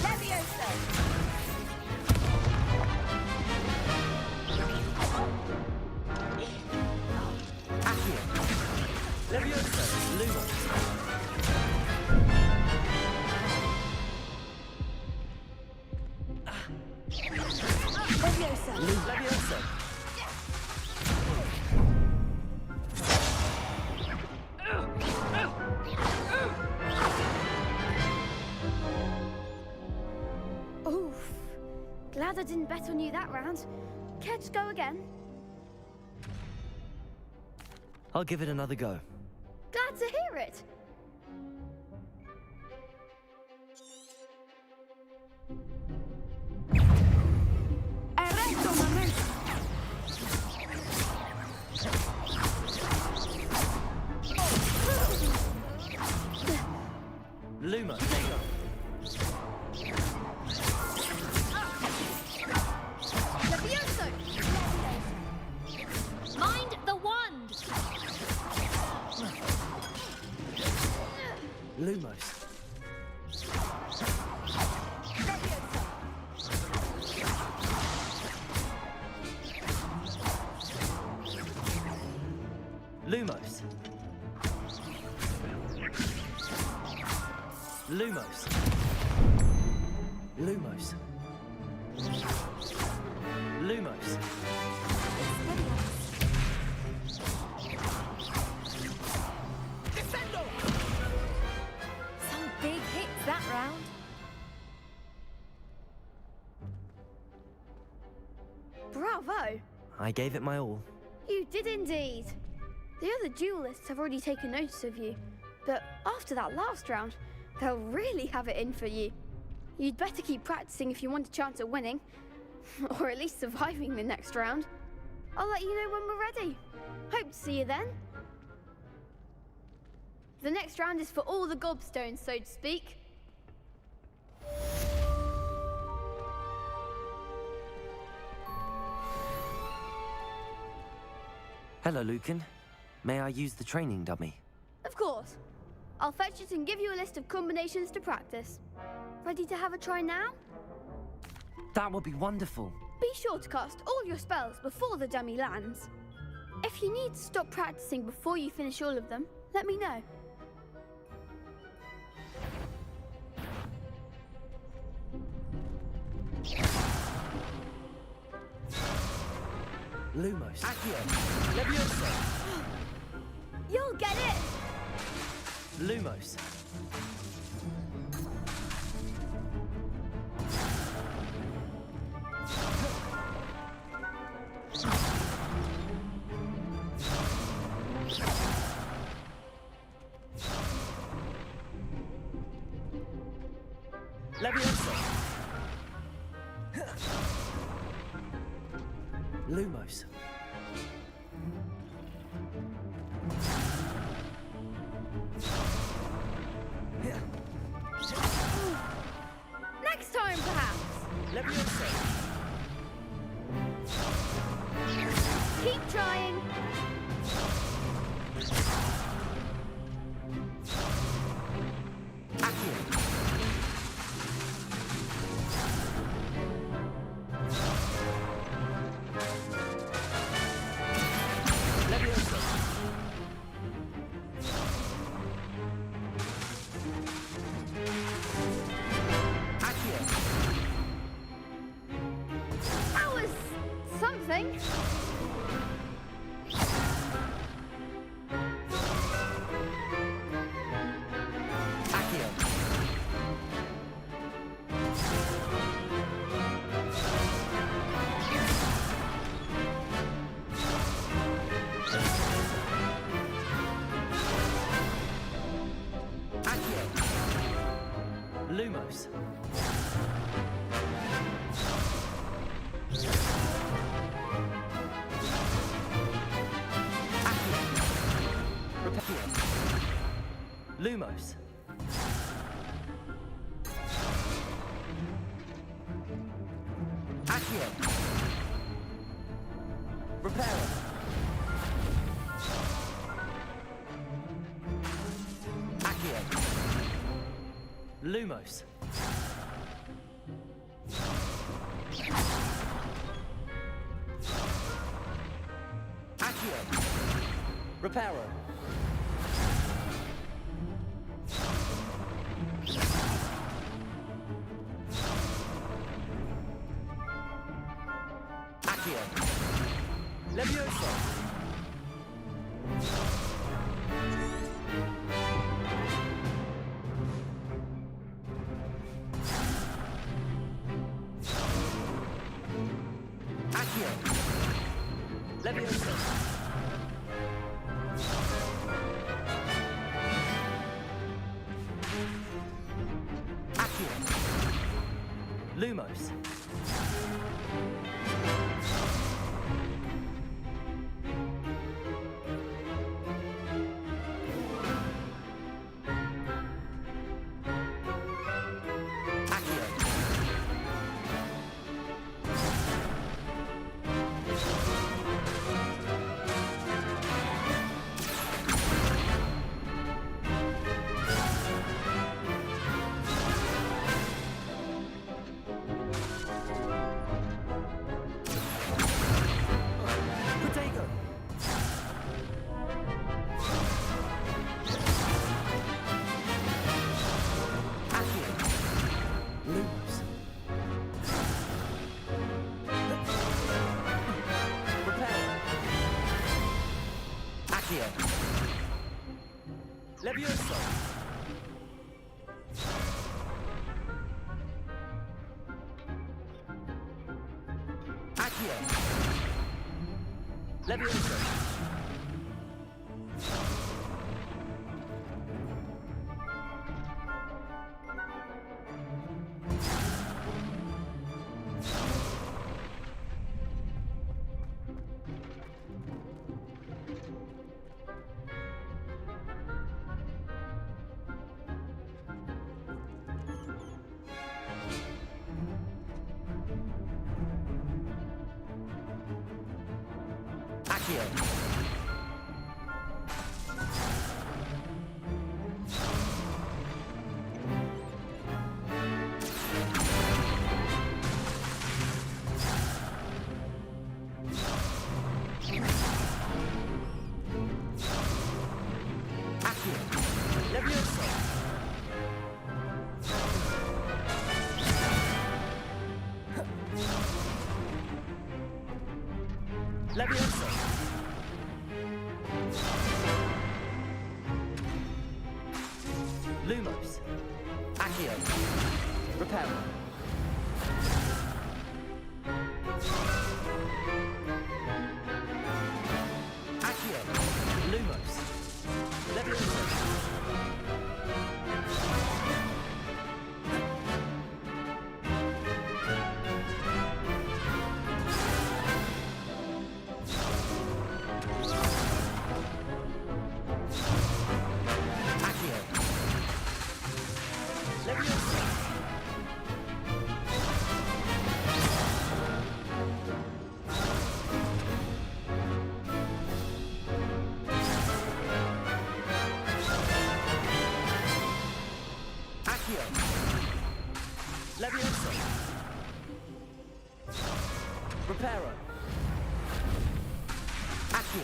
Levioso. Accio. Levioso. Lumos. Levioso. Levioso. Oof. Glad I didn't bet on you that round. Care to go again? I'll give it another go. Glad to hear it. Erecto momento. Luma. Levioso. Mind the wand. Lumos. Lumos. Lumos. Lumos. Lumos. Some big hits that round. Bravo. I gave it my all. You did indeed. The other duelists have already taken notice of you, but after that last round, they'll really have it in for you. You'd better keep practicing if you want a chance at winning, or at least surviving the next round. I'll let you know when we're ready. Hope to see you then. The next round is for all the gobstones, so to speak. Hello, Lucan. May I use the training dummy? Of course. I'll fetch it and give you a list of combinations to practice. Ready to have a try now? That would be wonderful. Be sure to cast all your spells before the dummy lands. If you need to stop practicing before you finish all of them, let me know. Lumos. Accio. Levioso. You'll get it! Lumos. Levioso. Lumos. Next time, perhaps. Levioso. Keep trying. Accio. Levioso. Accio. That was something. Accio. Accio. Lumos. Accio. Repetio. Lumos. Accio. Reparo. Accio. Lumos. Accio. Reparo. Accio. Levioso. Accio. Levioso. Accio. Lumos. Levioso. Accio. Levioso. Accio. Accio. Levioso. Levioso. Lumos. Accio. Reparo. Accio. Lumos. Levioso. Levioso. Reparo. Accio.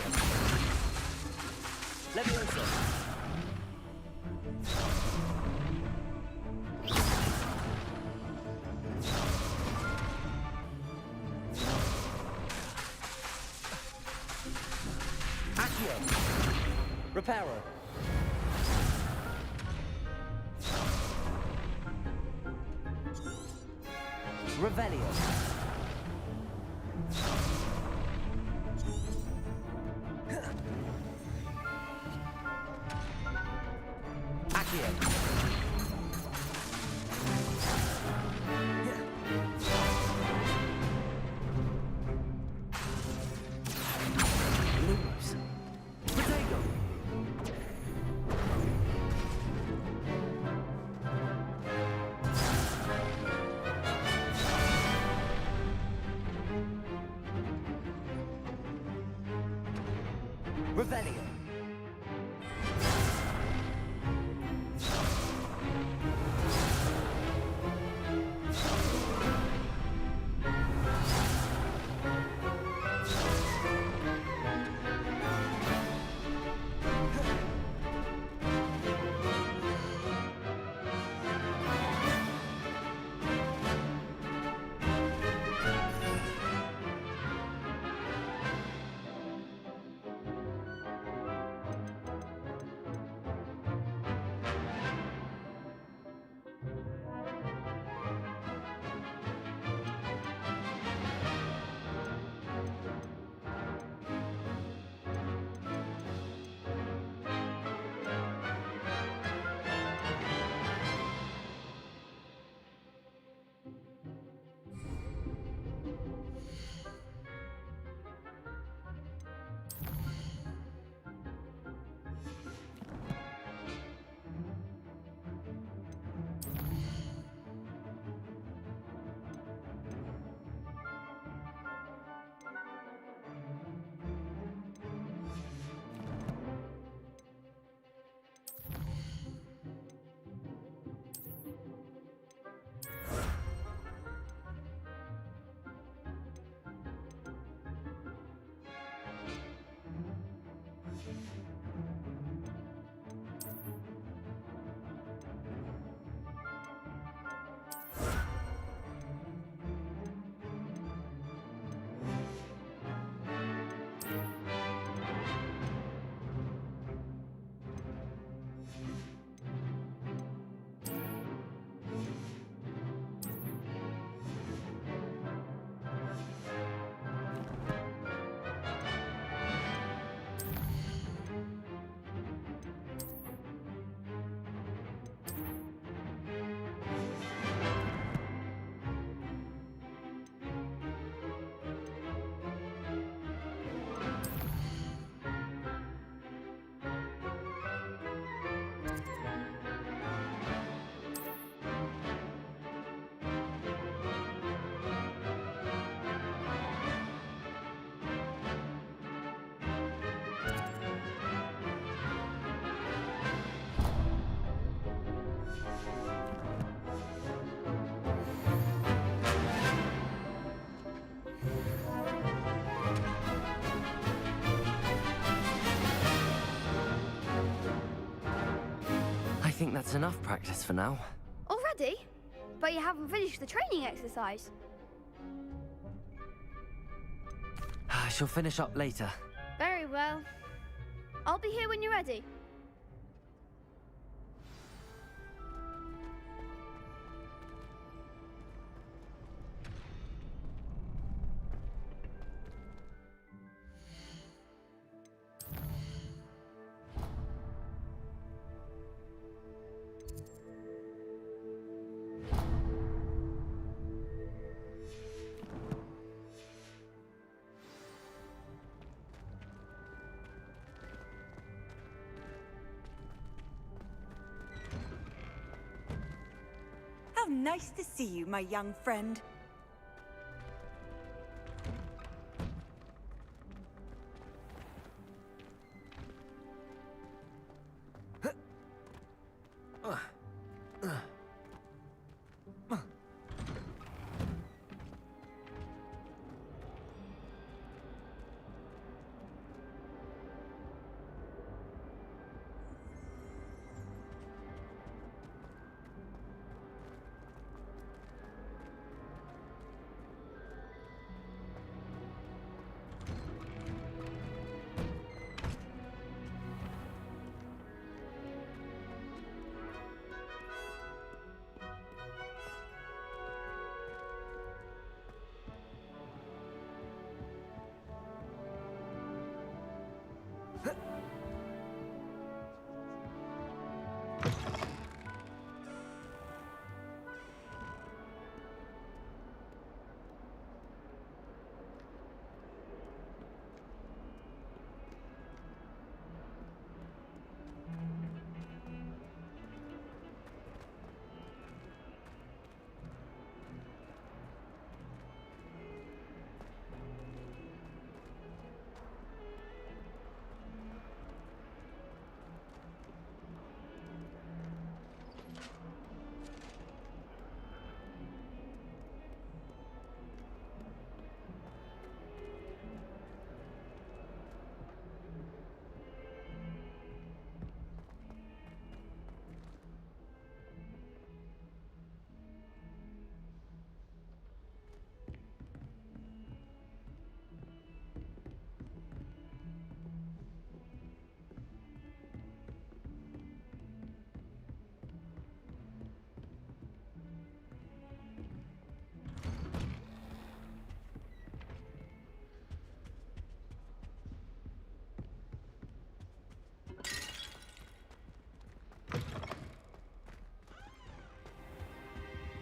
Levioso. Accio. Reparo. Revelio. Accio. Lumos. Potato. Revelio. think that's enough practice for now. Already? But you haven't finished the training exercise. I shall finish up later. Very well. I'll be here when you're ready. How nice to see you, my young friend.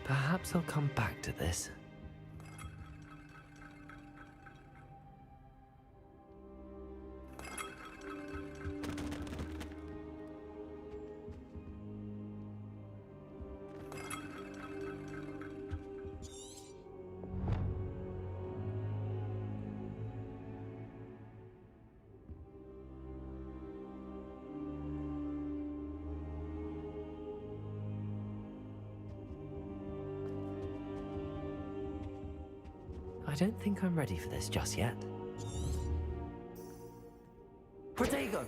Perhaps I'll come back to this. I don't think I'm ready for this just yet. Protego!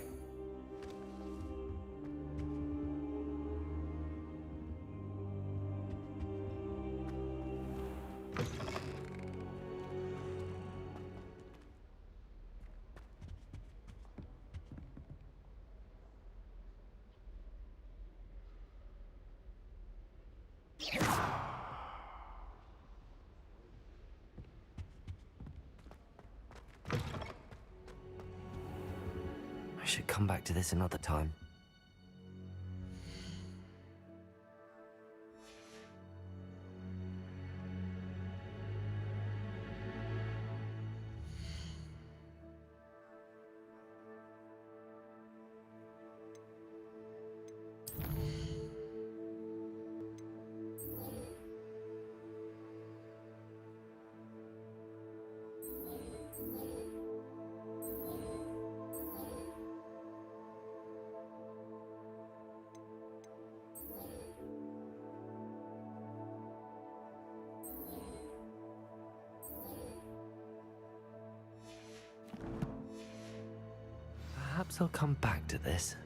I should come back to this another time. Perhaps I'll come back to this.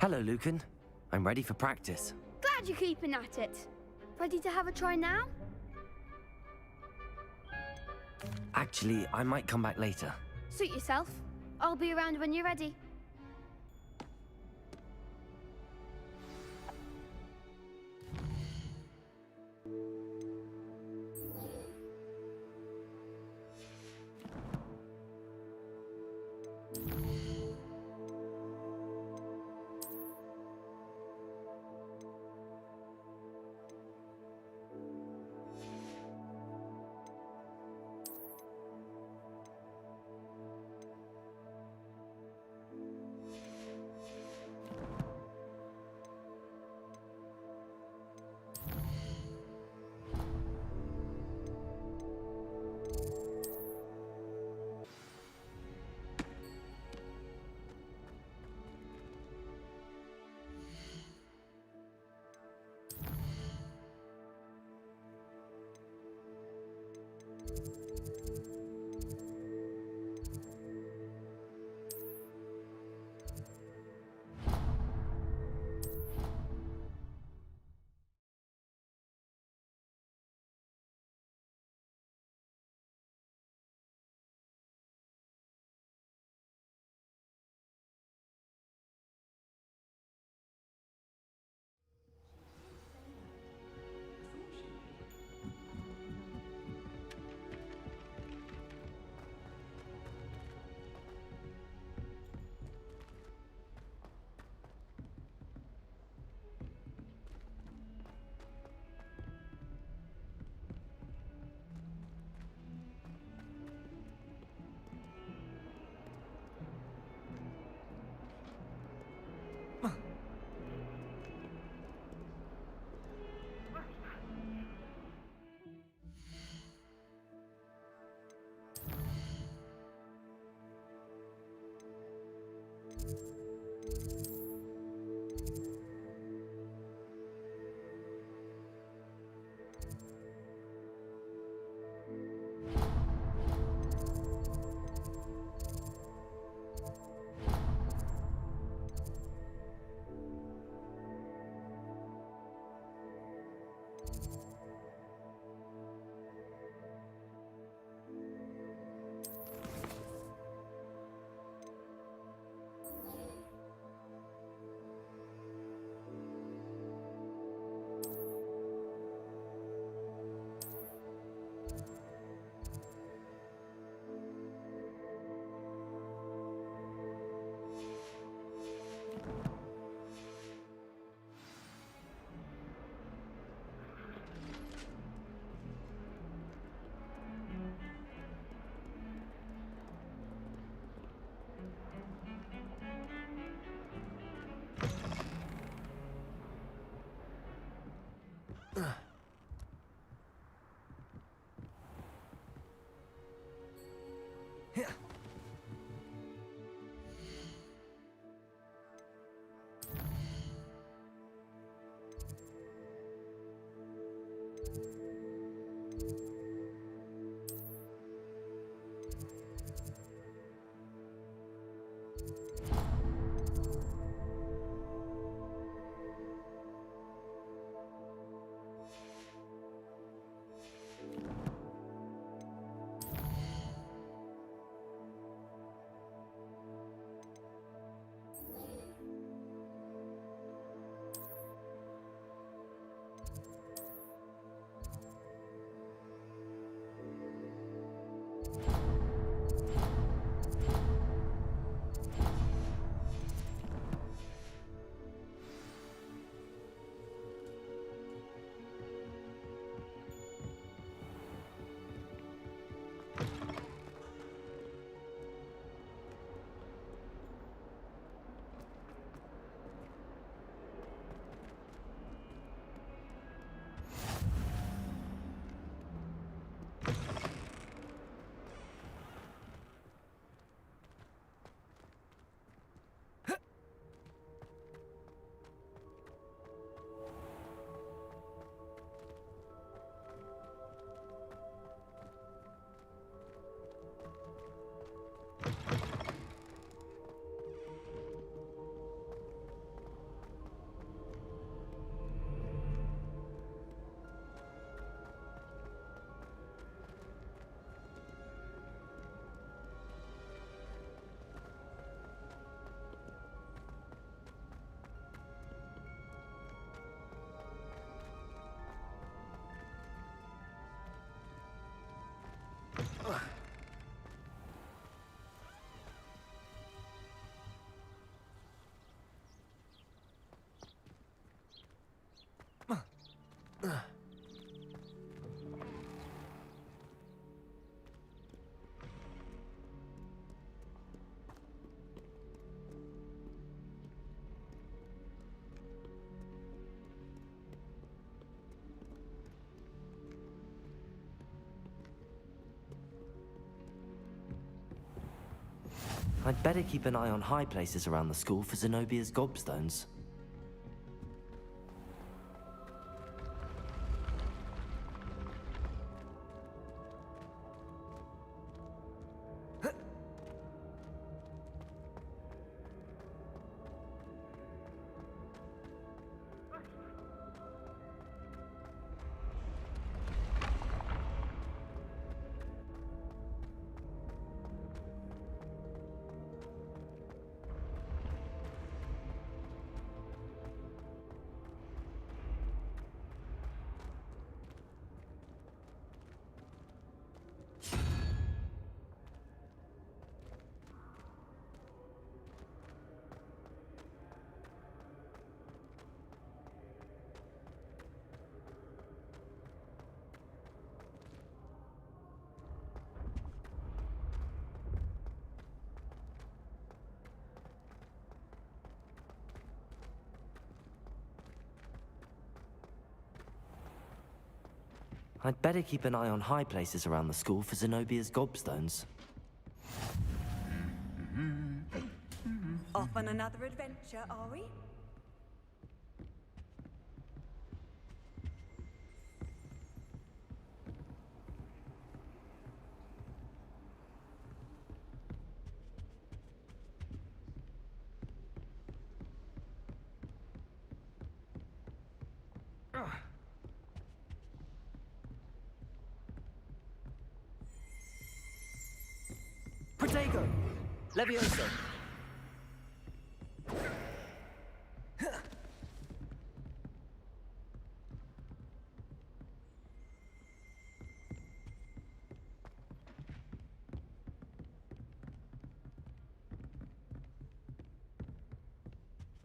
Hello, Lucan. I'm ready for practice. Glad you're keeping at it. Ready to have a try now? Actually, I might come back later. Suit yourself. I'll be around when you're ready. I'd better keep an eye on high places around the school for Zenobia's gobstones. I'd better keep an eye on high places around the school for Zenobia's gobstones. Off on another adventure, are we? Protego! Levioso!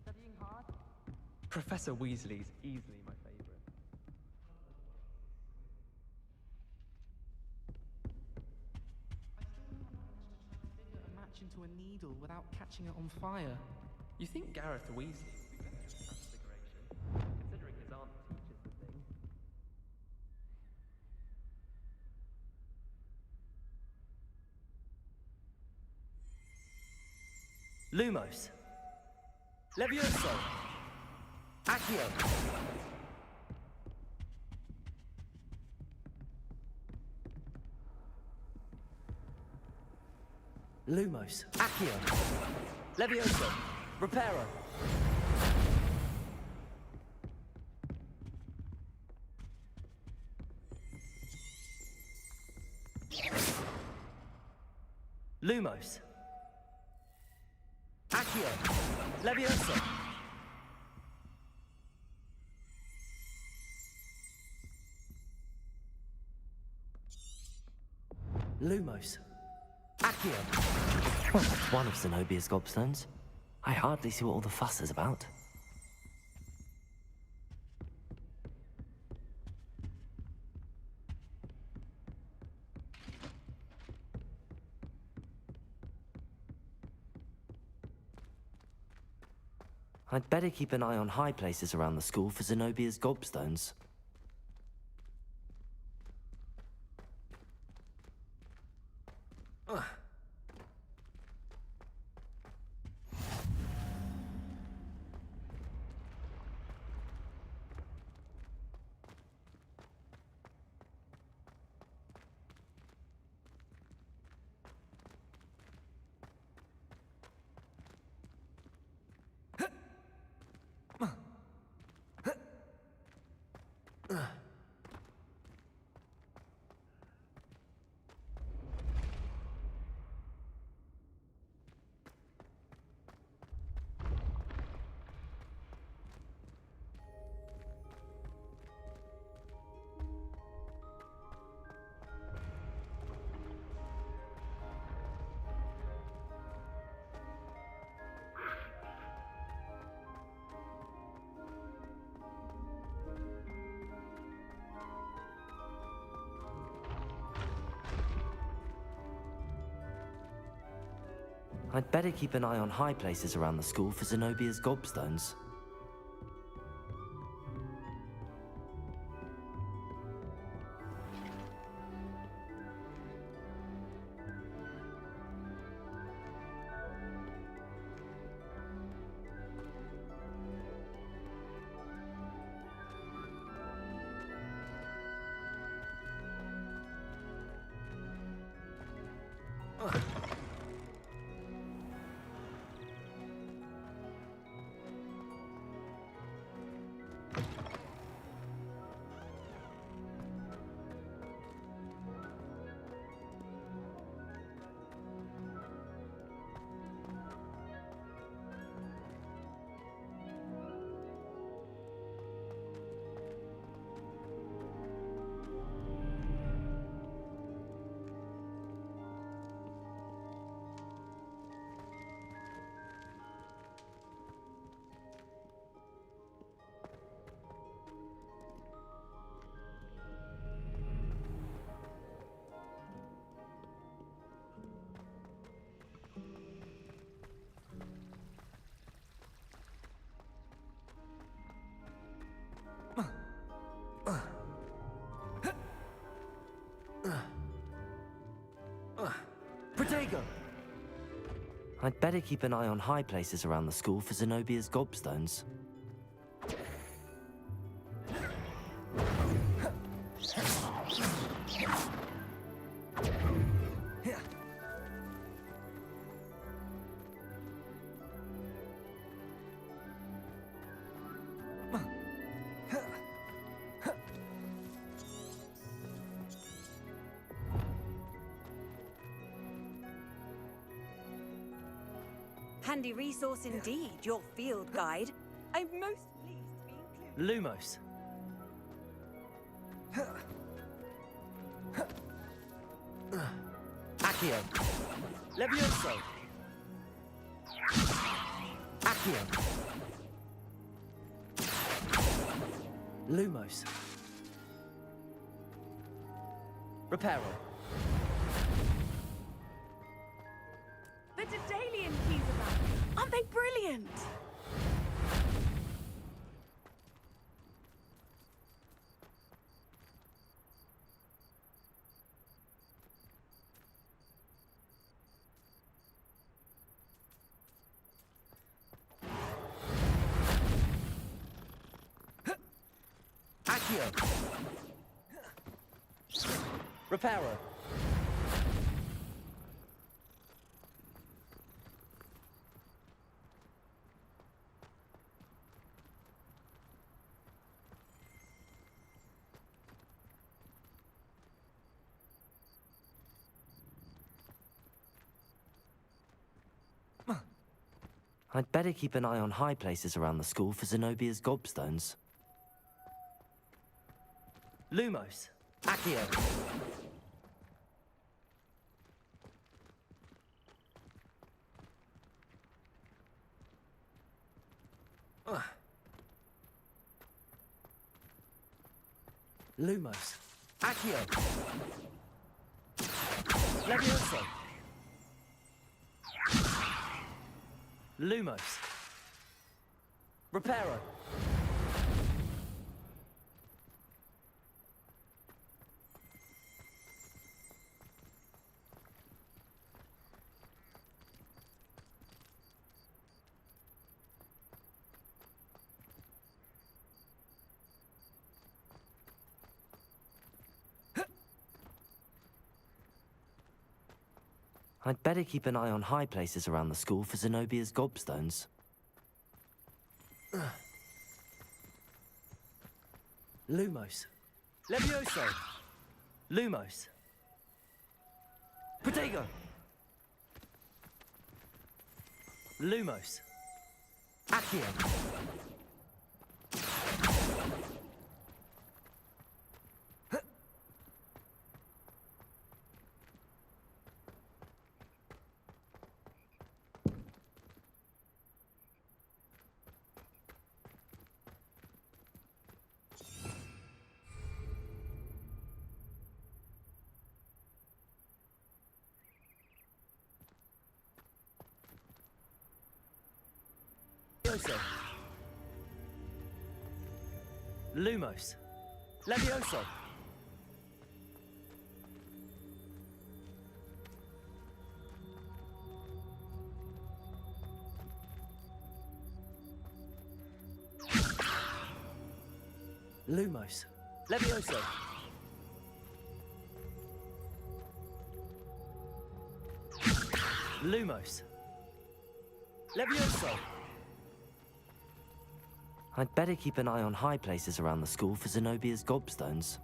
Studying hard? Professor Weasley's easily my favorite. A match into a needle without catching it on fire. You think Gareth Weasley would be better at transfiguration, considering his aunt teaches the thing. Lumos! Levioso! Accio! Lumos! Accio! Levioso! Reparo! Lumos! Accio! Levioso! Lumos! Accio! Well, that's one of Zenobia's gobstones. I hardly see what all the fuss is about. I'd better keep an eye on high places around the school for Zenobia's gobstones. I'd better keep an eye on high places around the school for Zenobia's gobstones. I'd better keep an eye on high places around the school for Zenobia's gobstones. Handy resource indeed, your field guide. I'm most pleased to be included. Lumos. Accio. Levioso. Accio. Lumos. Reparo. The Daedalian keys are back. Aren't they brilliant? Accio. Reparo. I'd better keep an eye on high places around the school for Zenobia's gobstones. Lumos. Accio. Lumos. Accio. Levioso. Lumos. Reparo. I'd better keep an eye on high places around the school for Zenobia's gobstones. Lumos. Levioso. Lumos. Protego. Lumos. Accio. Levioso. Lumos. Levioso. Lumos. Levioso. Lumos. Levioso. I'd better keep an eye on high places around the school for Zenobia's gobstones.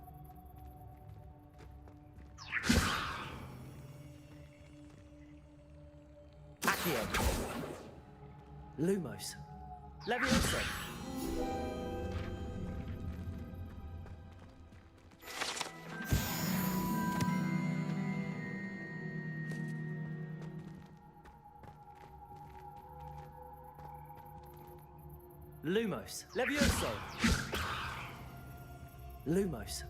Accio. Lumos. Levioso. Lumos. Levioso. Lumos.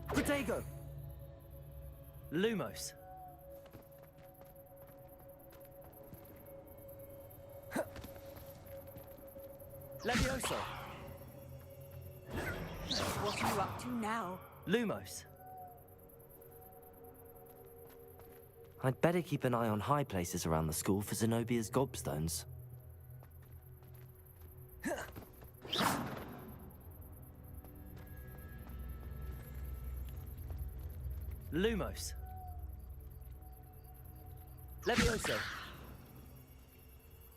Protego. Lumos. Levioso. Levioso! What are you up to now? Lumos. I'd better keep an eye on high places around the school for Zenobia's gobstones. Lumos. Levioso.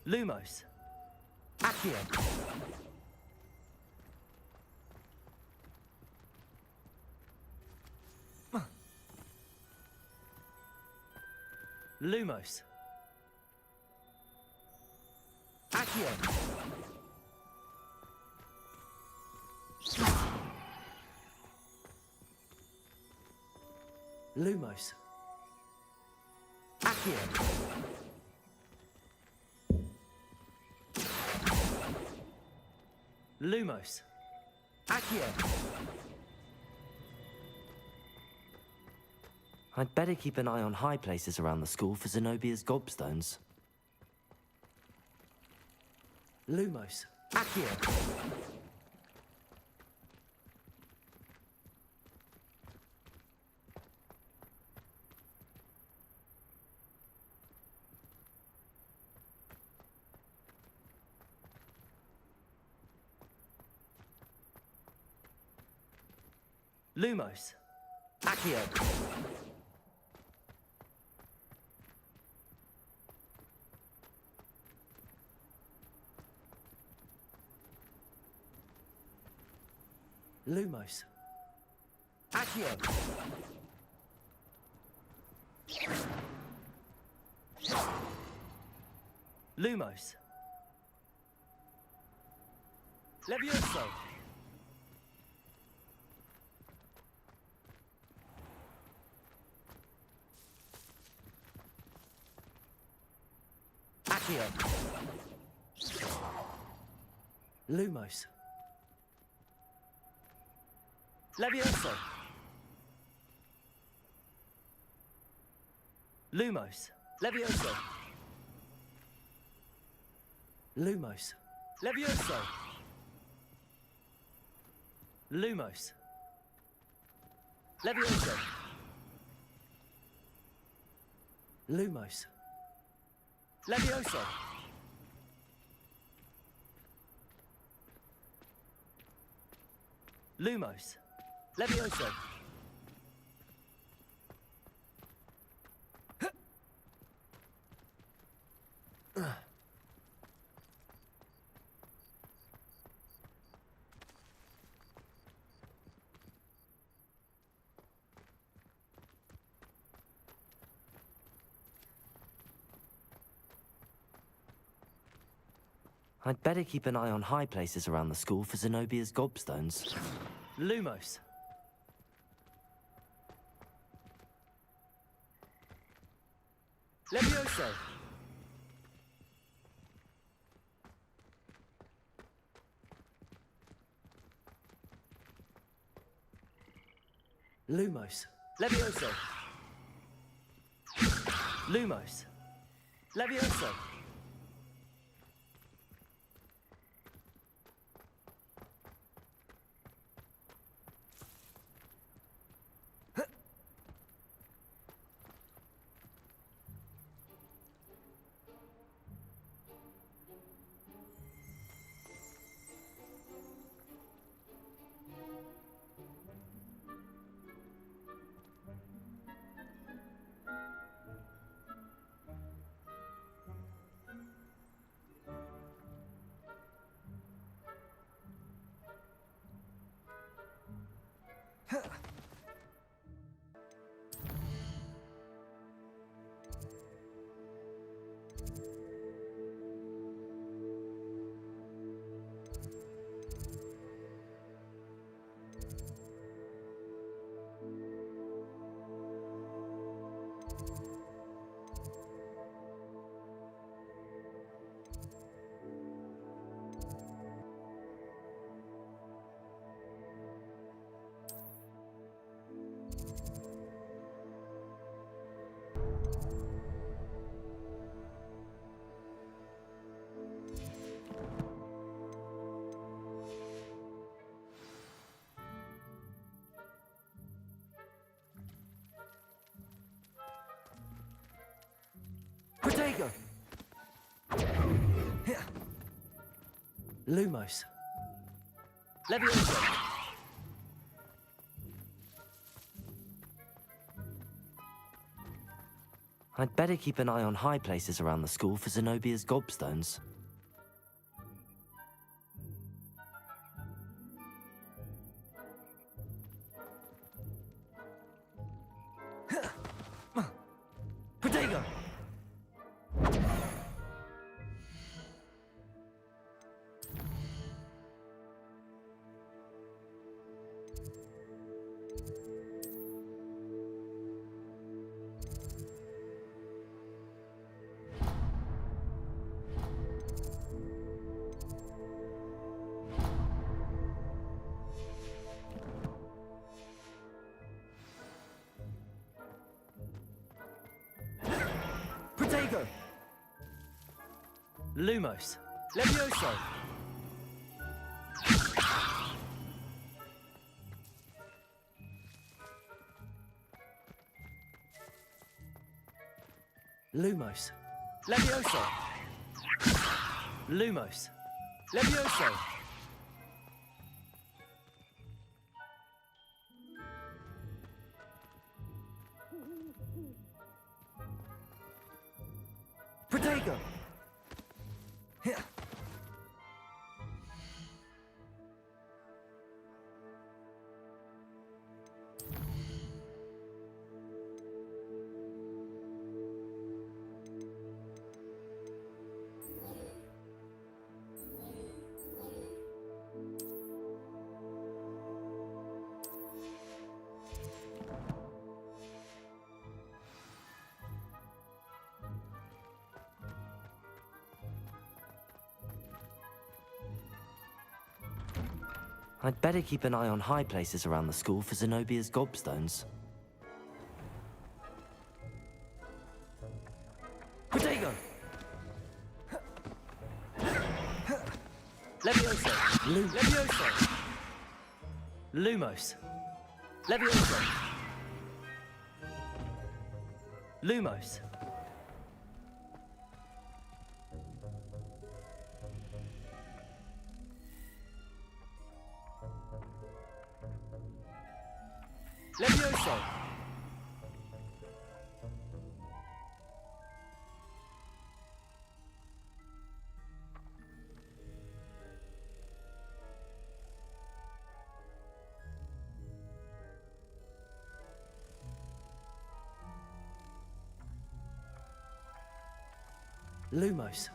Lumos. Accio. Lumos. Accio. Lumos. Accio. Lumos. Accio. I'd better keep an eye on high places around the school for Zenobia's gobstones. Lumos. Accio. Lumos. Accio. Lumos. Accio. Lumos. Levioso. Accio. Lumos. Levioso. Lumos. Levioso. Lumos. Levioso. Lumos. Levioso. Lumos. Levioso. Lumos. Levioso. I'd better keep an eye on high places around the school for Zenobia's gobstones. Lumos. Levioso. Lumos. Levioso. Lumos. Levioso. Lumos. Levioso. I'd better keep an eye on high places around the school for Zenobia's gobstones. Protego! Protego! Lumos. Levioso. Lumos. Levioso. Lumos. Levioso. Protego. Here. I'd better keep an eye on high places around the school for Zenobia's gobstones. Protego. Levioso. Levioso. Lumos. Levioso. Lumos. Levioso. Lumos.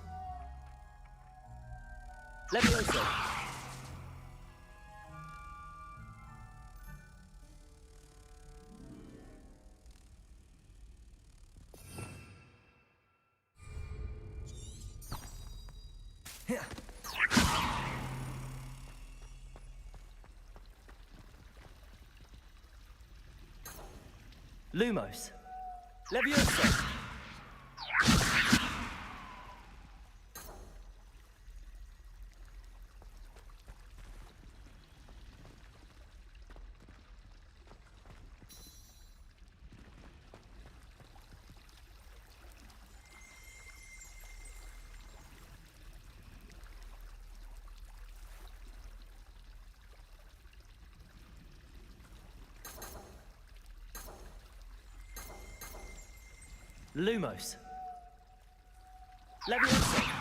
Levioso. Here. Lumos. Levioso. Lumos. Levioso.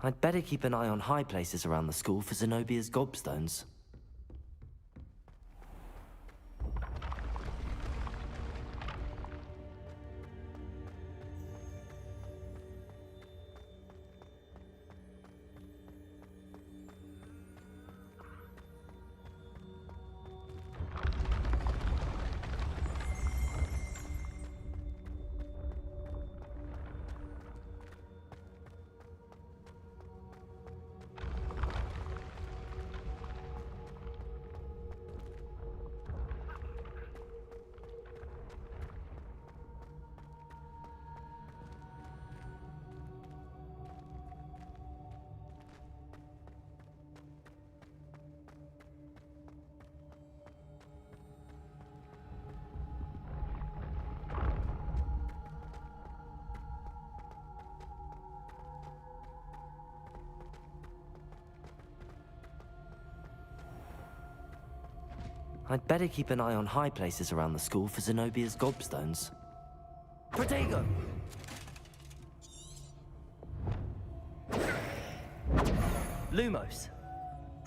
I'd better keep an eye on high places around the school for Zenobia's gobstones. I'd better keep an eye on high places around the school for Zenobia's gobstones. Protego! Lumos.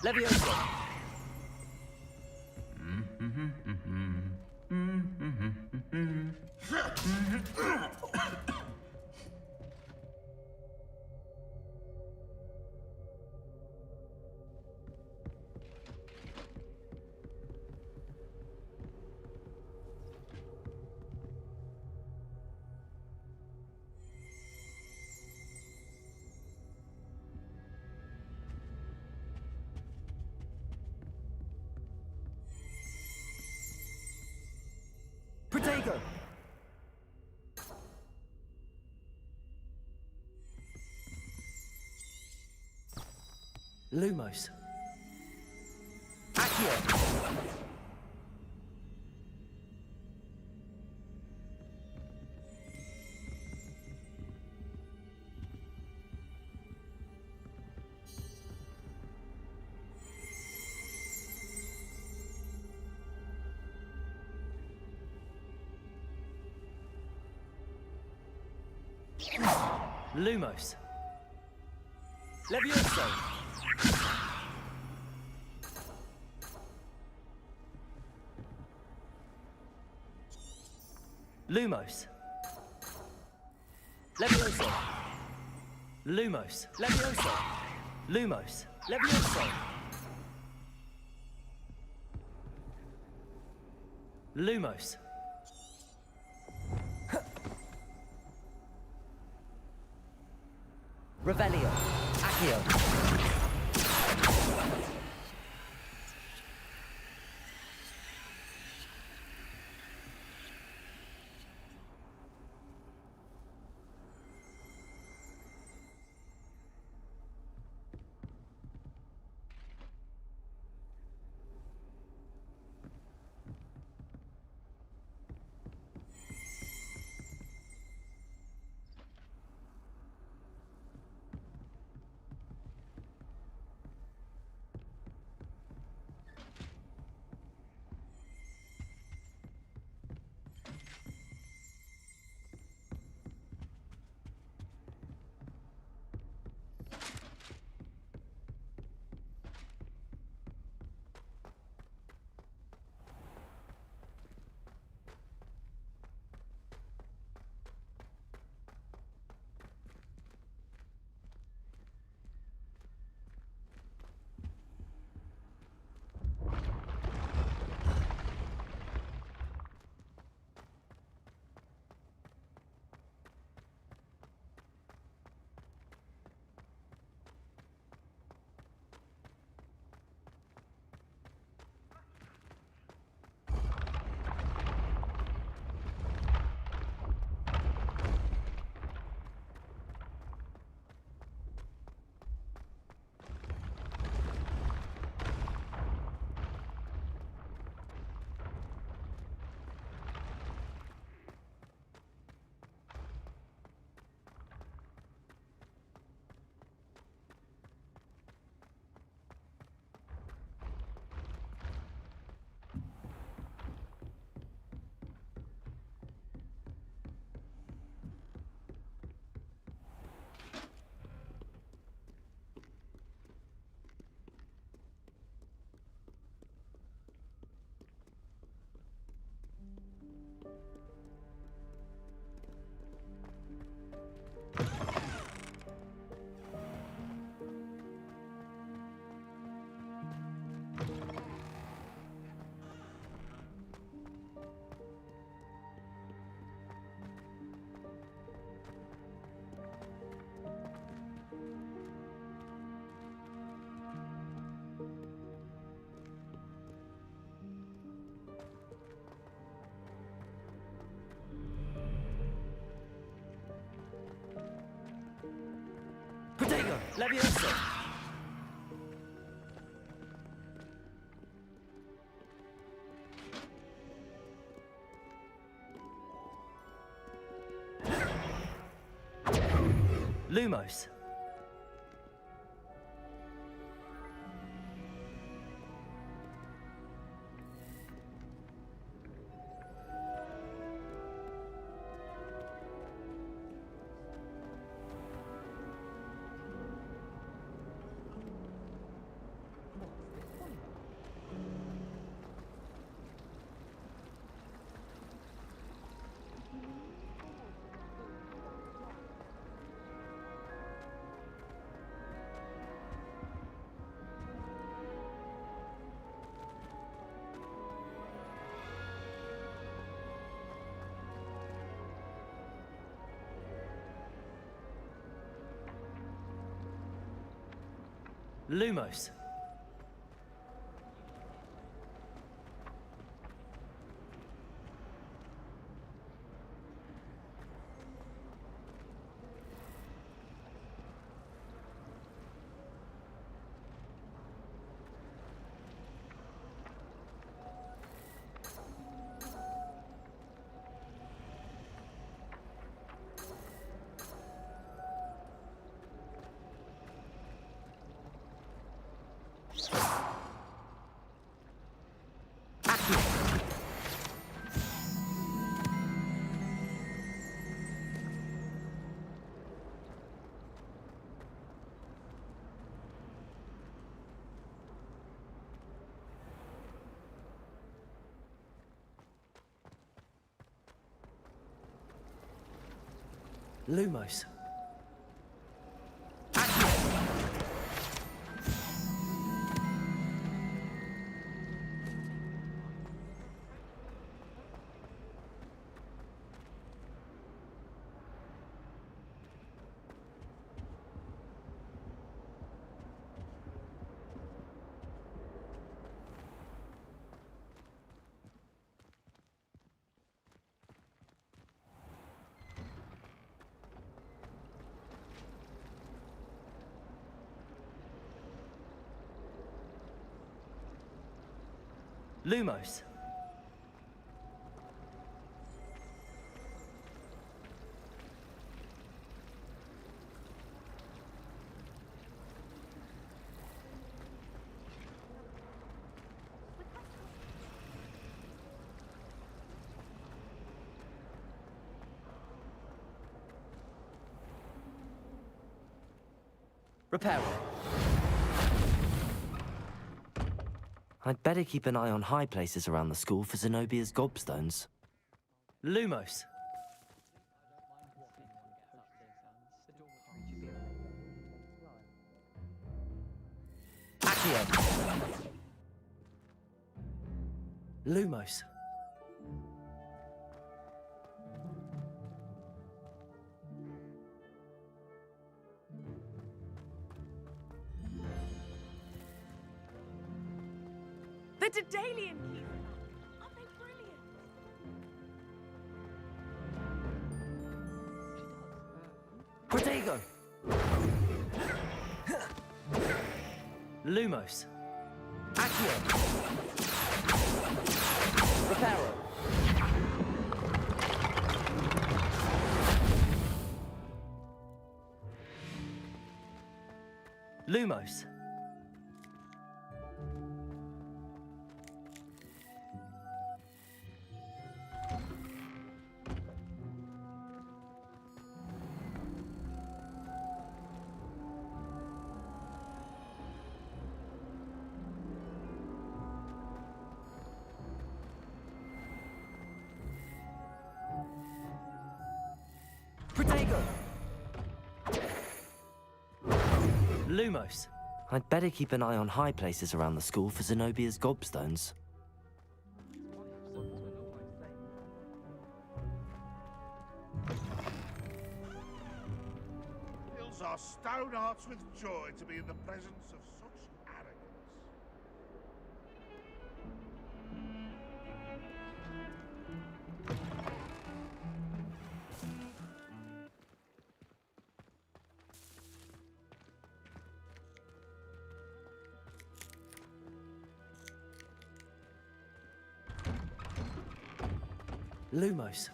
Levioso. Protego! Lumos. Accio! Lumos. Levioso. Lumos. Levioso. Lumos. Levioso. Lumos. Levioso. Lumos. Revelio. Accio. Levioso! Lumos. Lumos. Lumos. Lumos. Repair. I'd better keep an eye on high places around the school for Zenobia's gobstones. Lumos. Accio. Lumos. The Daedalian keys! Aren't they brilliant? Protego. Lumos. Accio. Reparo. Lumos. Protego. Lumos. I'd better keep an eye on high places around the school for Zenobia's gobstones. Fills our stout hearts with joy to be in the presence of such arrogance. Lumos.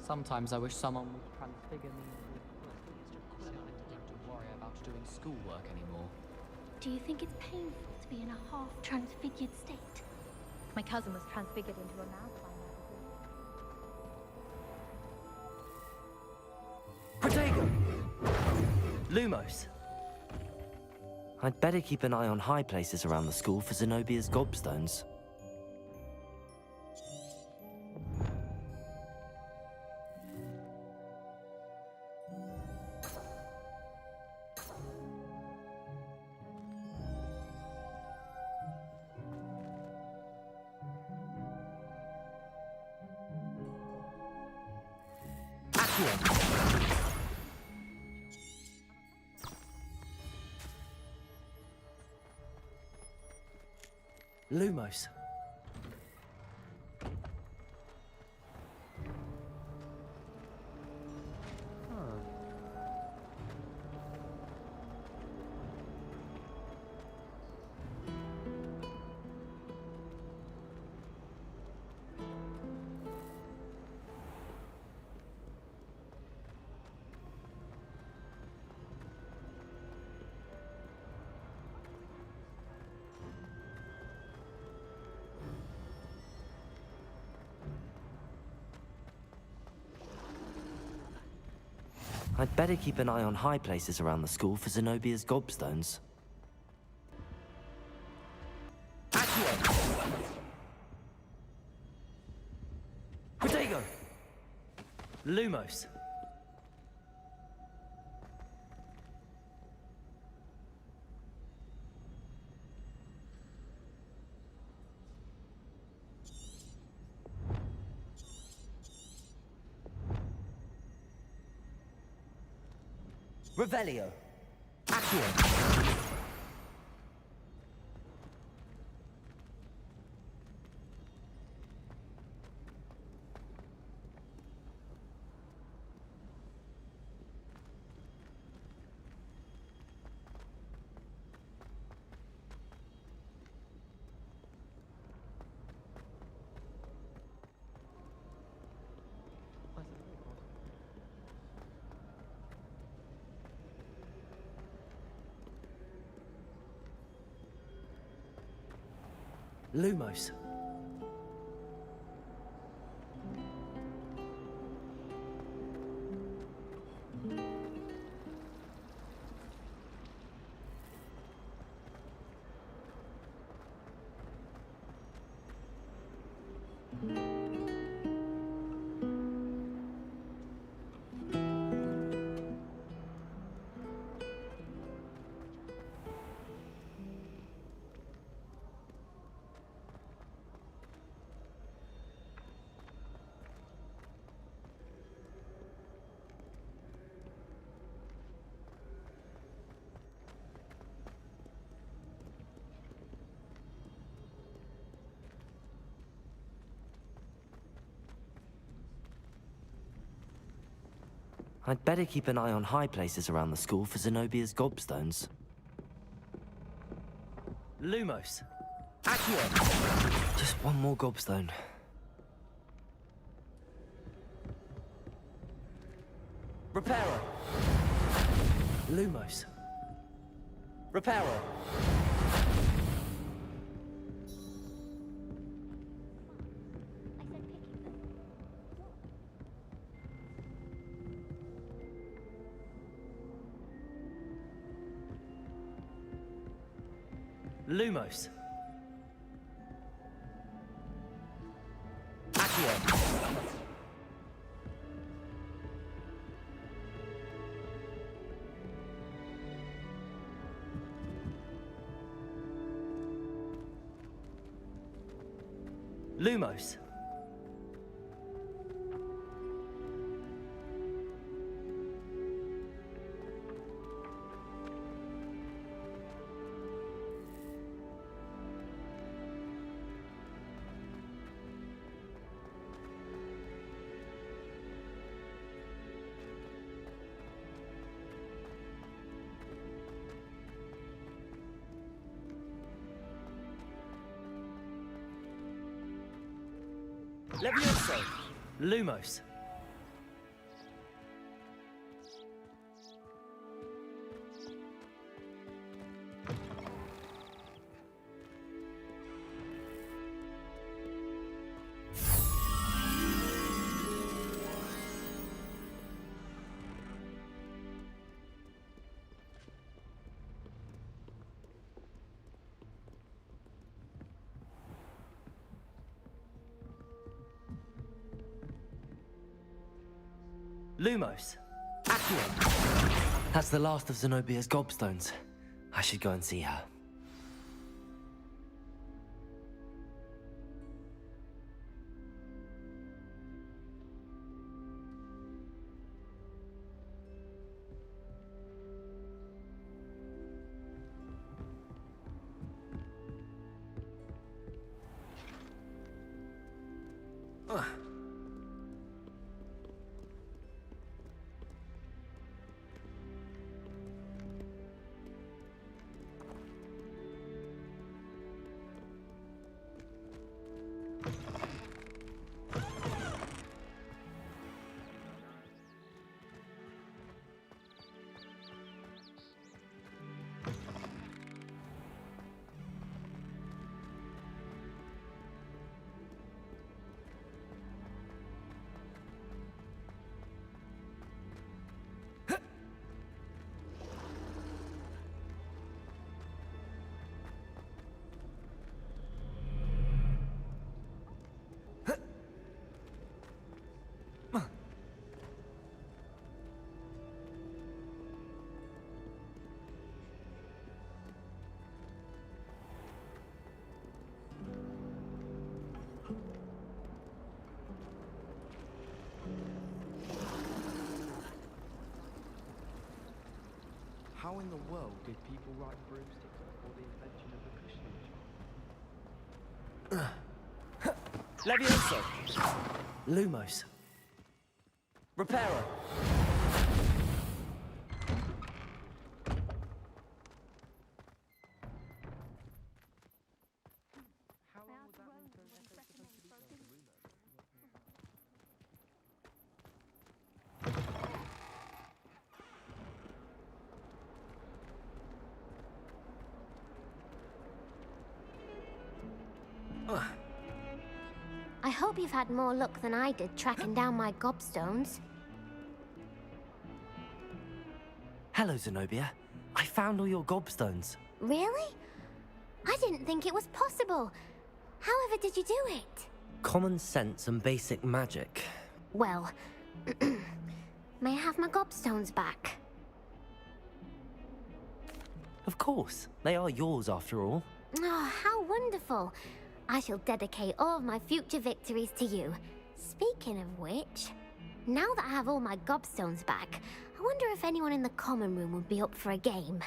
Sometimes I wish someone would transfigure me into a so I don't have to worry about doing schoolwork anymore. Do you think it's painful to be in a half-transfigured state? My cousin was transfigured into a mouse by now. Protego! Lumos. I'd better keep an eye on high places around the school for Zenobia's gobstones. Lumos. I'd better keep an eye on high places around the school for Zenobia's gobstones. Protego! Lumos. Revelio. Accio. Lumos. I'd better keep an eye on high places around the school for Zenobia's gobstones. Lumos. Accio. Just one more gobstone. Reparo. Lumos. Reparo. Lumos. Accio. Lumos. Levioso. Lumos. Lumos. Accio. That's the last of Zenobia's gobstones. I should go and see her. How in the world did people ride broomsticks before the invention of the cushioning? Levioso. Lumos. Reparo. I hope you've had more luck than I did tracking down my gobstones. Hello, Zenobia. I found all your gobstones. Really? I didn't think it was possible. However did you do it? Common sense and basic magic. Well, may I have my gobstones back? Of course. They are yours after all. Oh, how wonderful. I shall dedicate all of my future victories to you. Speaking of which, now that I have all my gobstones back, I wonder if anyone in the common room would be up for a game.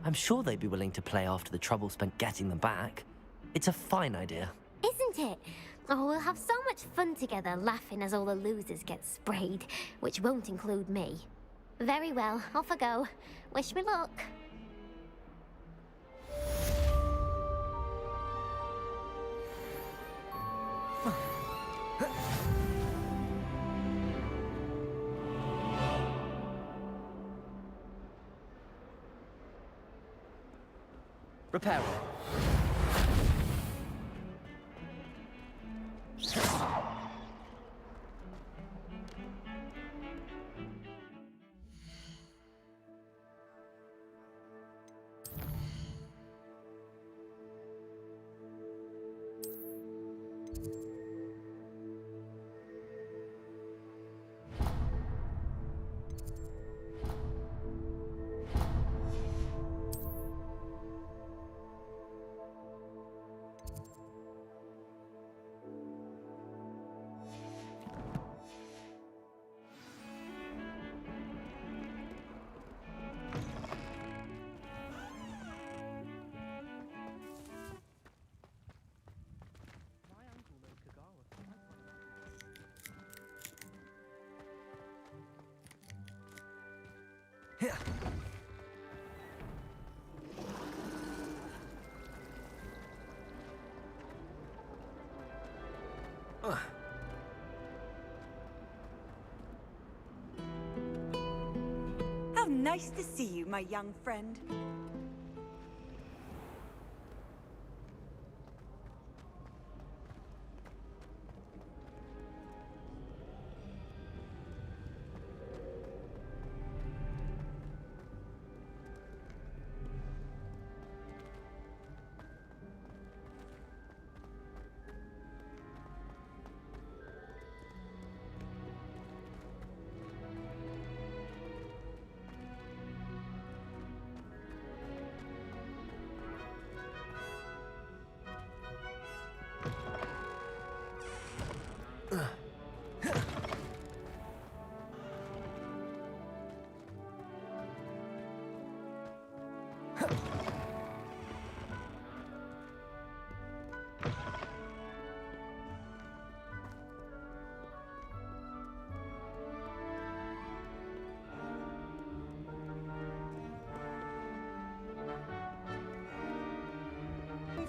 I'm sure they'd be willing to play after the trouble spent getting them back. It's a fine idea. Isn't it? Oh, we'll have so much fun together laughing as all the losers get sprayed, which won't include me. Very well, off I go. Wish me luck. Reparo. Nice to see you, my young friend.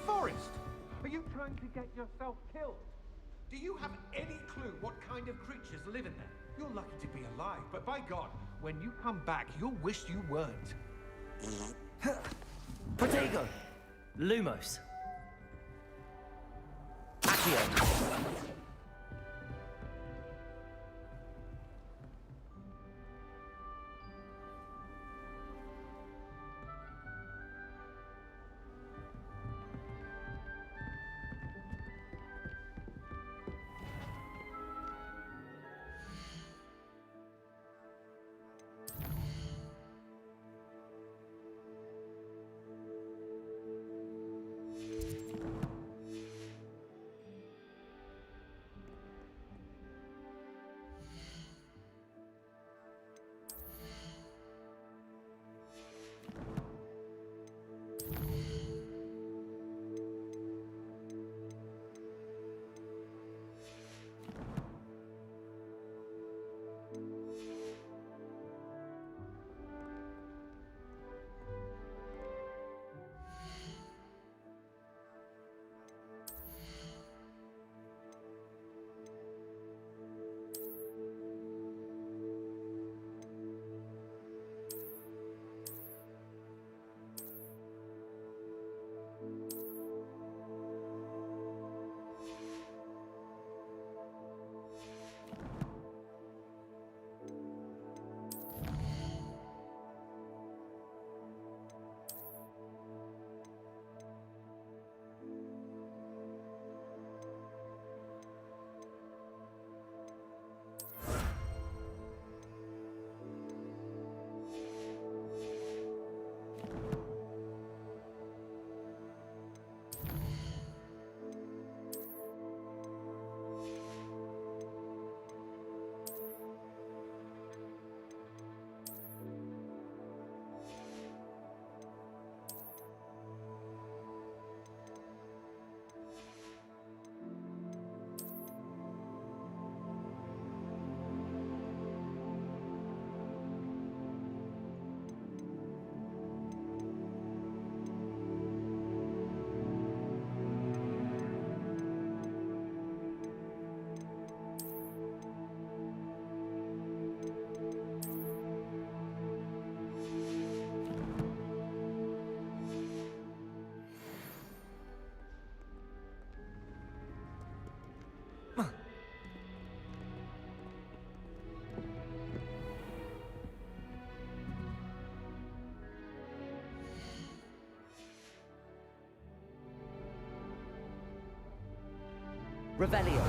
Forest, are you trying to get yourself killed? Do you have any clue what kind of creatures live in there? You're lucky to be alive, but by God, when you come back, you'll wish you weren't. Protego! Lumos! Accio! Revelio.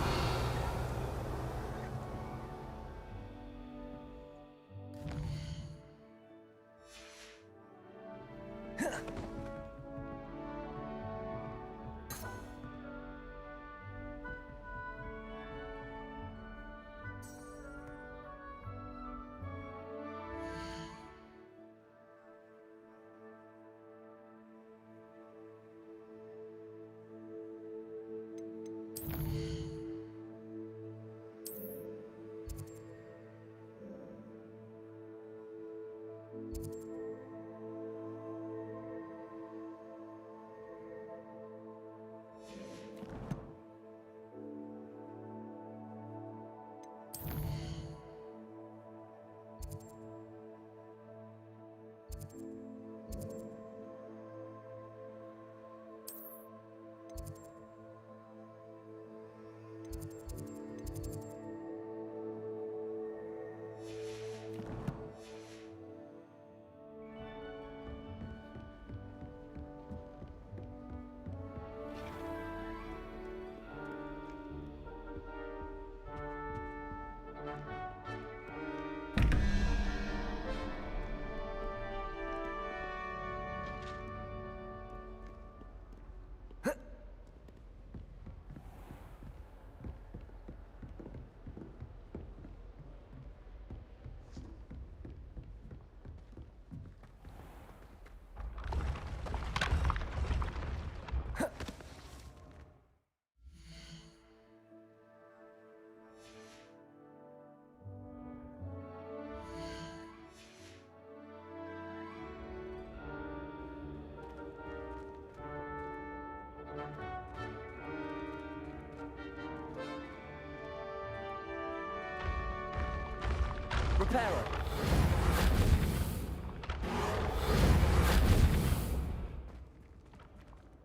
Repairer.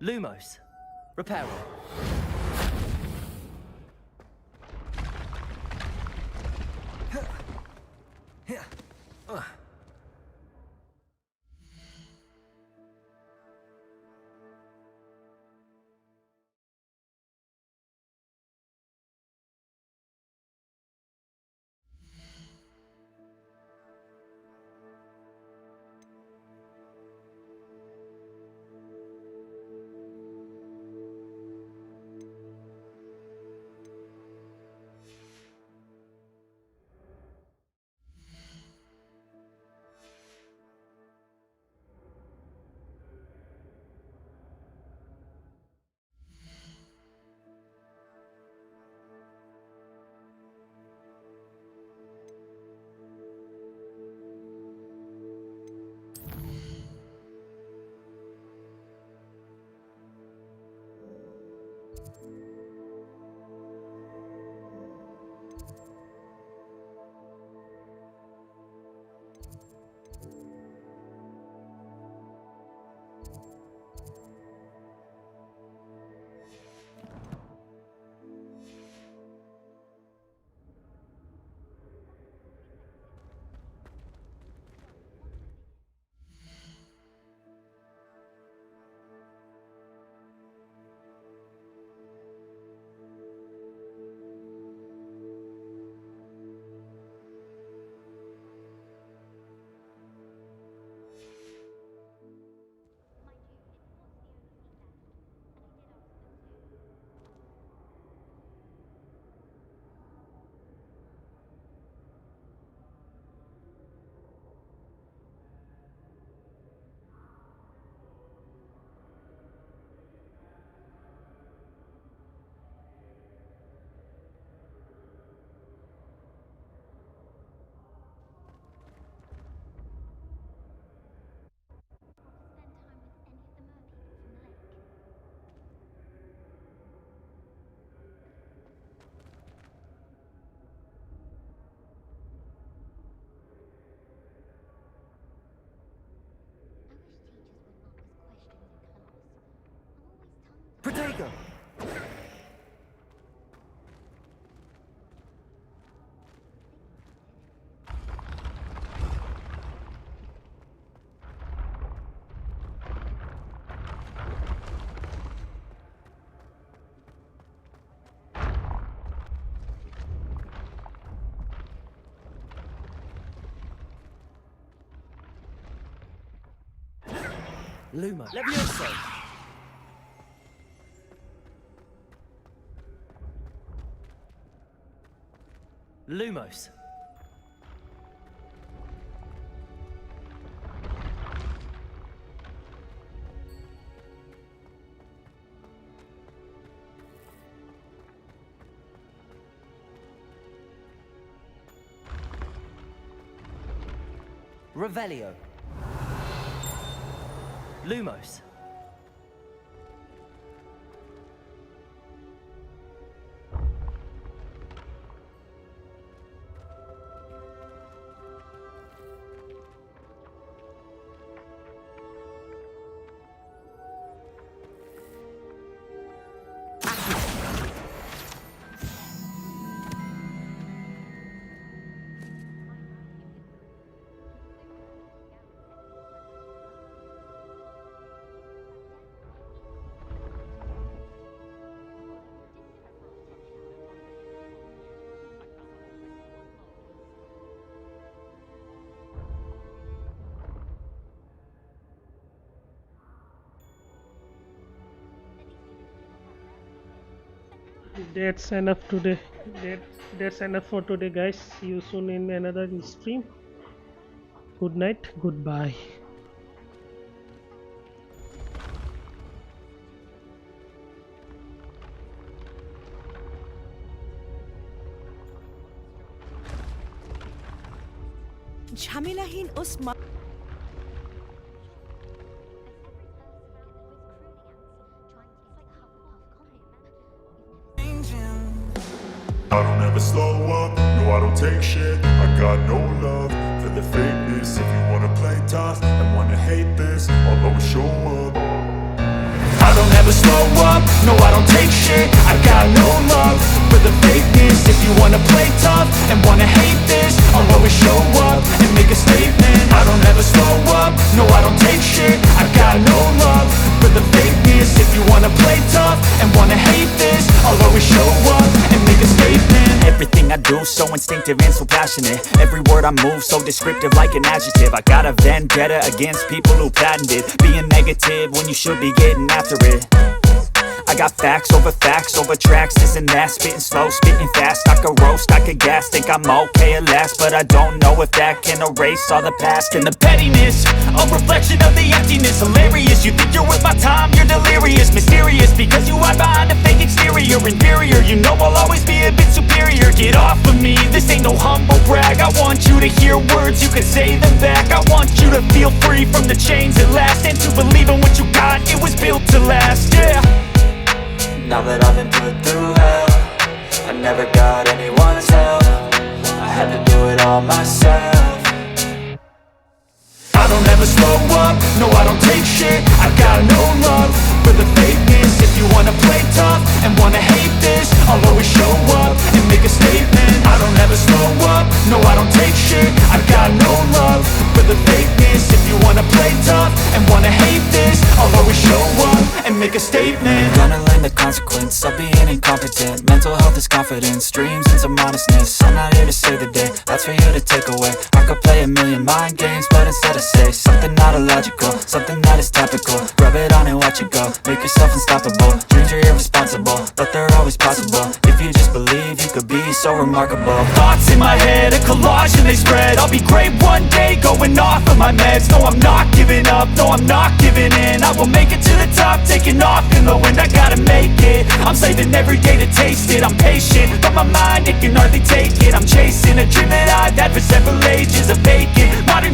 Lumos. Repairer. Protego! Luma. Levioso! Lumos. Revelio. Lumos. That's enough today. That's enough for today, guys. See you soon in another stream. Good night, goodbye. ঝামেলাহীন ও smart I don't ever slow up, no I don't take shit. I got no love for the fakeness. If you wanna play tough and wanna hate this, I'll always show up. I don't ever slow up, no I don't take shit. I got no love for the fakeness. If you wanna play tough and wanna hate this, I'll always show up and make a statement. I don't ever slow up, no I don't take shit. I got no love for the fakeness. If you wanna play tough and wanna hate this, I'll always show up and make a statement. Everything I do so instinctive and so passionate. Every word I move so descriptive like an adjective. I got a vendetta against people who patented being negative when you should be getting after it. I got facts over tracks, this and that. Spitting slow, spitting fast. I could roast, I could gas. Think I'm okay at last, but I don't know if that can erase all the past. And the pettiness, a reflection of the emptiness. Hilarious, you think you're worth my time, you're delirious. Mysterious, because you hide behind a fake exterior. Inferior, you know I'll always be a bit superior. Get off of me, this ain't no humble brag. I want you to hear words, you can say them back. I want you to feel free from the chains at last, and to believe in what you got, it was built to last, yeah. Now that I've been put through hell, I never got anyone's help. I had to do it all myself. I don't ever slow up, no I don't take shit. I got no love for the fakeness. If you wanna play tough and wanna hate this, I'll always show up and make a statement. I don't ever slow up, no I don't take shit. I got no love for the fakeness. If you wanna play tough and wanna hate this, I'll always show up and make a statement. Gonna learn the consequence of being incompetent. Mental health is confidence, dreams and some honestness. I'm not here to save the day, that's for you to take away. I could play a million mind games, but instead I say something not illogical, something that is topical. Rub it on and watch it go, make yourself unstoppable. Dreams are irresponsible, but they're always possible. If you just believe, you could be so remarkable. Thoughts in my head, a collage and they spread. I'll be great one day, going off of my meds. No, I'm not giving up, no, I'm not giving in. I will make it to the top, taking off in the wind. I gotta make it, I'm saving every day to taste it.